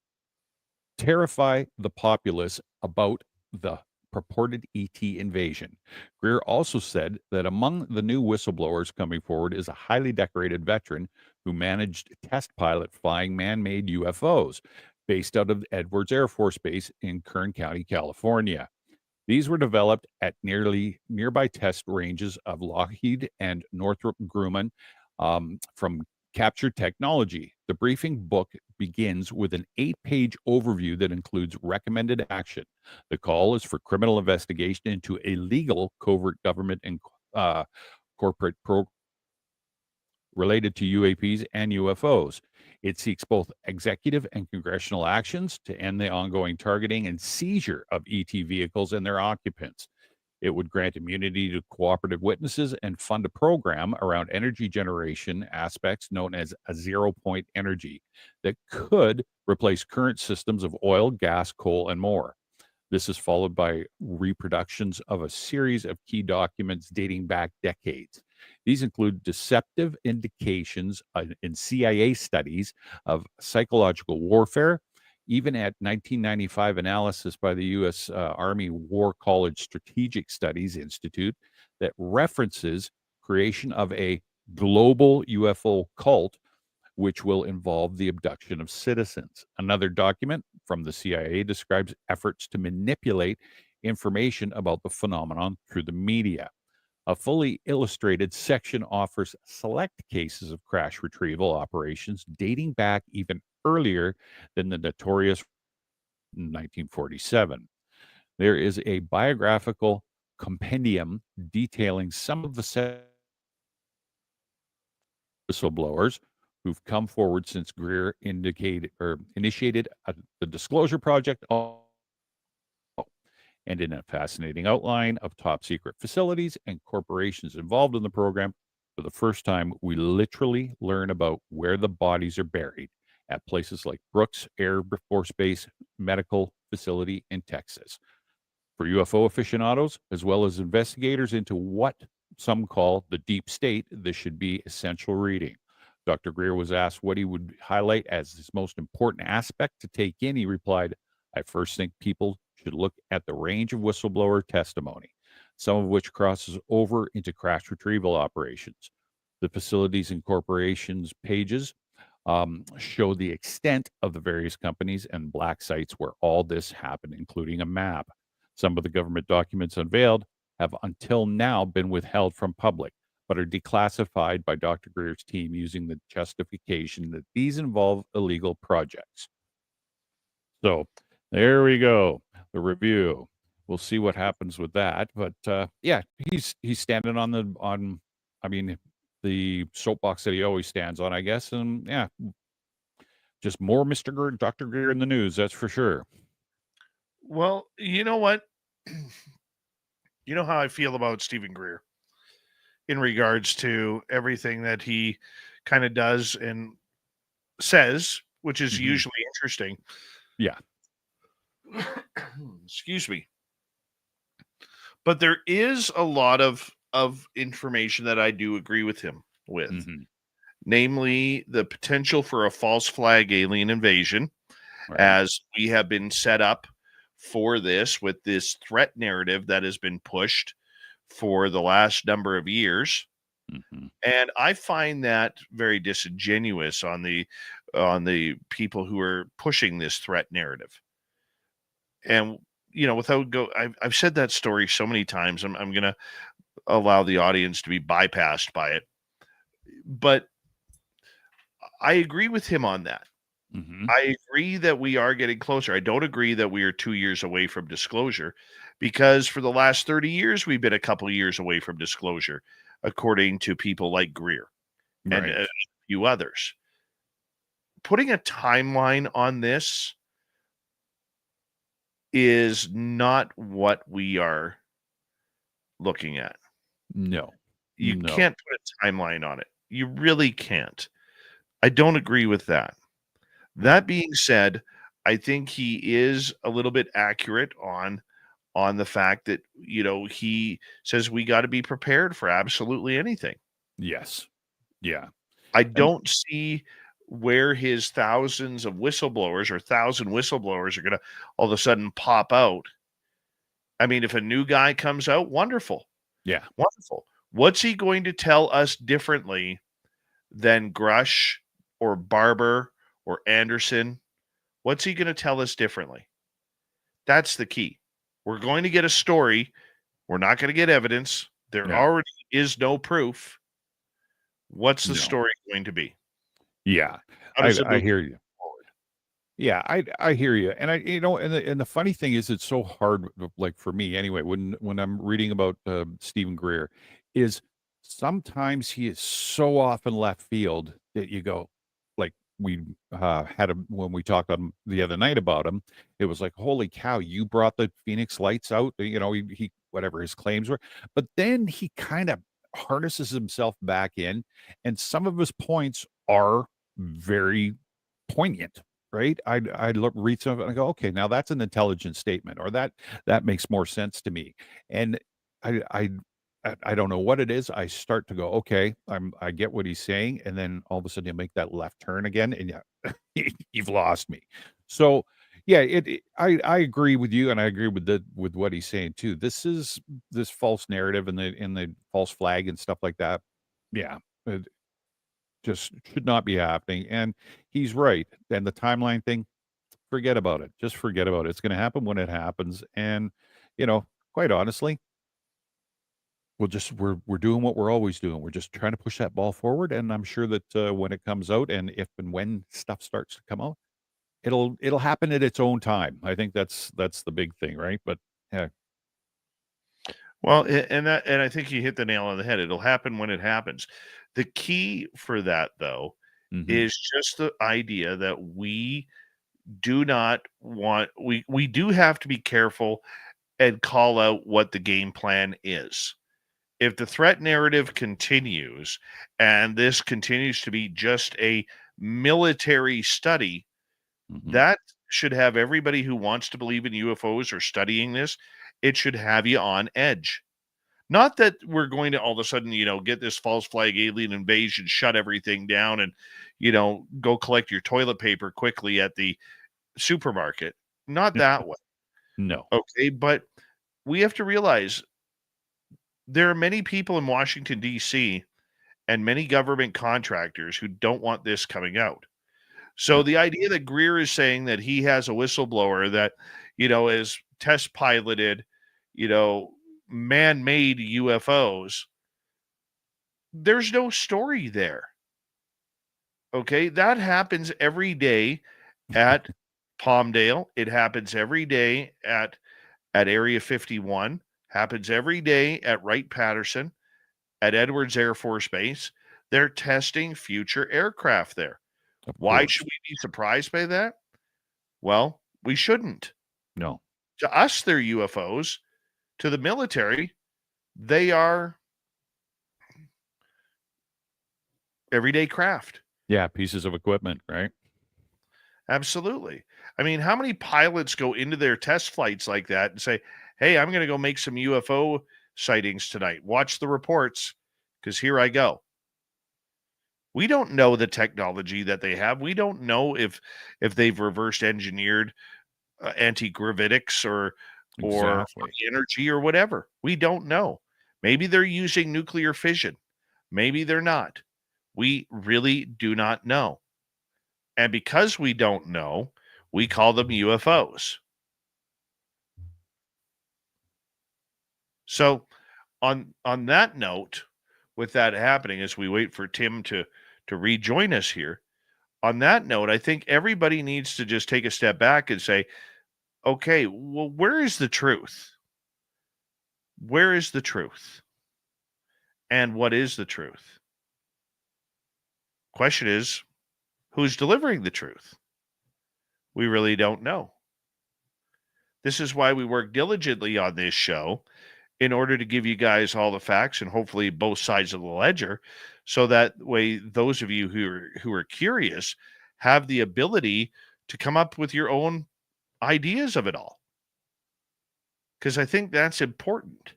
terrify the populace about the purported ET invasion. Greer also said that among the new whistleblowers coming forward is a highly decorated veteran who managed test pilot flying man-made UFOs based out of Edwards Air Force Base in Kern County, California. These were developed at nearby test ranges of Lockheed and Northrop Grumman from captured technology. The briefing book begins with an 8-page overview that includes recommended action. The call is for criminal investigation into illegal covert government and corporate related to UAPs and UFOs. It seeks both executive and congressional actions to end the ongoing targeting and seizure of ET vehicles and their occupants. It would grant immunity to cooperative witnesses and fund a program around energy generation aspects known as a zero-point energy that could replace current systems of oil, gas, coal, and more. This is followed by reproductions of a series of key documents dating back decades. These include deceptive indications in CIA studies of psychological warfare, even at 1995 analysis by the U.S. Army War College Strategic Studies Institute that references creation of a global UFO cult, which will involve the abduction of citizens. Another document from the CIA describes efforts to manipulate information about the phenomenon through the media. A fully illustrated section offers select cases of crash retrieval operations dating back even earlier than the notorious 1947. There is a biographical compendium detailing some of the whistleblowers who've come forward since Greer initiated the Disclosure Project, and in a fascinating outline of top secret facilities and corporations involved in the program. For the first time, we literally learn about where the bodies are buried at places like Brooks Air Force Base Medical Facility in Texas. For UFO aficionados, as well as investigators into what some call the deep state, this should be essential reading. Dr. Greer was asked what he would highlight as his most important aspect to take in. He replied, I first think people should look at the range of whistleblower testimony, some of which crosses over into crash retrieval operations. The facilities and corporations pages show the extent of the various companies and black sites where all this happened, including a map. Some of the government documents unveiled have until now been withheld from public, but are declassified by Dr. Greer's team using the justification that these involve illegal projects. So there we go, the review. We'll see what happens with that. But yeah, he's standing on the soapbox that he always stands on, I guess. And yeah, just more Dr. Greer in the news, that's for sure. Well, you know what? You know how I feel about Stephen Greer in regards to everything that he kind of does and says, which is usually interesting. Yeah. Excuse me. But there is a lot of information that I do agree with him with. Namely, the potential for a false flag alien invasion, right, as we have been set up for this with this threat narrative that has been pushed for the last number of years. And I find that very disingenuous on the people who are pushing this threat narrative. And I've said that story so many times. I'm going to allow the audience to be bypassed by it. But I agree with him on that. I agree that we are getting closer. I don't agree that we are 2 years away from disclosure, because for the last 30 years, we've been a couple of years away from disclosure, according to people like Greer and a few others. Putting a timeline on this is not what we are looking at. No. You can't put a timeline on it. You really can't. I don't agree with that. That being said, I think he is a little bit accurate on the fact that, he says we got to be prepared for absolutely anything. Yes. Yeah. I don't see where his thousands of whistleblowers or 1,000 whistleblowers are going to all of a sudden pop out. I mean, if a new guy comes out, wonderful. Yeah. Wonderful. What's he going to tell us differently than Grush or Barber or Anderson? What's he going to tell us differently? That's the key. We're going to get a story. We're not going to get evidence. There already is no proof. What's the story going to be? Yeah, I hear you. Yeah, I hear you. And and the funny thing is, it's so hard, like for me anyway, when I'm reading about Stephen Greer, is sometimes he is so off in left field that you go, like we had him when we talked on the other night about him. It was like, holy cow, you brought the Phoenix lights out. You know, he whatever his claims were, but then he kind of harnesses himself back in, and some of his points are very poignant. Right? I look read some of it and I go, okay, now that's an intelligent statement, or that makes more sense to me. And I don't know what it is. I start to go, okay, I get what he's saying, and then all of a sudden you make that left turn again, and yeah, you've lost me. So yeah, I agree with you, and I agree with what he's saying too. This false narrative and the false flag and stuff like that. Yeah, it just should not be happening. And he's right. And the timeline thing, forget about it. Just forget about it. It's going to happen when it happens. And quite honestly, we're doing what we're always doing. We're just trying to push that ball forward, and I'm sure that when it comes out, and if and when stuff starts to come out, it'll happen at its own time. I think that's the big thing, right? But yeah, Well, and I think you hit the nail on the head. It'll happen when it happens. The key for that, though, is just the idea that we do not want we do have to be careful and call out what the game plan is. If the threat narrative continues and this continues to be just a military study, that should have everybody who wants to believe in UFOs or studying this, it should have you on edge. Not that we're going to all of a sudden, get this false flag alien invasion, shut everything down, and, go collect your toilet paper quickly at the supermarket. Not that way. no. Okay, but we have to realize there are many people in Washington, D.C., and many government contractors who don't want this coming out. So the idea that Greer is saying that he has a whistleblower that, is test piloted, man-made UFOs, there's no story there. Okay, that happens every day at Palmdale. It happens every day at Area 51. Happens every day at Wright-Patterson, at Edwards Air Force Base. They're testing future aircraft there. Why should we be surprised by that? Well, we shouldn't. No. To us, they're UFOs. To the military, they are everyday craft. Yeah, pieces of equipment, right? Absolutely. I mean, how many pilots go into their test flights like that and say, hey, I'm going to go make some UFO sightings tonight. Watch the reports, because here I go. We don't know the technology that they have. We don't know if they've reverse engineered anti-gravitics or energy or whatever. We don't know. Maybe they're using nuclear fission. Maybe they're not. We really do not know. And because we don't know, we call them UFOs. So on that note, with that happening, as we wait for Tim to rejoin us here, on that note, I think everybody needs to just take a step back and say, okay, well, where is the truth? Where is the truth? And what is the truth? Question is, who's delivering the truth? We really don't know. This is why we work diligently on this show, in order to give you guys all the facts and hopefully both sides of the ledger, so that way those of you who are curious have the ability to come up with your own ideas of it all. Because I think that's important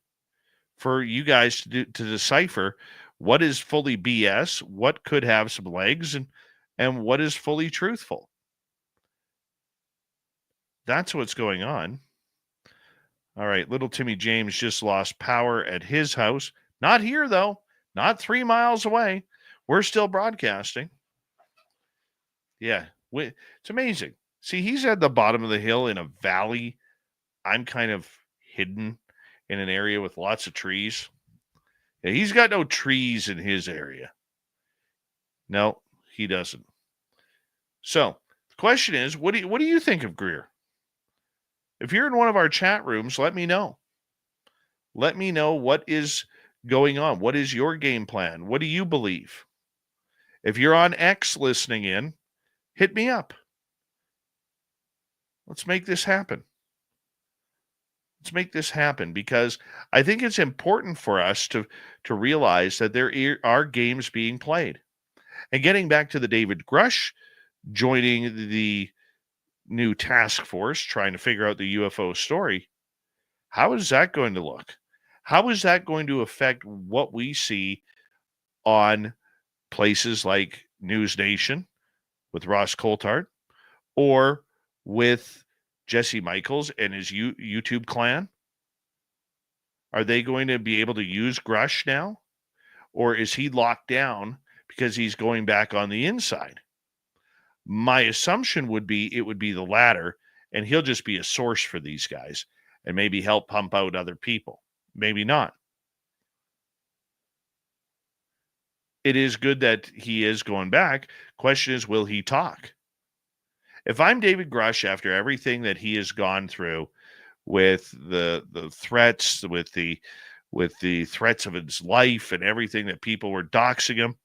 for you guys to decipher what is fully BS, what could have some legs, and what is fully truthful. That's what's going on. All right, little Timmy James just lost power at his house. Not here, though. Not 3 miles away. We're still broadcasting. Yeah, it's amazing. See, he's at the bottom of the hill in a valley. I'm kind of hidden in an area with lots of trees. Yeah, he's got no trees in his area. No, he doesn't. So the question is, what do you think of Greer? If you're in one of our chat rooms, let me know. Let me know what is going on? What is your game plan? What do you believe? If you're on X listening in, hit me up. Let's make this happen. Let's make this happen, because I think it's important for us to realize that there are games being played. And getting back to the David Grush joining the new task force, trying to figure out the UFO story, how is that going to look? How is that going to affect what we see on places like News Nation with Ross Coulthard, or with Jesse Michaels and his YouTube clan? Are they going to be able to use Grush now? Or is he locked down because he's going back on the inside? My assumption would be it would be the latter, and he'll just be a source for these guys and maybe help pump out other people. Maybe not. It is good that he is going back. Question is, will he talk? If I'm David Grush, after everything that he has gone through with the threats, with the threats of his life and everything, that people were doxing him,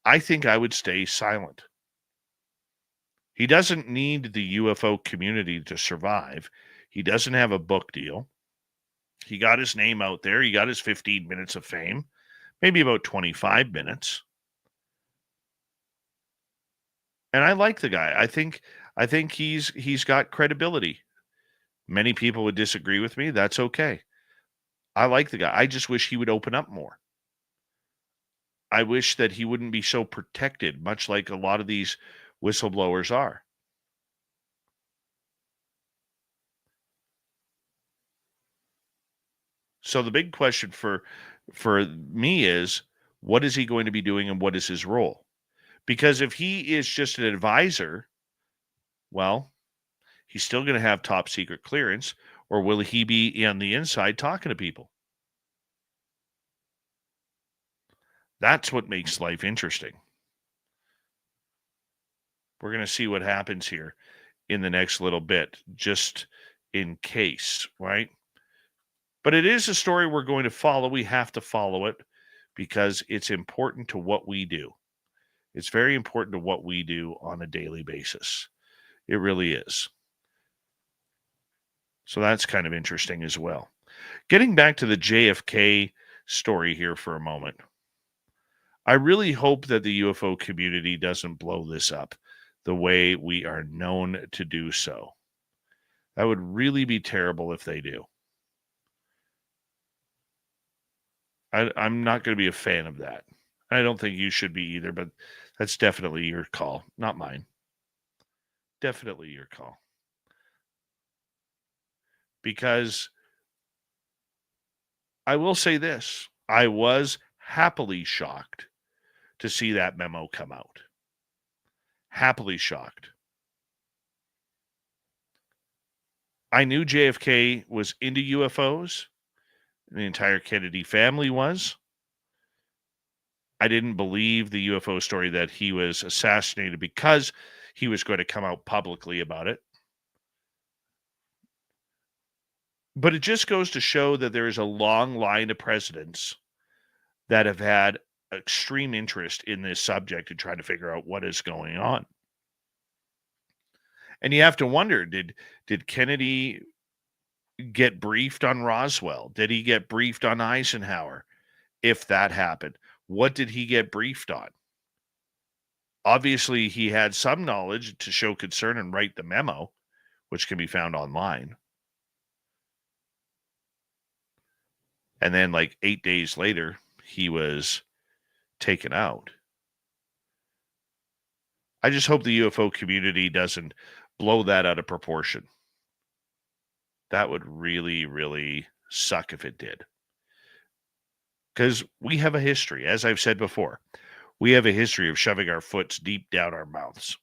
I think I would stay silent. He doesn't need the UFO community to survive. He doesn't have a book deal. He got his name out there. He got his 15 minutes of fame, maybe about 25 minutes. And I like the guy. I think he's got credibility. Many people would disagree with me. That's okay. I like the guy. I just wish he would open up more. I wish that he wouldn't be so protected, much like a lot of these whistleblowers are. So the big question for me is, what is he going to be doing and what is his role? Because if he is just an advisor, well, he's still going to have top secret clearance, or will he be on the inside talking to people? That's what makes life interesting. We're going to see what happens here in the next little bit, just in case, right? But it is a story we're going to follow. We have to follow it because it's important to what we do. It's very important to what we do on a daily basis. It really is. So that's kind of interesting as well. Getting back to the JFK story here for a moment. I really hope that the UFO community doesn't blow this up the way we are known to do so. That would really be terrible if they do. I'm not going to be a fan of that. I don't think you should be either, but that's definitely your call, not mine. Definitely your call. Because I will say this, I was happily shocked to see that memo come out. Happily shocked. I knew JFK was into UFOs. The entire Kennedy family was. I didn't believe the UFO story that he was assassinated because he was going to come out publicly about it. But it just goes to show that there is a long line of presidents that have had extreme interest in this subject and trying to figure out what is going on. And you have to wonder, did Kennedy get briefed on Roswell? Did he get briefed on Eisenhower? If that happened, what did he get briefed on? Obviously, he had some knowledge to show concern and write the memo, which can be found online. And then like 8 days later, he was taken out. I just hope the UFO community doesn't blow that out of proportion. That would really, really suck if it did. Because we have a history, as I've said before, we have a history of shoving our foots deep down our mouths.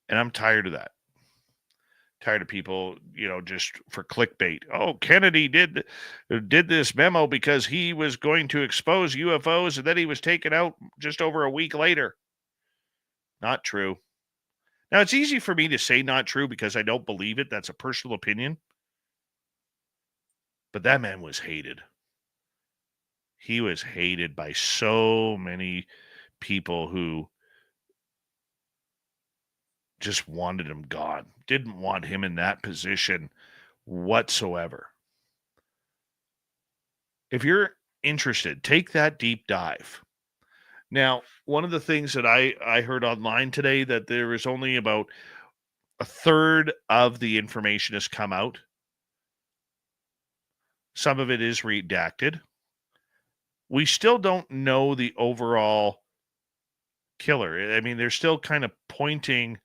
And I'm tired of that. Tired of people, just for clickbait. Oh, Kennedy did this memo because he was going to expose UFOs, and then he was taken out just over a week later. Not true. Now, it's easy for me to say not true because I don't believe it. That's a personal opinion. But that man was hated. He was hated by so many people who just wanted him gone, didn't want him in that position whatsoever. If you're interested, take that deep dive. Now, one of the things that I heard online today, that there is only about a third of the information has come out. Some of it is redacted. We still don't know the overall killer. I mean, they're still kind of pointing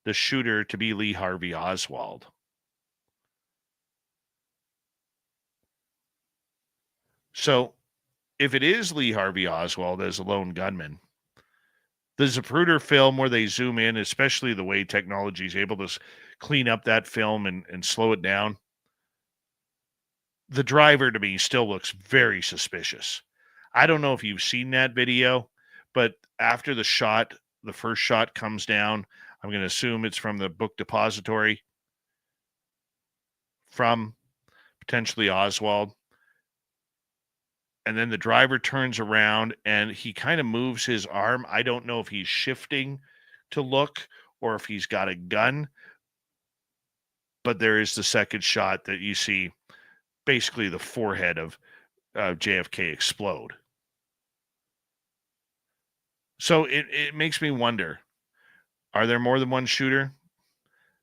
the shooter to be Lee Harvey Oswald. So if it is Lee Harvey Oswald as a lone gunman, the Zapruder film where they zoom in, especially the way technology is able to clean up that film and slow it down, the driver to me still looks very suspicious. I don't know if you've seen that video, but after the shot, the first shot comes down, I'm going to assume it's from the book depository from potentially Oswald. And then the driver turns around and he kind of moves his arm. I don't know if he's shifting to look or if he's got a gun. But there is the second shot that you see basically the forehead of JFK explode. So it makes me wonder, are there more than one shooter?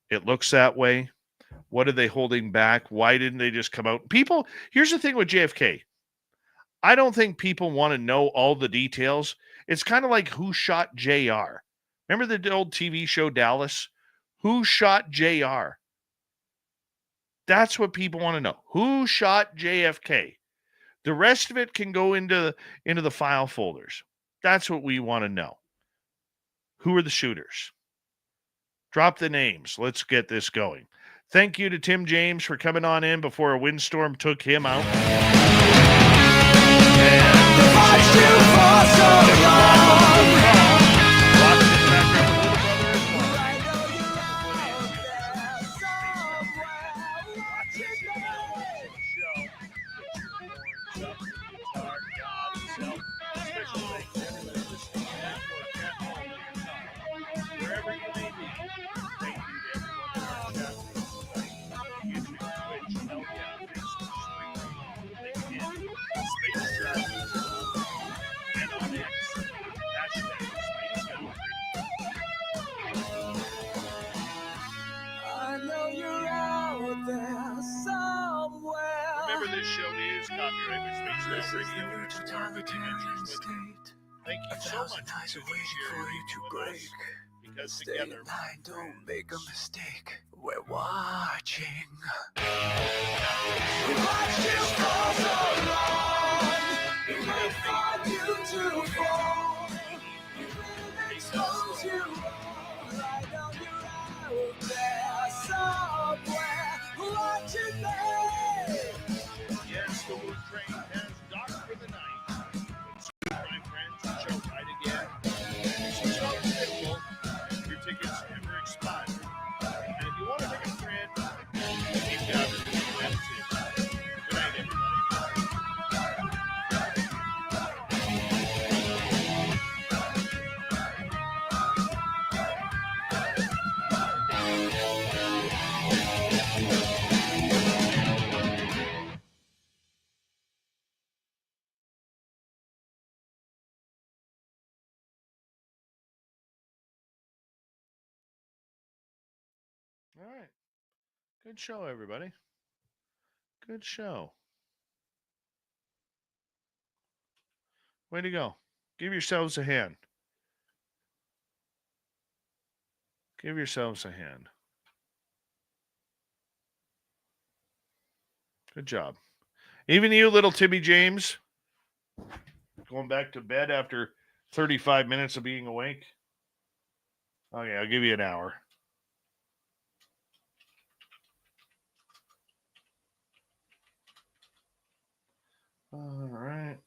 It looks that way. What are they holding back? Why didn't they just come out? People, here's the thing with JFK. I don't think people want to know all the details. It's kind of like who shot JR. Remember the old TV show Dallas? Who shot JR? That's what people want to know. Who shot JFK? The rest of it can go into the file folders. That's what we want to know. Who are the shooters? Drop the names. Let's get this going. Thank you to Tim James for coming on in before a windstorm took him out. Remember, this show is copyright with Space News Radio. Thank you so much for you to break. Because together, don't make a mistake. We're watching. We watched you for so long. We wait for you to fall. We will expose you. I know you're out there somewhere watching me. Yes, the Wood Train has docked for the night. My friends, the show right again. This is not available. Your tickets never expire. And if you want to take a friend, you've got to do that too. Good night, everybody. All right. Good show, everybody. Good show. Way to go. Give yourselves a hand. Give yourselves a hand. Good job. Even you, little Timmy James, going back to bed after 35 minutes of being awake. Okay, I'll give you an hour. All right.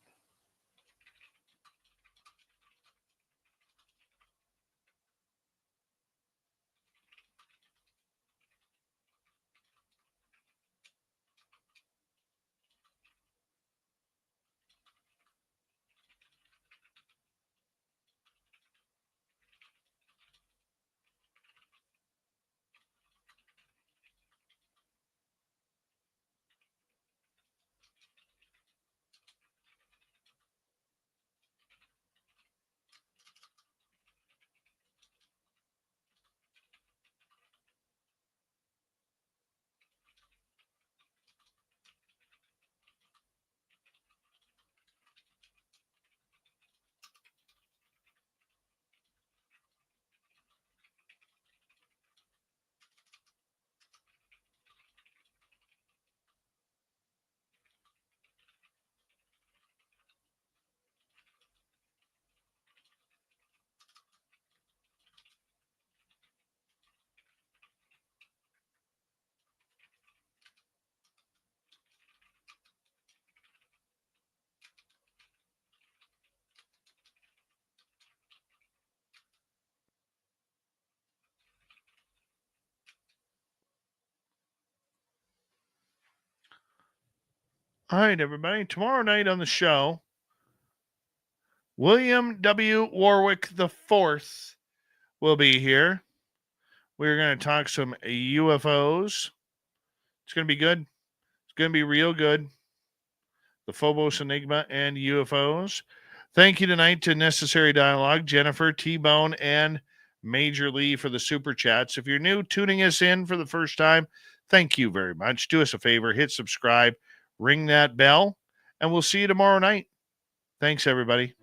All right, everybody. Tomorrow night on the show, William W. Warwick IV will be here. We're going to talk some UFOs. It's going to be good. It's going to be real good. The Phobos Enigma and UFOs. Thank you tonight to Necessary Dialogue, Jennifer, T-Bone, and Major Lee for the Super Chats. If you're new, tuning us in for the first time, thank you very much. Do us a favor, hit subscribe, ring that bell, and we'll see you tomorrow night. Thanks, everybody.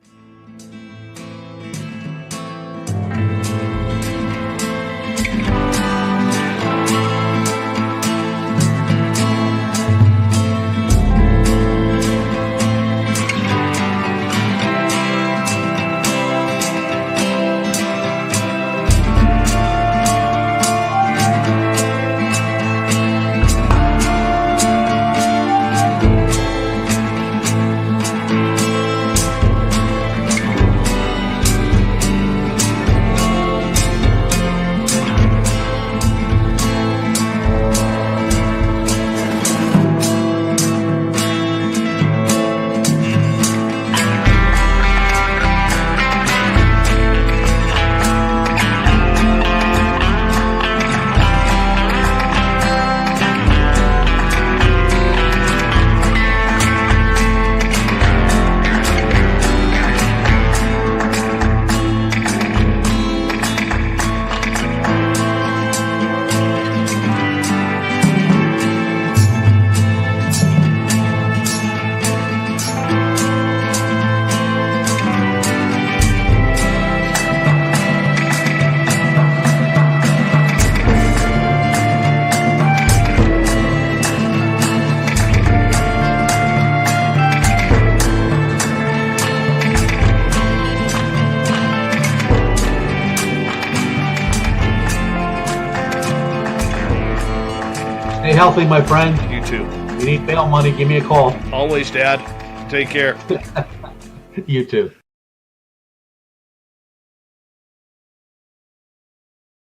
Stay healthy, my friend. You too. If you need bail money, give me a call. Always, Dad. Take care. You too.